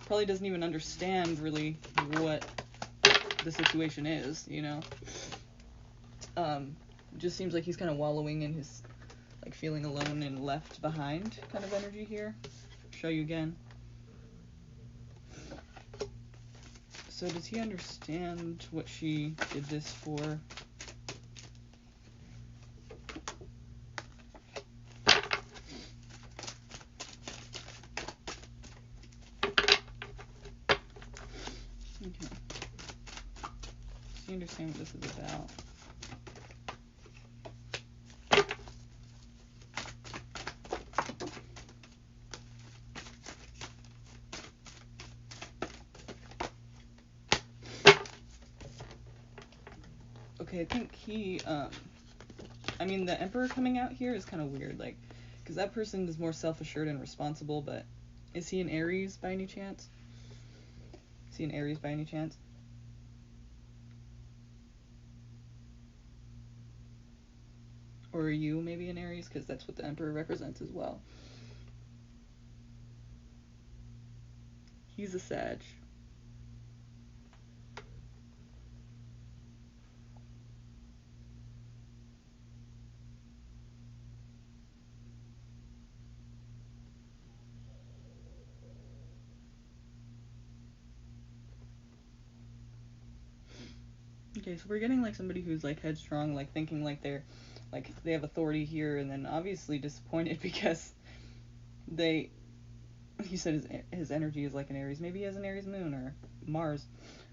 S2: Probably doesn't even understand, really, what the situation is, you know? Just seems like he's kind of wallowing in his, like, feeling alone and left behind kind of energy here. Show you again. So does he understand what she did this for? Okay. Does he understand what this is about? Okay, I think he, I mean, the Emperor coming out here is kind of weird, like, because that person is more self-assured and responsible, but is he an Aries by any chance? Is he an Aries by any chance? Or are you maybe an Aries? Because that's what the Emperor represents as well. He's a Sag. Okay, so we're getting like somebody who's like headstrong, like thinking like they have authority here, and then obviously disappointed because he said his energy is like an Aries. Maybe he has an Aries moon or Mars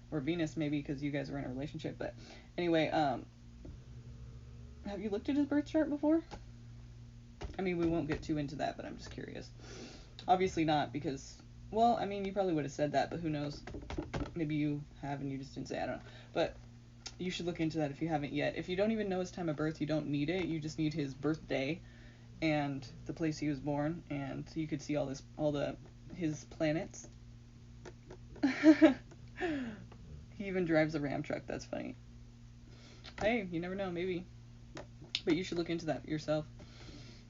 S2: or Venus, maybe because you guys are in a relationship. But anyway, have you looked at his birth chart before? I mean, we won't get too into that, but I'm just curious. Obviously not, because, well, I mean, you probably would have said that, but who knows? Maybe you have and you just didn't say, I don't know. But you should look into that if you haven't yet. If you don't even know his time of birth, you don't need it. You just need his birthday and the place he was born, and you could see his planets. He even drives a Ram truck. That's funny. Hey, you never know, maybe. But you should look into that yourself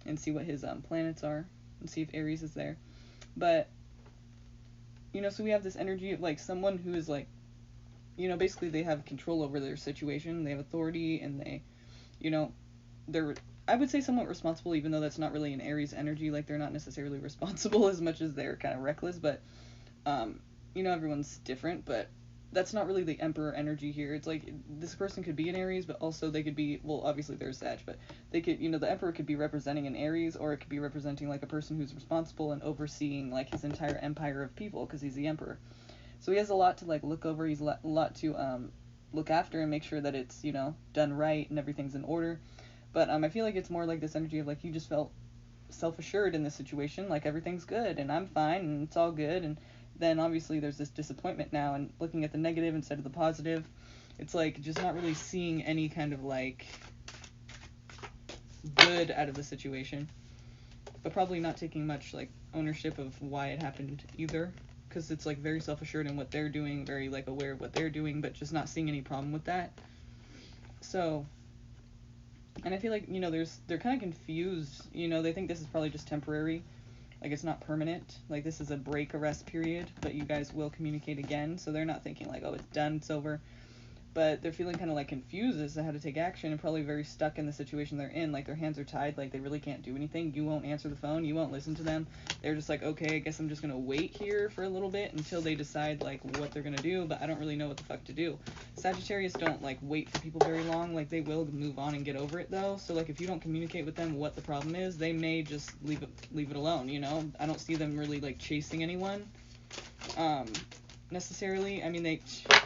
S2: and see what his planets are and see if Aries is there. But you know, so we have this energy of like someone who is like, you know, basically they have control over their situation, they have authority, and they, you know, they're, I would say, somewhat responsible, even though that's not really an Aries energy. Like, they're not necessarily responsible as much as they're kind of reckless, but you know, everyone's different, but that's not really the Emperor energy here. It's like this person could be an Aries, but also they could be, well, obviously they're Sag, but they could, you know, the Emperor could be representing an Aries, or it could be representing like a person who's responsible and overseeing like his entire empire of people, because he's the Emperor. So he has a lot to like look over. He's a lot to look after and make sure that it's, you know, done right and everything's in order. But I feel like it's more like this energy of like you just felt self-assured in this situation, like everything's good and I'm fine and it's all good, and then obviously there's this disappointment now and looking at the negative instead of the positive. It's like just not really seeing any kind of like good out of the situation, but probably not taking much like ownership of why it happened either, because it's like very self-assured in what they're doing, very like aware of what they're doing, but just not seeing any problem with that. So, and I feel like, you know, they're kind of confused, you know, they think this is probably just temporary, like it's not permanent, like this is a break, a rest period, but you guys will communicate again. So they're not thinking like, oh, it's done, it's over. but they're feeling kind of like confused as to how to take action and probably very stuck in the situation they're in. Like their hands are tied, like they really can't do anything. You won't answer the phone, you won't listen to them. They're just like, okay, I guess I'm just gonna wait here for a little bit until they decide like what they're gonna do, but I don't really know what the fuck to do. Sagittarius don't like wait for people very long. Like they will move on and get over it though. So like if you don't communicate with them what the problem is, they may just leave it alone, you know? I don't see them really like chasing anyone necessarily. I mean, they,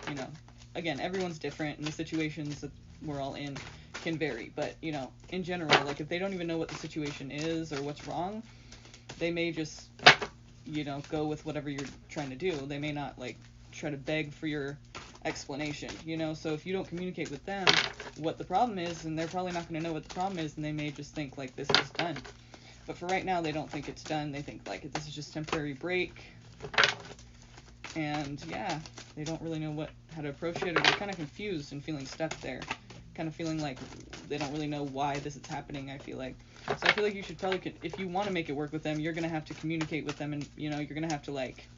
S2: you know, again, everyone's different, and the situations that we're all in can vary. But, you know, in general, like, if they don't even know what the situation is or what's wrong, they may just, you know, go with whatever you're trying to do. They may not, like, try to beg for your explanation, you know? So if you don't communicate with them what the problem is, then they're probably not going to know what the problem is, and they may just think, like, this is done. But for right now, they don't think it's done. They think, like, this is just temporary break. And yeah, they don't really know how to approach it, or they're kind of confused and feeling stuck there, kind of feeling like they don't really know why this is happening. I feel like, so I feel like you should probably, if you want to make it work with them, you're gonna have to communicate with them, and you know, you're gonna have to like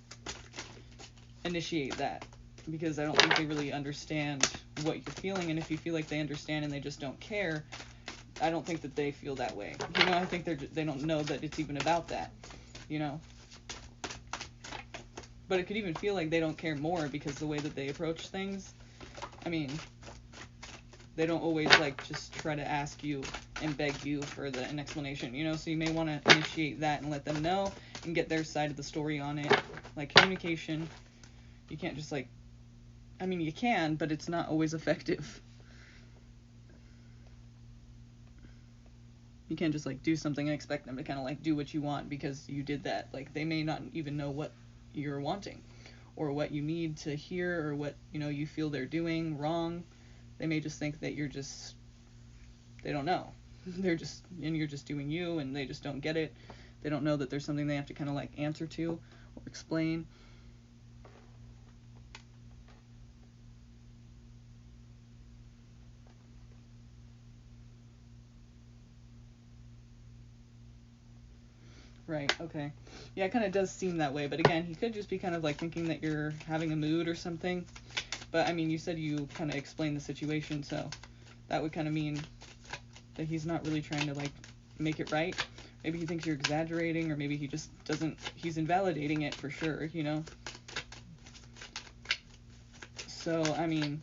S2: initiate that, because I don't think they really understand what you're feeling. And if you feel like they understand and they just don't care, I don't think that they feel that way. You know, I think they don't know that it's even about that, you know. But it could even feel like they don't care more because the way that they approach things. I mean, they don't always like just try to ask you and beg you for an explanation, you know. So you may want to initiate that and let them know and get their side of the story on it. Like communication, you can't just like, I mean, you can, but it's not always effective. You can't just like do something and expect them to kind of like do what you want because you did that. Like they may not even know what you're wanting or what you need to hear or what, you know, you feel they're doing wrong. They may just think that they don't know. They're just, and you're just doing you, and they just don't get it. They don't know that there's something they have to kind of like answer to or explain. Right, okay. Yeah, it kind of does seem that way, but again, he could just be kind of like thinking that you're having a mood or something. But I mean, you said you kind of explained the situation, so that would kind of mean that he's not really trying to like make it right. Maybe he thinks you're exaggerating, or maybe he just doesn't, he's invalidating it for sure, you know? So, I mean,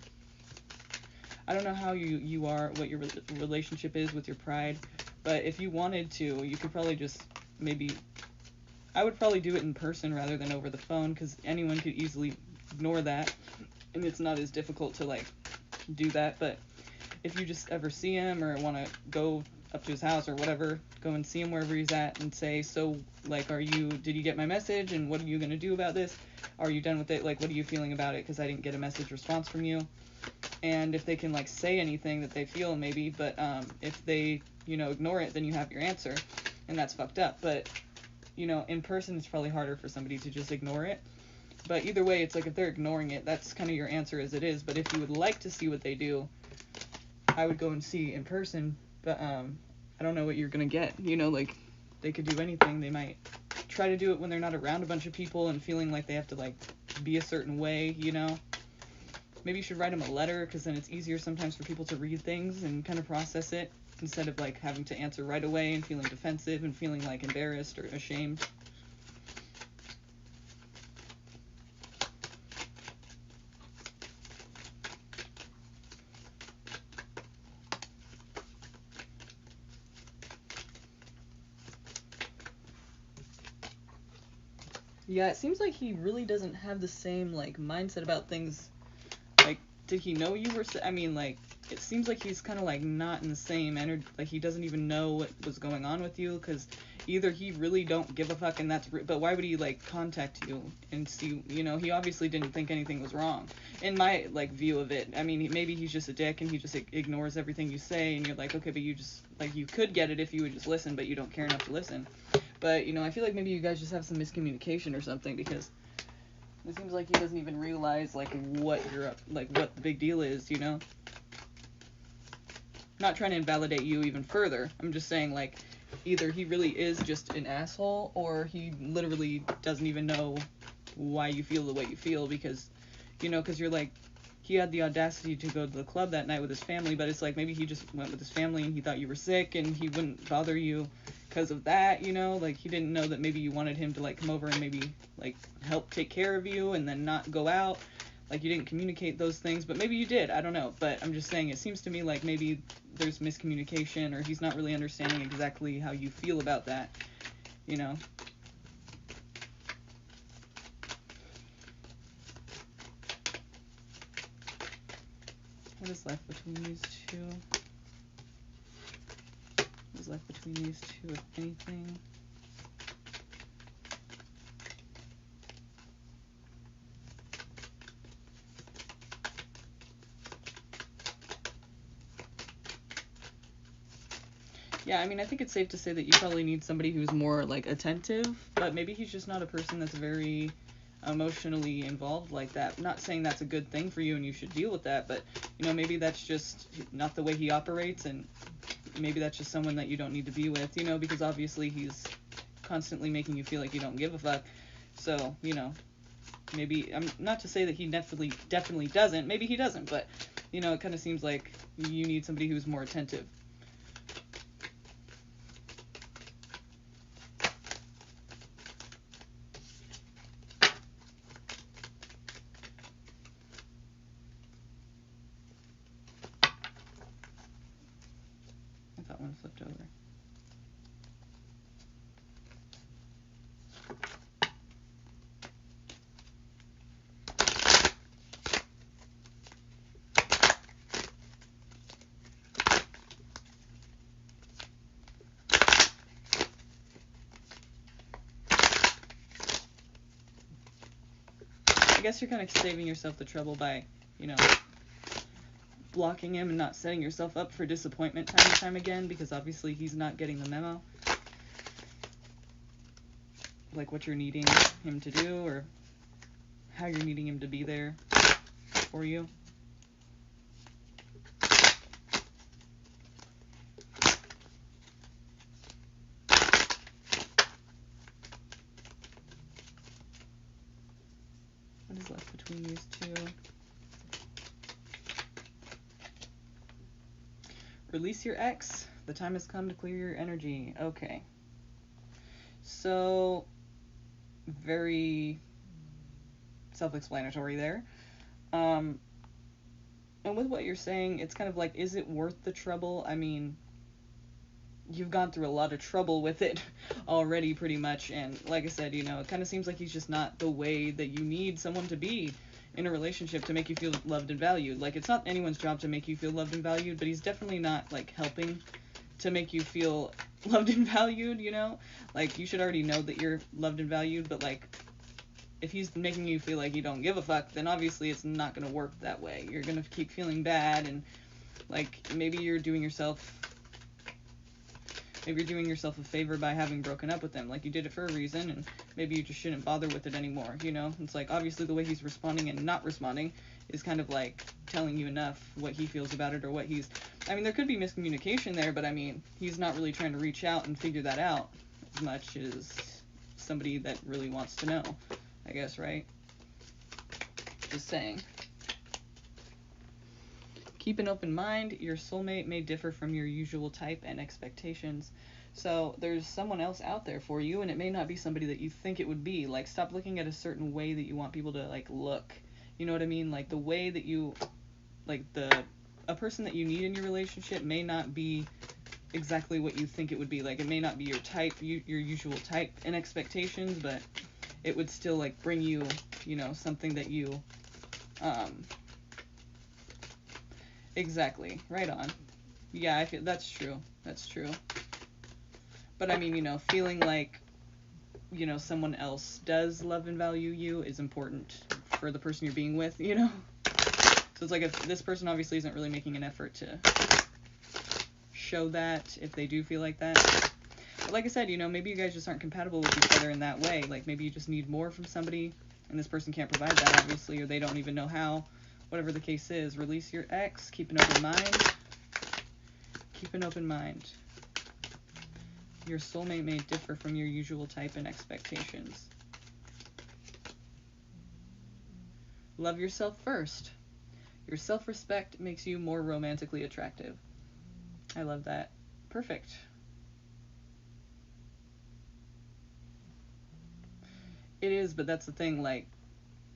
S2: I don't know how you are, what your relationship is with your pride, but if you wanted to, you could probably just maybe, I would probably do it in person rather than over the phone, because anyone could easily ignore that, and it's not as difficult to like do that. But if you just ever see him or want to go up to his house or whatever, go and see him wherever he's at and say, so like, did you get my message, and what are you going to do about this? Are you done with it? Like, what are you feeling about it? Because I didn't get a message response from you. And if they can like say anything that they feel, maybe, but if they, you know, ignore it, then you have your answer, and that's fucked up. But, you know, in person it's probably harder for somebody to just ignore it. But either way, it's like if they're ignoring it, that's kind of your answer as it is. But if you would like to see what they do, I would go and see in person. But I don't know what you're gonna get. You know, like, they could do anything. They might try to do it when they're not around a bunch of people and feeling like they have to like be a certain way, you know. Maybe you should write them a letter, because then it's easier sometimes for people to read things and kind of process it, instead of like having to answer right away and feeling defensive and feeling like embarrassed or ashamed. Yeah, it seems like he really doesn't have the same like mindset about things. Like, did he know you were? I mean, like, it seems like he's kind of like not in the same energy. Like, he doesn't even know what was going on with you, because either he really don't give a fuck, and that's. But why would he like contact you and see? You know, he obviously didn't think anything was wrong. In my like view of it, I mean, maybe he's just a dick and he just ignores everything you say, and you're like, okay, but you just like, you could get it if you would just listen, but you don't care enough to listen. But, you know, I feel like maybe you guys just have some miscommunication or something, because it seems like he doesn't even realize, like, what what the big deal is, you know? Not trying to invalidate you even further. I'm just saying, like, either he really is just an asshole, or he literally doesn't even know why you feel the way you feel, because, you know, because you're like, he had the audacity to go to the club that night with his family, but it's like maybe he just went with his family and he thought you were sick and he wouldn't bother you because of that, you know? Like, he didn't know that maybe you wanted him to, like, come over and maybe, like, help take care of you and then not go out. Like, you didn't communicate those things, but maybe you did. I don't know. But I'm just saying, it seems to me like maybe there's miscommunication, or he's not really understanding exactly how you feel about that, you know? What is left between these two? What is left between these two, if anything? Yeah, I mean, I think it's safe to say that you probably need somebody who's more, like, attentive, but maybe he's just not a person that's very emotionally involved like that. Not saying that's a good thing for you and you should deal with that, but, you know, maybe that's just not the way he operates, and maybe that's just someone that you don't need to be with, you know, because obviously he's constantly making you feel like you don't give a fuck. So, you know, maybe, not to say that he definitely doesn't, maybe he doesn't, but, you know, it kind of seems like you need somebody who's more attentive. That one flipped over. I guess you're kind of saving yourself the trouble by, you know, blocking him and not setting yourself up for disappointment time and time again, because obviously he's not getting the memo. Like what you're needing him to do, or how you're needing him to be there for you. What is left between these two? Release your ex. The time has come to clear your energy. Okay. So, very self-explanatory there. And with what you're saying, it's kind of like, is it worth the trouble? I mean, you've gone through a lot of trouble with it already, pretty much. And like I said, you know, it kind of seems like he's just not the way that you need someone to be in a relationship to make you feel loved and valued. Like, it's not anyone's job to make you feel loved and valued, but he's definitely not, like, helping to make you feel loved and valued, you know? Like, you should already know that you're loved and valued, but, like, if he's making you feel like you don't give a fuck, then obviously it's not going to work that way. You're going to keep feeling bad, and, like, maybe you're doing yourself a favor by having broken up with him. Like, you did it for a reason, and maybe you just shouldn't bother with it anymore, you know? It's like, obviously the way he's responding and not responding is kind of like telling you enough what he feels about it, or what he's... I mean, there could be miscommunication there, but I mean, he's not really trying to reach out and figure that out as much as somebody that really wants to know, I guess, right? Just saying. Keep an open mind. Your soulmate may differ from your usual type and expectations. So there's someone else out there for you, and it may not be somebody that you think it would be. Like, stop looking at a certain way that you want people to, like, look. You know what I mean? Like, the way that you, like, a person that you need in your relationship may not be exactly what you think it would be. Like, it may not be your type, your usual type and expectations, but it would still, like, bring you, you know, something that you, exactly, right on. Yeah, I feel that's true. That's true. But I mean, you know, feeling like, you know, someone else does love and value you is important for the person you're being with, you know? So it's like, if this person obviously isn't really making an effort to show that, if they do feel like that. But like I said, you know, maybe you guys just aren't compatible with each other in that way. Like, maybe you just need more from somebody, and this person can't provide that, obviously, or they don't even know how. Whatever the case is, release your ex, keep an open mind. Keep an open mind. Your soulmate may differ from your usual type and expectations. Love yourself first. Your self-respect makes you more romantically attractive. I love that. Perfect. It is, but that's the thing, like,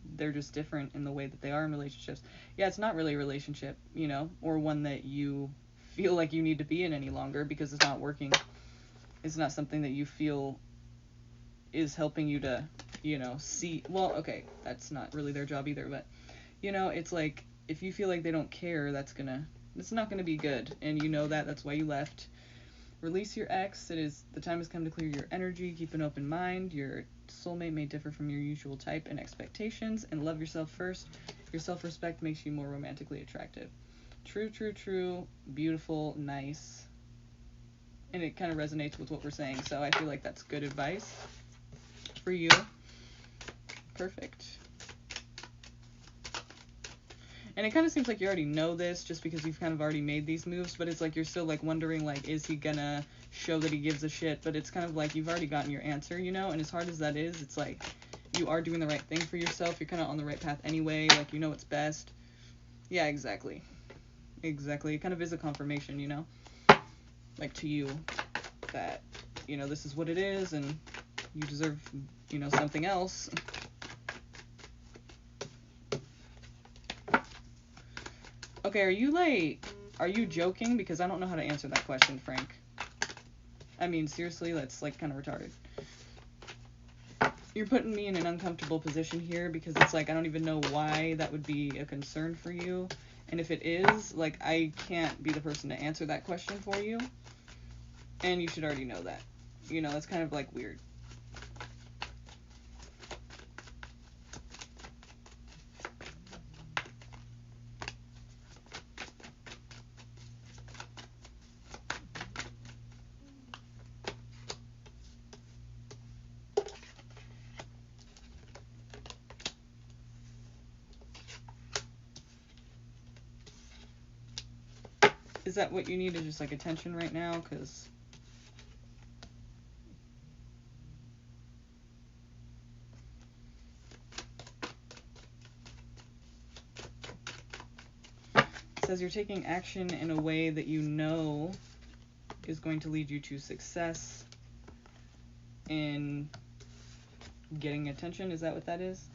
S2: they're just different in the way that they are in relationships. Yeah, it's not really a relationship, you know, or one that you feel like you need to be in any longer because it's not working. It's not something that you feel is helping you to, you know, see. Well, okay, that's not really their job either, but, you know, it's like, if you feel like they don't care, it's not gonna be good, and you know that. That's why you left. Release your ex. The time has come to clear your energy. Keep an open mind. Your soulmate may differ from your usual type and expectations, and love yourself first. Your self-respect makes you more romantically attractive. True, true, true. Beautiful, nice. And it kind of resonates with what we're saying, so I feel like that's good advice for you. Perfect. And it kind of seems like you already know this just because you've kind of already made these moves, but it's like you're still like wondering, like, is he gonna show that he gives a shit? But it's kind of like you've already gotten your answer, you know? And as hard as that is, it's like you are doing the right thing for yourself. You're kind of on the right path anyway. Like, you know what's best. Yeah, exactly. Exactly. It kind of is a confirmation, you know? Like, to you that, you know, this is what it is and you deserve, you know, something else. Okay, are you joking? Because I don't know how to answer that question, Frank. I mean, seriously, that's, like, kind of retarded. You're putting me in an uncomfortable position here because it's like I don't even know why that would be a concern for you. And if it is, like, I can't be the person to answer that question for you. And you should already know that. You know, that's kind of, like, weird. Is that what you need, is just, like, attention right now? Because it says you're taking action in a way that you know is going to lead you to success in getting attention. Is that what that is?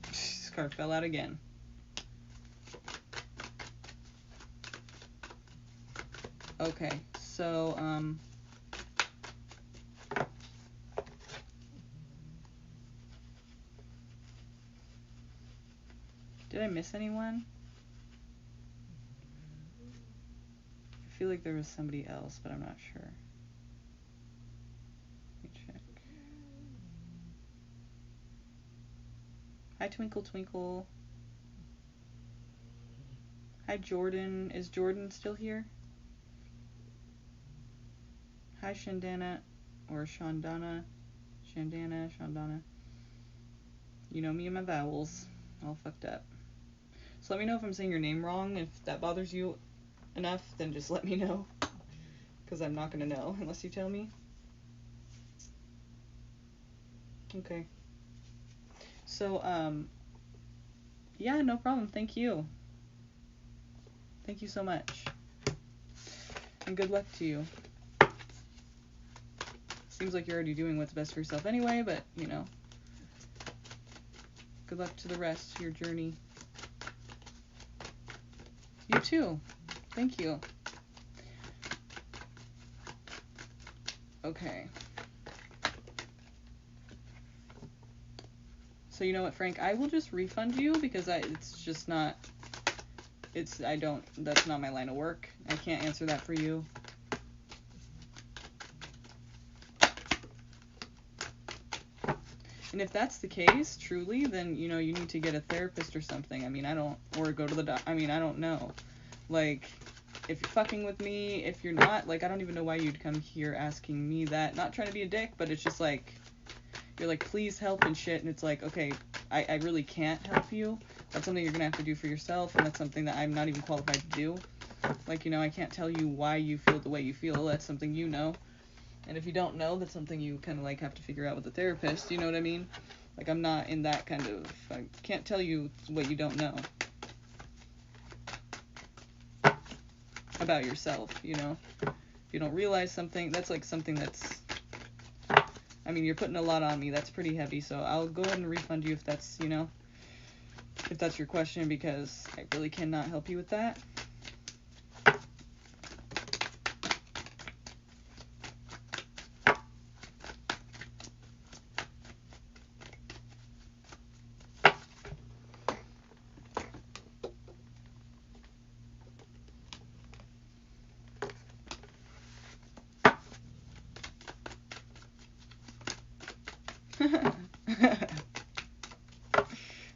S2: This card fell out again. Okay, so, did I miss anyone? I feel like there was somebody else, but I'm not sure. Let me check. Hi, Twinkle Twinkle. Hi, Jordan. Is Jordan still here? Hi, Shandana, or Shandana. Shandana. You know me and my vowels. All fucked up. So let me know if I'm saying your name wrong. If that bothers you enough, then just let me know. Because I'm not going to know unless you tell me. Okay. So, yeah, no problem. Thank you. Thank you so much. And good luck to you. Seems like you're already doing what's best for yourself anyway, but, you know. Good luck to the rest, your journey. You too. Thank you. Okay. So you know what, Frank? I will just refund you because it's just not, that's not my line of work. I can't answer that for you. And if that's the case, truly, then, you know, you need to get a therapist or something. I mean, or go to the I don't know. Like, if you're fucking with me, if you're not, like, I don't even know why you'd come here asking me that. Not trying to be a dick, but it's just like, you're like, please help and shit, and it's like, okay, I really can't help you. That's something you're gonna have to do for yourself, and that's something that I'm not even qualified to do. Like, you know, I can't tell you why you feel the way you feel. That's something you know. And if you don't know, that's something you kind of like have to figure out with a therapist. You know what I mean? Like, I'm not in that kind of, I can't tell you what you don't know about yourself, you know? If you don't realize something, that's like something that's, I mean, you're putting a lot on me. That's pretty heavy. So I'll go ahead and refund you if that's, you know, if that's your question, because I really cannot help you with that.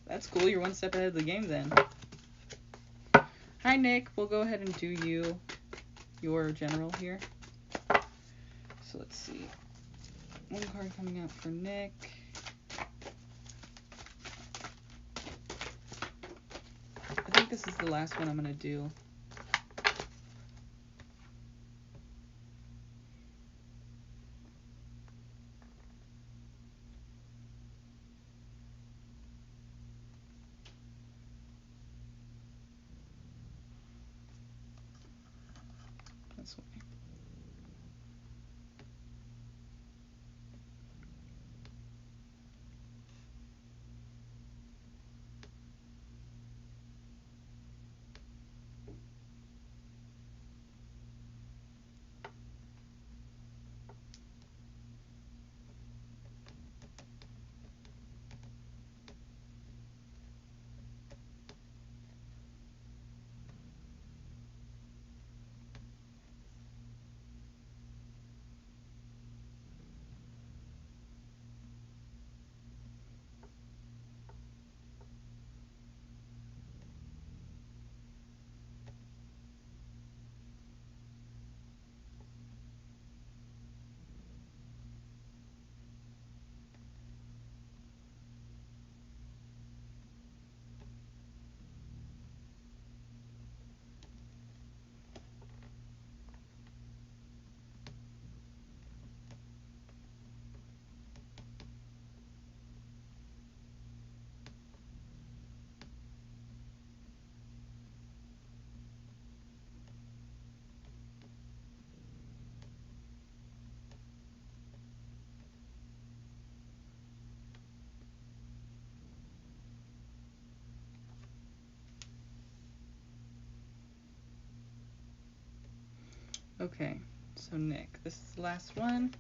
S2: That's cool. You're one step ahead of the game then. Hi, Nick. We'll go ahead and do your general here. So let's see. One card coming out for Nick. I think this is the last one I'm going to do. This way. Okay, so Nick, this is the last one.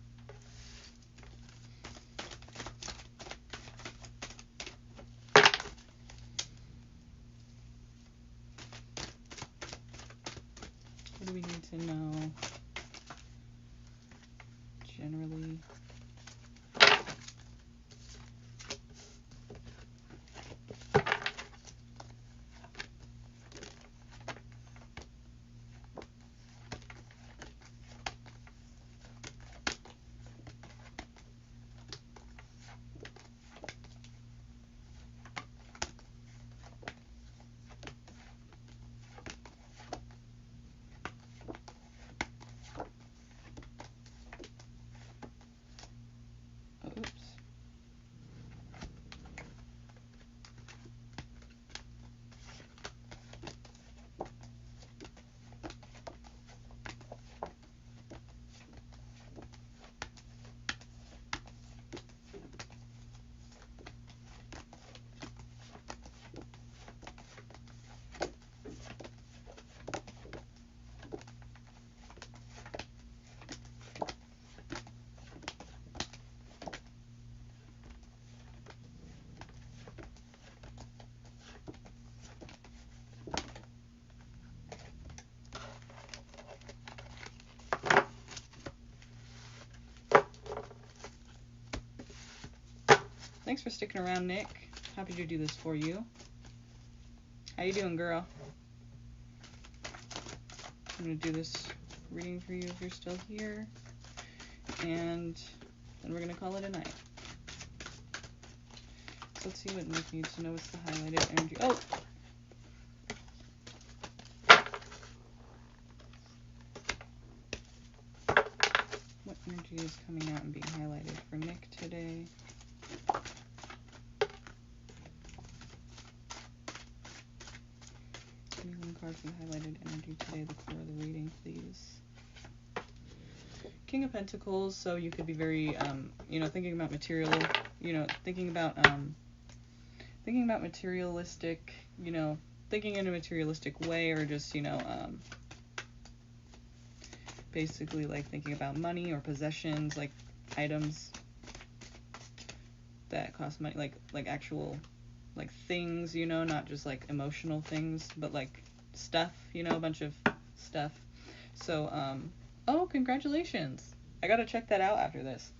S2: What do we need to know generally? Oops. Thanks for sticking around, Nick. Happy to do this for you. How you doing, girl? I'm gonna do this reading for you if you're still here, and then we're gonna call it a night. So let's see what Nick needs to know. What's the highlighted energy? Oh! What energy energy is coming out and being highlighted for Nick today? Give me one card for the highlighted energy today, the core of the reading, please. King of Pentacles, so you could be very, thinking about material, thinking about materialistic, thinking in a materialistic way, or just, basically like thinking about money or possessions, like items that cost money, like actual, like things, not just like emotional things, but like stuff, a bunch of stuff. So, oh, congratulations. I gotta check that out after this.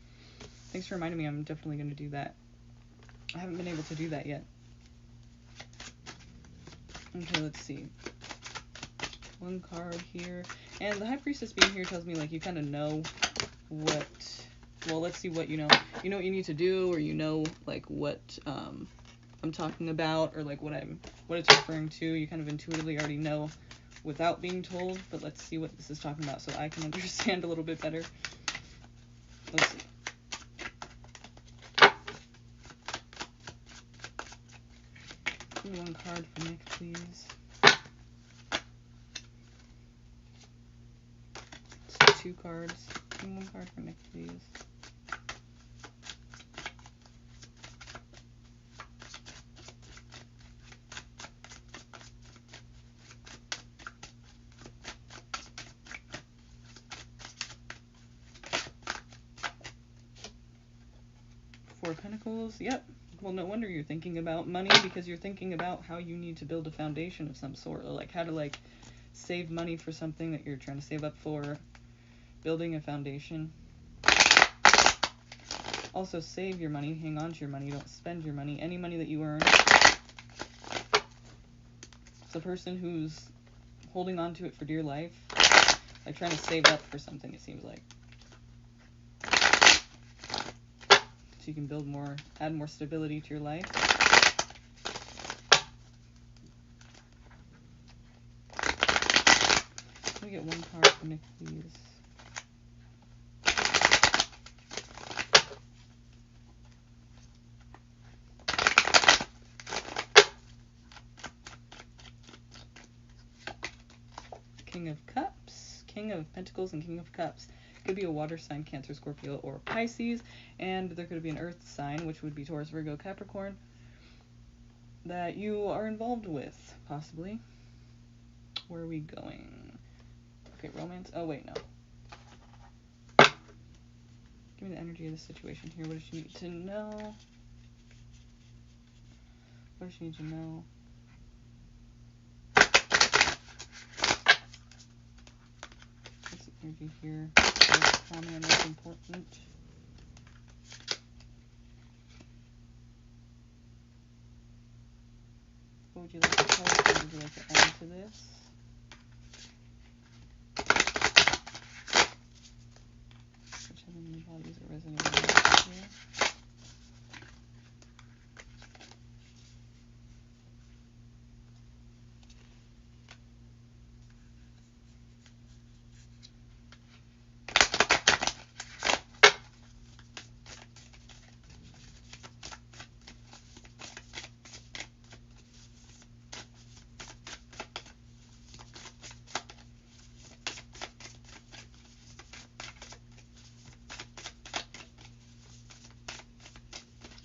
S2: Thanks for reminding me. I'm definitely gonna do that. I haven't been able to do that yet. Okay, let's see. One card here. And the High Priestess being here tells me, like, you kind of know what... Well, let's see what you know. You know what you need to do, or like, what I'm talking about, or, like, what it's referring to. You kind of intuitively already know without being told, but let's see what this is talking about so I can understand a little bit better. Let's see. Give me one card for Nick, please. It's 2 cards. Give me one card for Nick, please. Four of Pentacles. Yep. Well, no wonder you're thinking about money, because you're thinking about how you need to build a foundation of some sort, or like how to like save money for something that you're trying to save up for, building a foundation. Also, save your money, hang on to your money, don't spend your money, any money that you earn. It's a person who's holding on to it for dear life, like trying to save up for something, it seems like. So you can build more, add more stability to your life. Let me get one card for Nick, please. King of Cups, King of Pentacles, and King of Cups. Could be a water sign, Cancer, Scorpio, or Pisces, and there could be an earth sign, which would be Taurus, Virgo, Capricorn, that you are involved with, possibly. Where are we going? Okay, romance. Oh, wait, no. Give me the energy of the situation here. What does she need to know? What does she need to know? What's the energy here? What's common and what's important? What would you like to tell us? What would you like to add to this? Which heavenly bodies are resonating with here?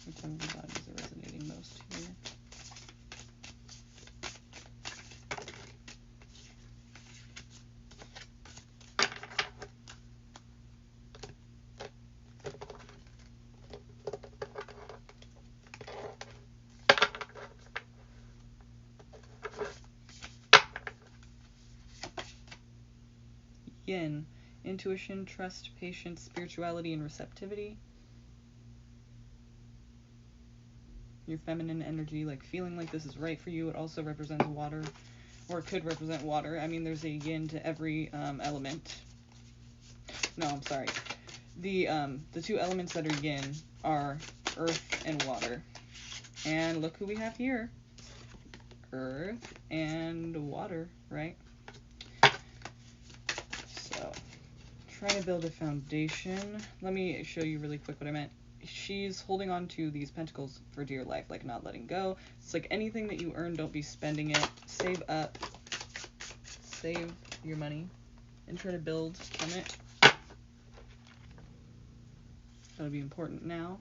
S2: Which heavenly bodies are resonating most here? Yin, intuition, trust, patience, spirituality, and receptivity. Your feminine energy, like feeling like this is right for you. It also represents water, or it could represent water. I mean, there's a yin to every element. No, I'm sorry. The 2 elements that are yin are earth and water. And look who we have here. Earth and water, right? So, trying to build a foundation. Let me show you really quick what I meant. She's holding on to these pentacles for dear life, like not letting go. It's like anything that you earn, don't be spending it. Save up. Save your money and try to build from it. That'll be important now.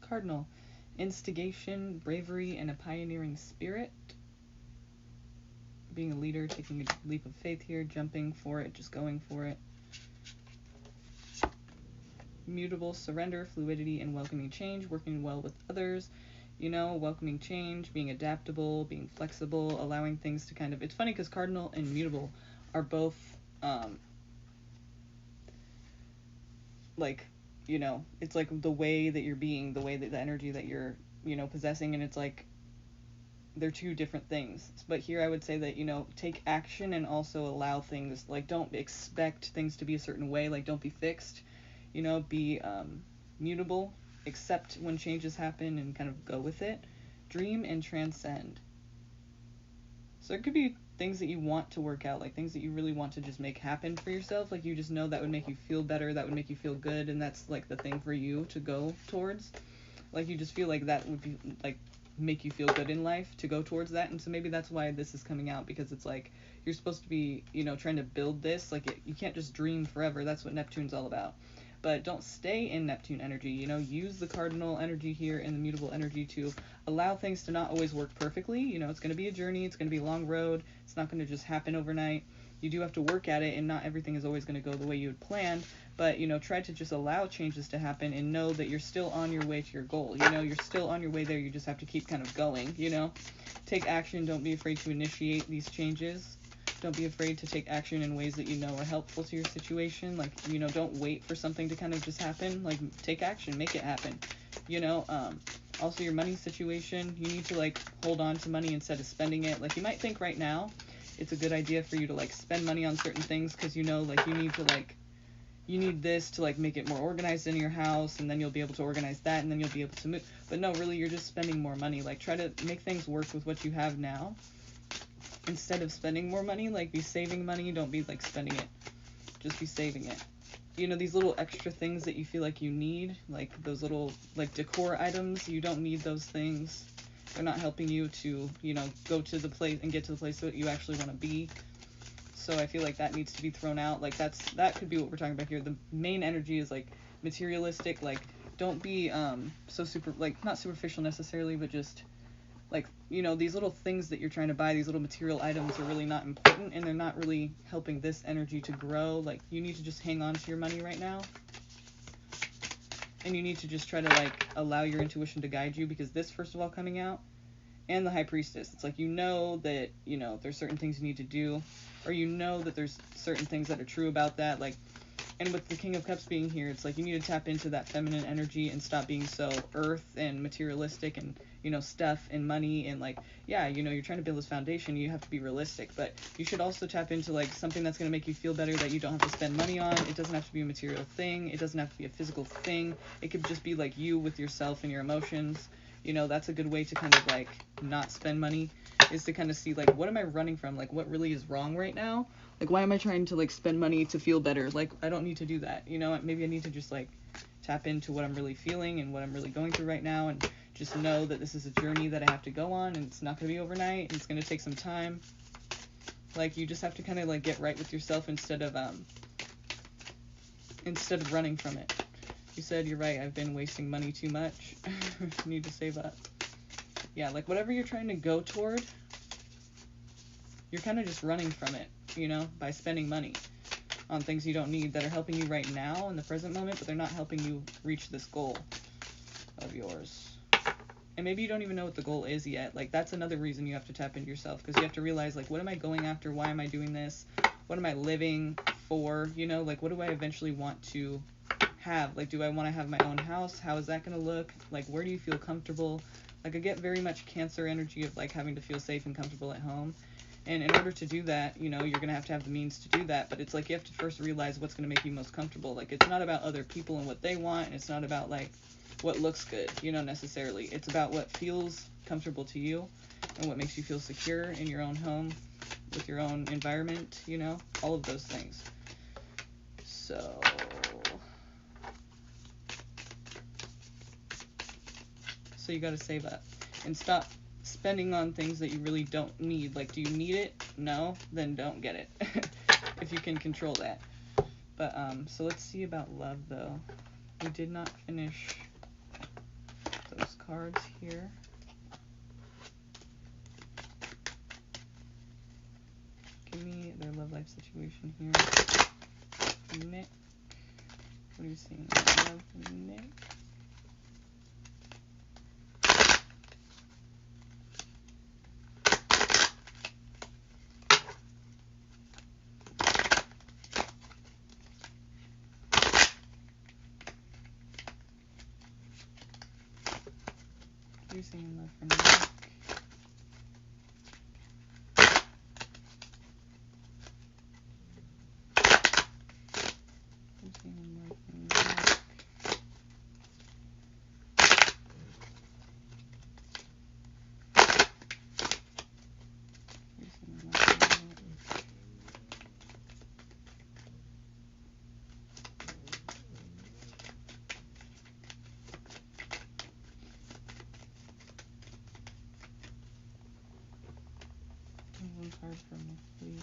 S2: Cardinal, instigation, bravery, and a pioneering spirit. Being a leader, taking a leap of faith here, jumping for it, just going for it. Mutable, surrender, fluidity, and welcoming change, working well with others. You know, welcoming change, being adaptable, being flexible, allowing things to kind of... It's funny because Cardinal and Mutable are both, like, you know, it's like the way that you're being, the way that the energy that you're, you know, possessing, and it's like they're two different things. But here I would say that, you know, take action and also allow things, like, don't expect things to be a certain way, like, don't be fixed, you know, be mutable, accept when changes happen and kind of go with it. Dream and transcend. So there could be things that you want to work out, like things that you really want to just make happen for yourself, like you just know that would make you feel better, that would make you feel good, and that's like the thing for you to go towards. Like you just feel like that would be like make you feel good in life to go towards that. And so maybe that's why this is coming out, because it's like you're supposed to be, you know, trying to build this. Like you can't just dream forever. That's what Neptune's all about. But don't stay in Neptune energy, you know, use the cardinal energy here and the mutable energy to allow things to not always work perfectly. You know, it's going to be a journey, it's going to be a long road, it's not going to just happen overnight. You do have to work at it, and not everything is always going to go the way you had planned, but, you know, try to just allow changes to happen and know that you're still on your way to your goal. You know, you're still on your way there, you just have to keep kind of going, you know. Take action, don't be afraid to initiate these changes. Don't be afraid to take action in ways that you know are helpful to your situation. Like, you know, don't wait for something to kind of just happen. Like, take action, make it happen. You know, also your money situation, you need to, like, hold on to money instead of spending it. Like, you might think right now it's a good idea for you to, like, spend money on certain things because, you know, like, you need to, like, you need this to, like, make it more organized in your house, and then you'll be able to organize that, and then you'll be able to move. But no, really, you're just spending more money. Like, try to make things work with what you have now. Instead of spending more money, like, be saving money. Don't be, like, spending it. Just be saving it. You know, these little extra things that you feel like you need, like those little, like, decor items, you don't need those things. They're not helping you to, you know, go to the place and get to the place that you actually want to be. So I feel like that needs to be thrown out. Like, that could be what we're talking about here. The main energy is, like, materialistic. Like, don't be so super, like, not superficial necessarily, but just, like, you know, these little things that you're trying to buy, these little material items are really not important, and they're not really helping this energy to grow. Like, you need to just hang on to your money right now. And you need to just try to, like, allow your intuition to guide you, because this, first of all, coming out, and the High Priestess, it's like, you know that, you know, there's certain things you need to do, or you know that there's certain things that are true about that, like, and with the King of Cups being here, it's like you need to tap into that feminine energy and stop being so earth and materialistic and, you know, stuff and money and, like, yeah, you know, you're trying to build this foundation, you have to be realistic, but you should also tap into, like, something that's going to make you feel better that you don't have to spend money on. It doesn't have to be a material thing, it doesn't have to be a physical thing, it could just be, like, you with yourself and your emotions. You know, that's a good way to kind of, like, not spend money, is to kind of see, like, what am I running from? Like, what really is wrong right now? Like, why am I trying to, like, spend money to feel better? Like, I don't need to do that. You know, maybe I need to just, like, tap into what I'm really feeling and what I'm really going through right now, and just know that this is a journey that I have to go on, and it's not going to be overnight, and it's going to take some time. Like, you just have to kind of, like, get right with yourself instead of running from it. You said, you're right, I've been wasting money too much. Need to save up. Yeah, like, whatever you're trying to go toward, you're kind of just running from it, you know, by spending money. on things you don't need that are helping you right now in the present moment, but they're not helping you reach this goal of yours. And maybe you don't even know what the goal is yet. Like, that's another reason you have to tap into yourself, because you have to realize, like, what am I going after? Why am I doing this? What am I living for? You know, like, what do I eventually want to have? Like, do I want to have my own house? How is that going to look? Like, where do you feel comfortable? Like, I get very much Cancer energy of, like, having to feel safe and comfortable at home. And in order to do that, you know, you're going to have the means to do that. But it's like you have to first realize what's going to make you most comfortable. Like, it's not about other people and what they want. And it's not about, like, what looks good, you know, necessarily. It's about what feels comfortable to you and what makes you feel secure in your own home, with your own environment, you know, all of those things. So you got to save up and stop spending on things that you really don't need. Like, do you need it? No? Then don't get it. If you can control that. But, so let's see about love, though. We did not finish those cards here. Give me their love life situation here. Nick. What are you seeing? Love Nick. What are you seeing love for Nick? One card for me, please.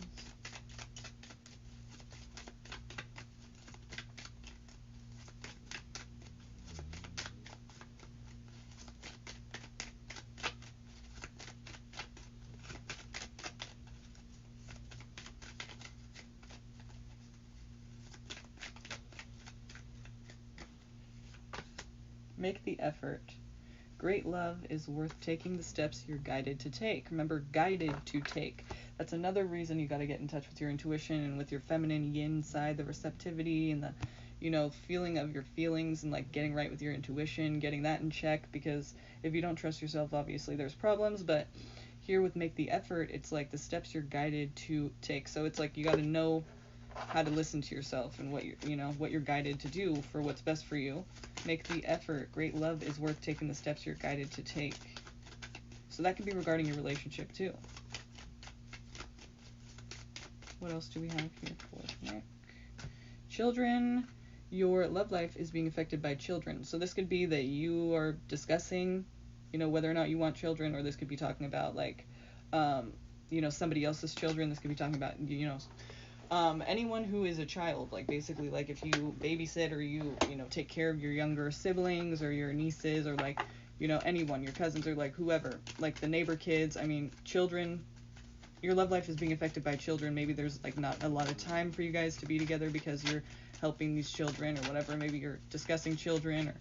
S2: Make the effort. Great love is worth taking the steps you're guided to take. Remember, guided to take. That's another reason you got to get in touch with your intuition and with your feminine yin side, the receptivity and the, you know, feeling of your feelings and, like, getting right with your intuition, getting that in check, because if you don't trust yourself, obviously there's problems. But here with make the effort, it's like the steps you're guided to take. So it's like you got to know how to listen to yourself and what you're guided to do for what's best for you. Make the effort. Great love is worth taking the steps you're guided to take. So that could be regarding your relationship too. What else do we have here for Nick? Children. Your love life is being affected by children. So this could be that you are discussing, you know, whether or not you want children, or this could be talking about, like, you know, somebody else's children. This could be talking about, you know, anyone who is a child, like, basically, like, if you babysit or you know, take care of your younger siblings or your nieces or, like, you know, anyone, your cousins or, like, whoever, like, the neighbor kids, I mean, children, your love life is being affected by children. Maybe there's, like, not a lot of time for you guys to be together because you're helping these children or whatever. Maybe you're discussing children, or,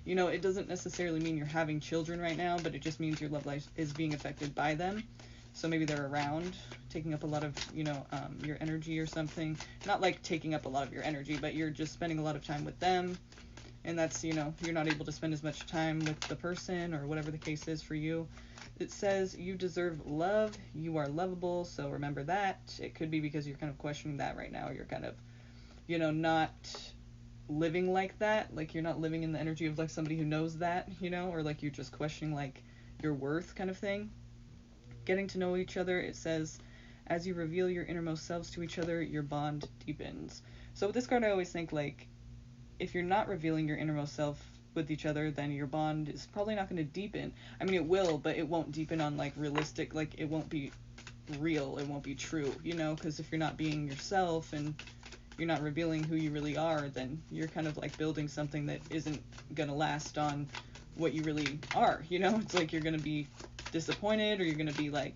S2: you know, it doesn't necessarily mean you're having children right now, but it just means your love life is being affected by them. So maybe they're around, taking up a lot of, you know, your energy or something. Not like taking up a lot of your energy, but you're just spending a lot of time with them. And that's, you know, you're not able to spend as much time with the person or whatever the case is for you. It says you deserve love. You are lovable. So remember that. It could be because you're kind of questioning that right now. You're kind of, you know, not living like that. Like, you're not living in the energy of, like, somebody who knows that, you know, or, like, you're just questioning, like, your worth kind of thing. Getting to know each other, it says, as you reveal your innermost selves to each other, your bond deepens. So with this card, I always think, like, if you're not revealing your innermost self with each other, then your bond is probably not going to deepen. I mean, it will, but it won't deepen on, like, realistic, like, it won't be real, it won't be true, you know, because if you're not being yourself and you're not revealing who you really are, then you're kind of, like, building something that isn't going to last on what you really are, you know? It's like you're going to be disappointed, or you're going to be, like,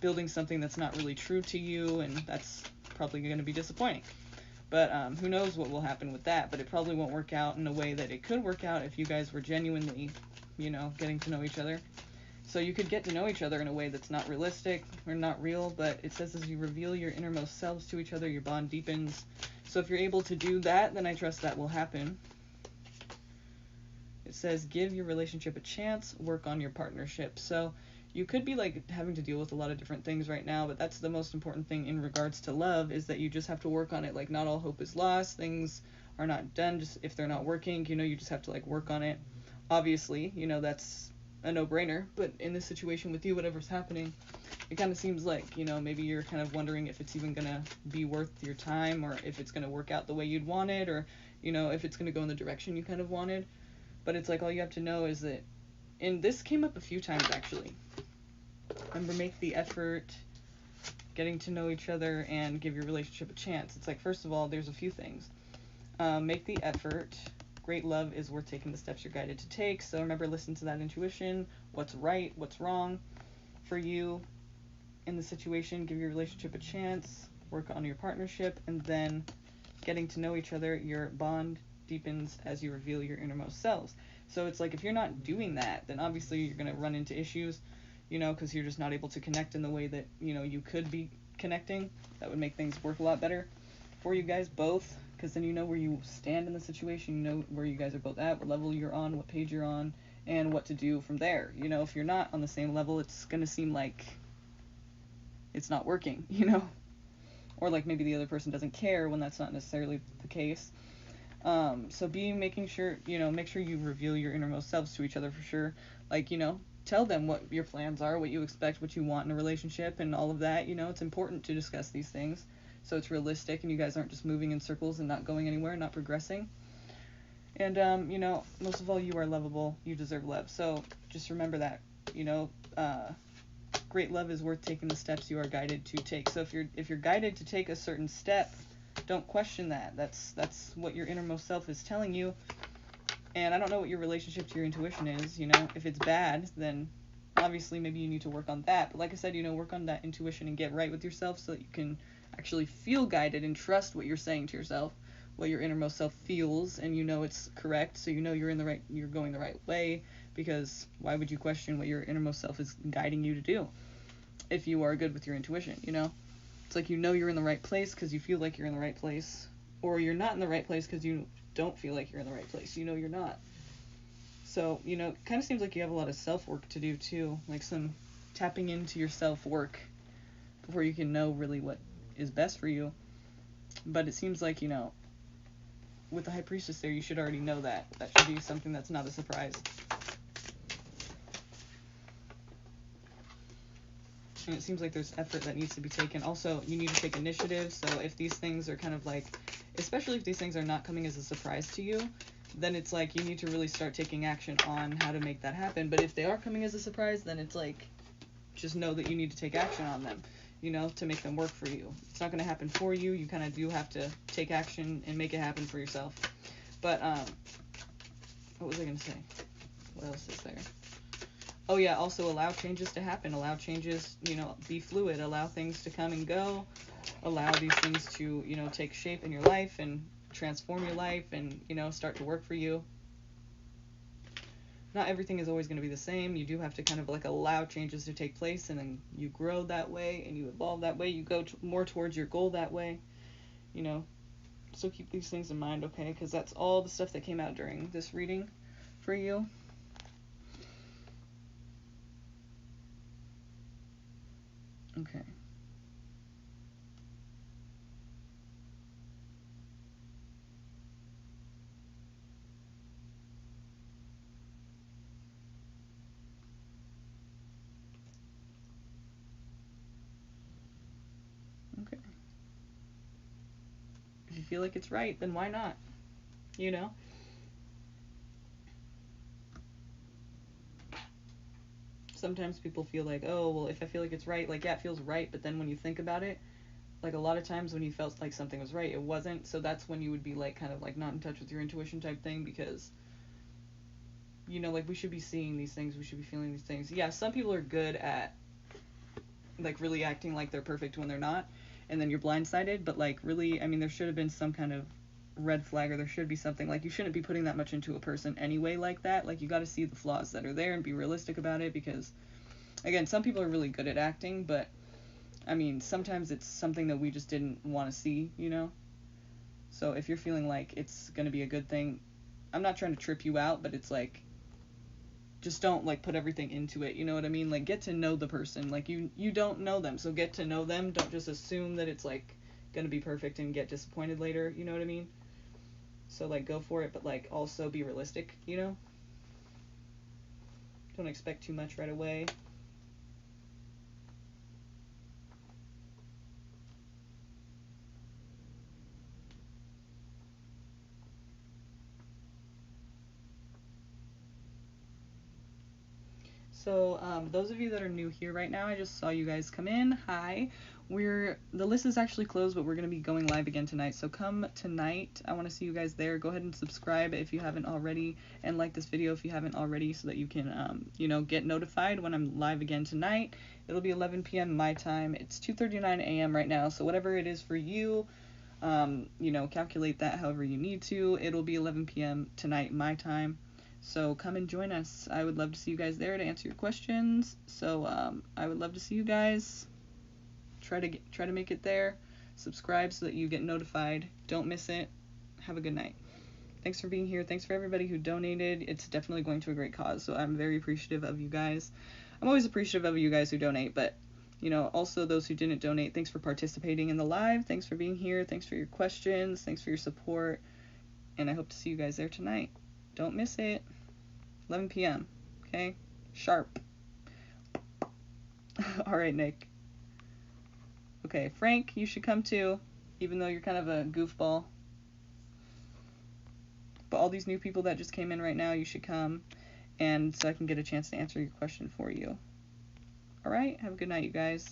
S2: building something that's not really true to you, and that's probably going to be disappointing. But who knows what will happen with that, but it probably won't work out in a way that it could work out if you guys were genuinely, getting to know each other. So you could get to know each other in a way that's not realistic or not real, but it says as you reveal your innermost selves to each other, your bond deepens. So if you're able to do that, then I trust that will happen. It says give your relationship a chance, work on your partnership. So you could be like having to deal with a lot of different things right now, but that's the most important thing in regards to love, is that you just have to work on it. Like, not all hope is lost. Things are not done just if they're not working. You just have to like work on it. Obviously, that's a no-brainer, but in this situation with you, whatever's happening, it kind of seems like, maybe you're kind of wondering if it's even gonna be worth your time, or if it's gonna work out the way you'd want it, or if it's gonna go in the direction you kind of wanted. But it's like, all you have to know is that, and this came up a few times actually, remember, make the effort, getting to know each other, and give your relationship a chance. It's like, first of all, there's a few things. Make the effort. Great love is worth taking the steps you're guided to take. So remember, listen to that intuition. What's right, what's wrong for you in the situation. Give your relationship a chance. Work on your partnership. And then getting to know each other, your bond deepens as you reveal your innermost selves. So it's like, if you're not doing that, then obviously you're going to run into issues, because you're just not able to connect in the way that, you could be connecting. That would make things work a lot better for you guys both, because then you know where you stand in the situation, you know where you guys are both at, what level you're on, what page you're on, and what to do from there. If you're not on the same level, it's going to seem like it's not working, or like maybe the other person doesn't care, when that's not necessarily the case. So making sure, make sure you reveal your innermost selves to each other for sure. Like, tell them what your plans are, what you expect, what you want in a relationship, and all of that. It's important to discuss these things so it's realistic and you guys aren't just moving in circles and not going anywhere, not progressing. And, most of all, you are lovable. You deserve love. So just remember that, great love is worth taking the steps you are guided to take. So if you're guided to take a certain step, don't question that. That's what your innermost self is telling you. And I don't know what your relationship to your intuition is. If it's bad, then obviously maybe you need to work on that. But like I said, work on that intuition and get right with yourself so that you can actually feel guided and trust what you're saying to yourself, what your innermost self feels, and it's correct. So you're going the right way, because why would you question what your innermost self is guiding you to do if you are good with your intuition? It's like, you're in the right place because you feel like you're in the right place, or you're not in the right place because you don't feel like you're in the right place. You're not. So, it kind of seems like you have a lot of self-work to do too, like some tapping into your self-work before you can know really what is best for you. But it seems like, with the High Priestess there, you should already know that. That should be something that's not a surprise. And it seems like there's effort that needs to be taken. Also, you need to take initiative. So if these things are kind of like, especially if these things are not coming as a surprise to you, then it's like you need to really start taking action on how to make that happen. But if they are coming as a surprise, then it's like, just know that you need to take action on them, to make them work for you. It's not going to happen for you. You kind of do have to take action and make it happen for yourself. But, what was I going to say? What else is there? Oh yeah, also allow changes to happen. Allow changes, be fluid. Allow things to come and go. Allow these things to, take shape in your life and transform your life and, start to work for you. Not everything is always going to be the same. You do have to kind of like allow changes to take place, and then you grow that way and you evolve that way. You go more towards your goal that way, So keep these things in mind, okay? Because that's all the stuff that came out during this reading for you. Okay. Okay. If you feel like it's right, then why not? Sometimes people feel like, oh, well, if I feel like it's right, like, yeah, it feels right, but then when you think about it, like, a lot of times when you felt like something was right, it wasn't. So that's when you would be like, kind of like not in touch with your intuition type thing, because like, we should be seeing these things, we should be feeling these things. Yeah, some people are good at like really acting like they're perfect when they're not, and then you're blindsided. But like really, I mean, there should have been some kind of red flag, or there should be something. Like, you shouldn't be putting that much into a person anyway like that. Like, you got to see the flaws that are there and be realistic about it, because again, some people are really good at acting, but I mean, sometimes it's something that we just didn't want to see, you know? So if you're feeling like it's going to be a good thing, I'm not trying to trip you out, but it's like, just don't like put everything into it, you know what I mean? Like, get to know the person. Like, you don't know them, so get to know them. Don't just assume that it's like going to be perfect and get disappointed later, you know what I mean? So like, go for it, but like also be realistic, you know? Don't expect too much right away. So, those of you that are new here right now, I just saw you guys come in. Hi. The list is actually closed, but we're going to be going live again tonight. So come tonight. I want to see you guys there. Go ahead and subscribe if you haven't already, and like this video if you haven't already, so that you can, get notified when I'm live again tonight. It'll be 11 p.m. my time. It's 2:39 a.m. right now, so whatever it is for you, calculate that however you need to. It'll be 11 p.m. tonight my time. So come and join us. I would love to see you guys there to answer your questions. So I would love to see you guys. Try to make it there. Subscribe so that you get notified. Don't miss it. Have a good night. Thanks for being here. Thanks for everybody who donated. It's definitely going to a great cause, so I'm very appreciative of you guys. I'm always appreciative of you guys who donate, but also those who didn't donate, thanks for participating in the live. Thanks for being here. Thanks for your questions. Thanks for your support. And I hope to see you guys there tonight. Don't miss it. 11 p.m. Okay? Sharp. All right, Nick. Okay, Frank, you should come too, even though you're kind of a goofball. But all these new people that just came in right now, you should come, and so I can get a chance to answer your question for you. All right? Have a good night, you guys.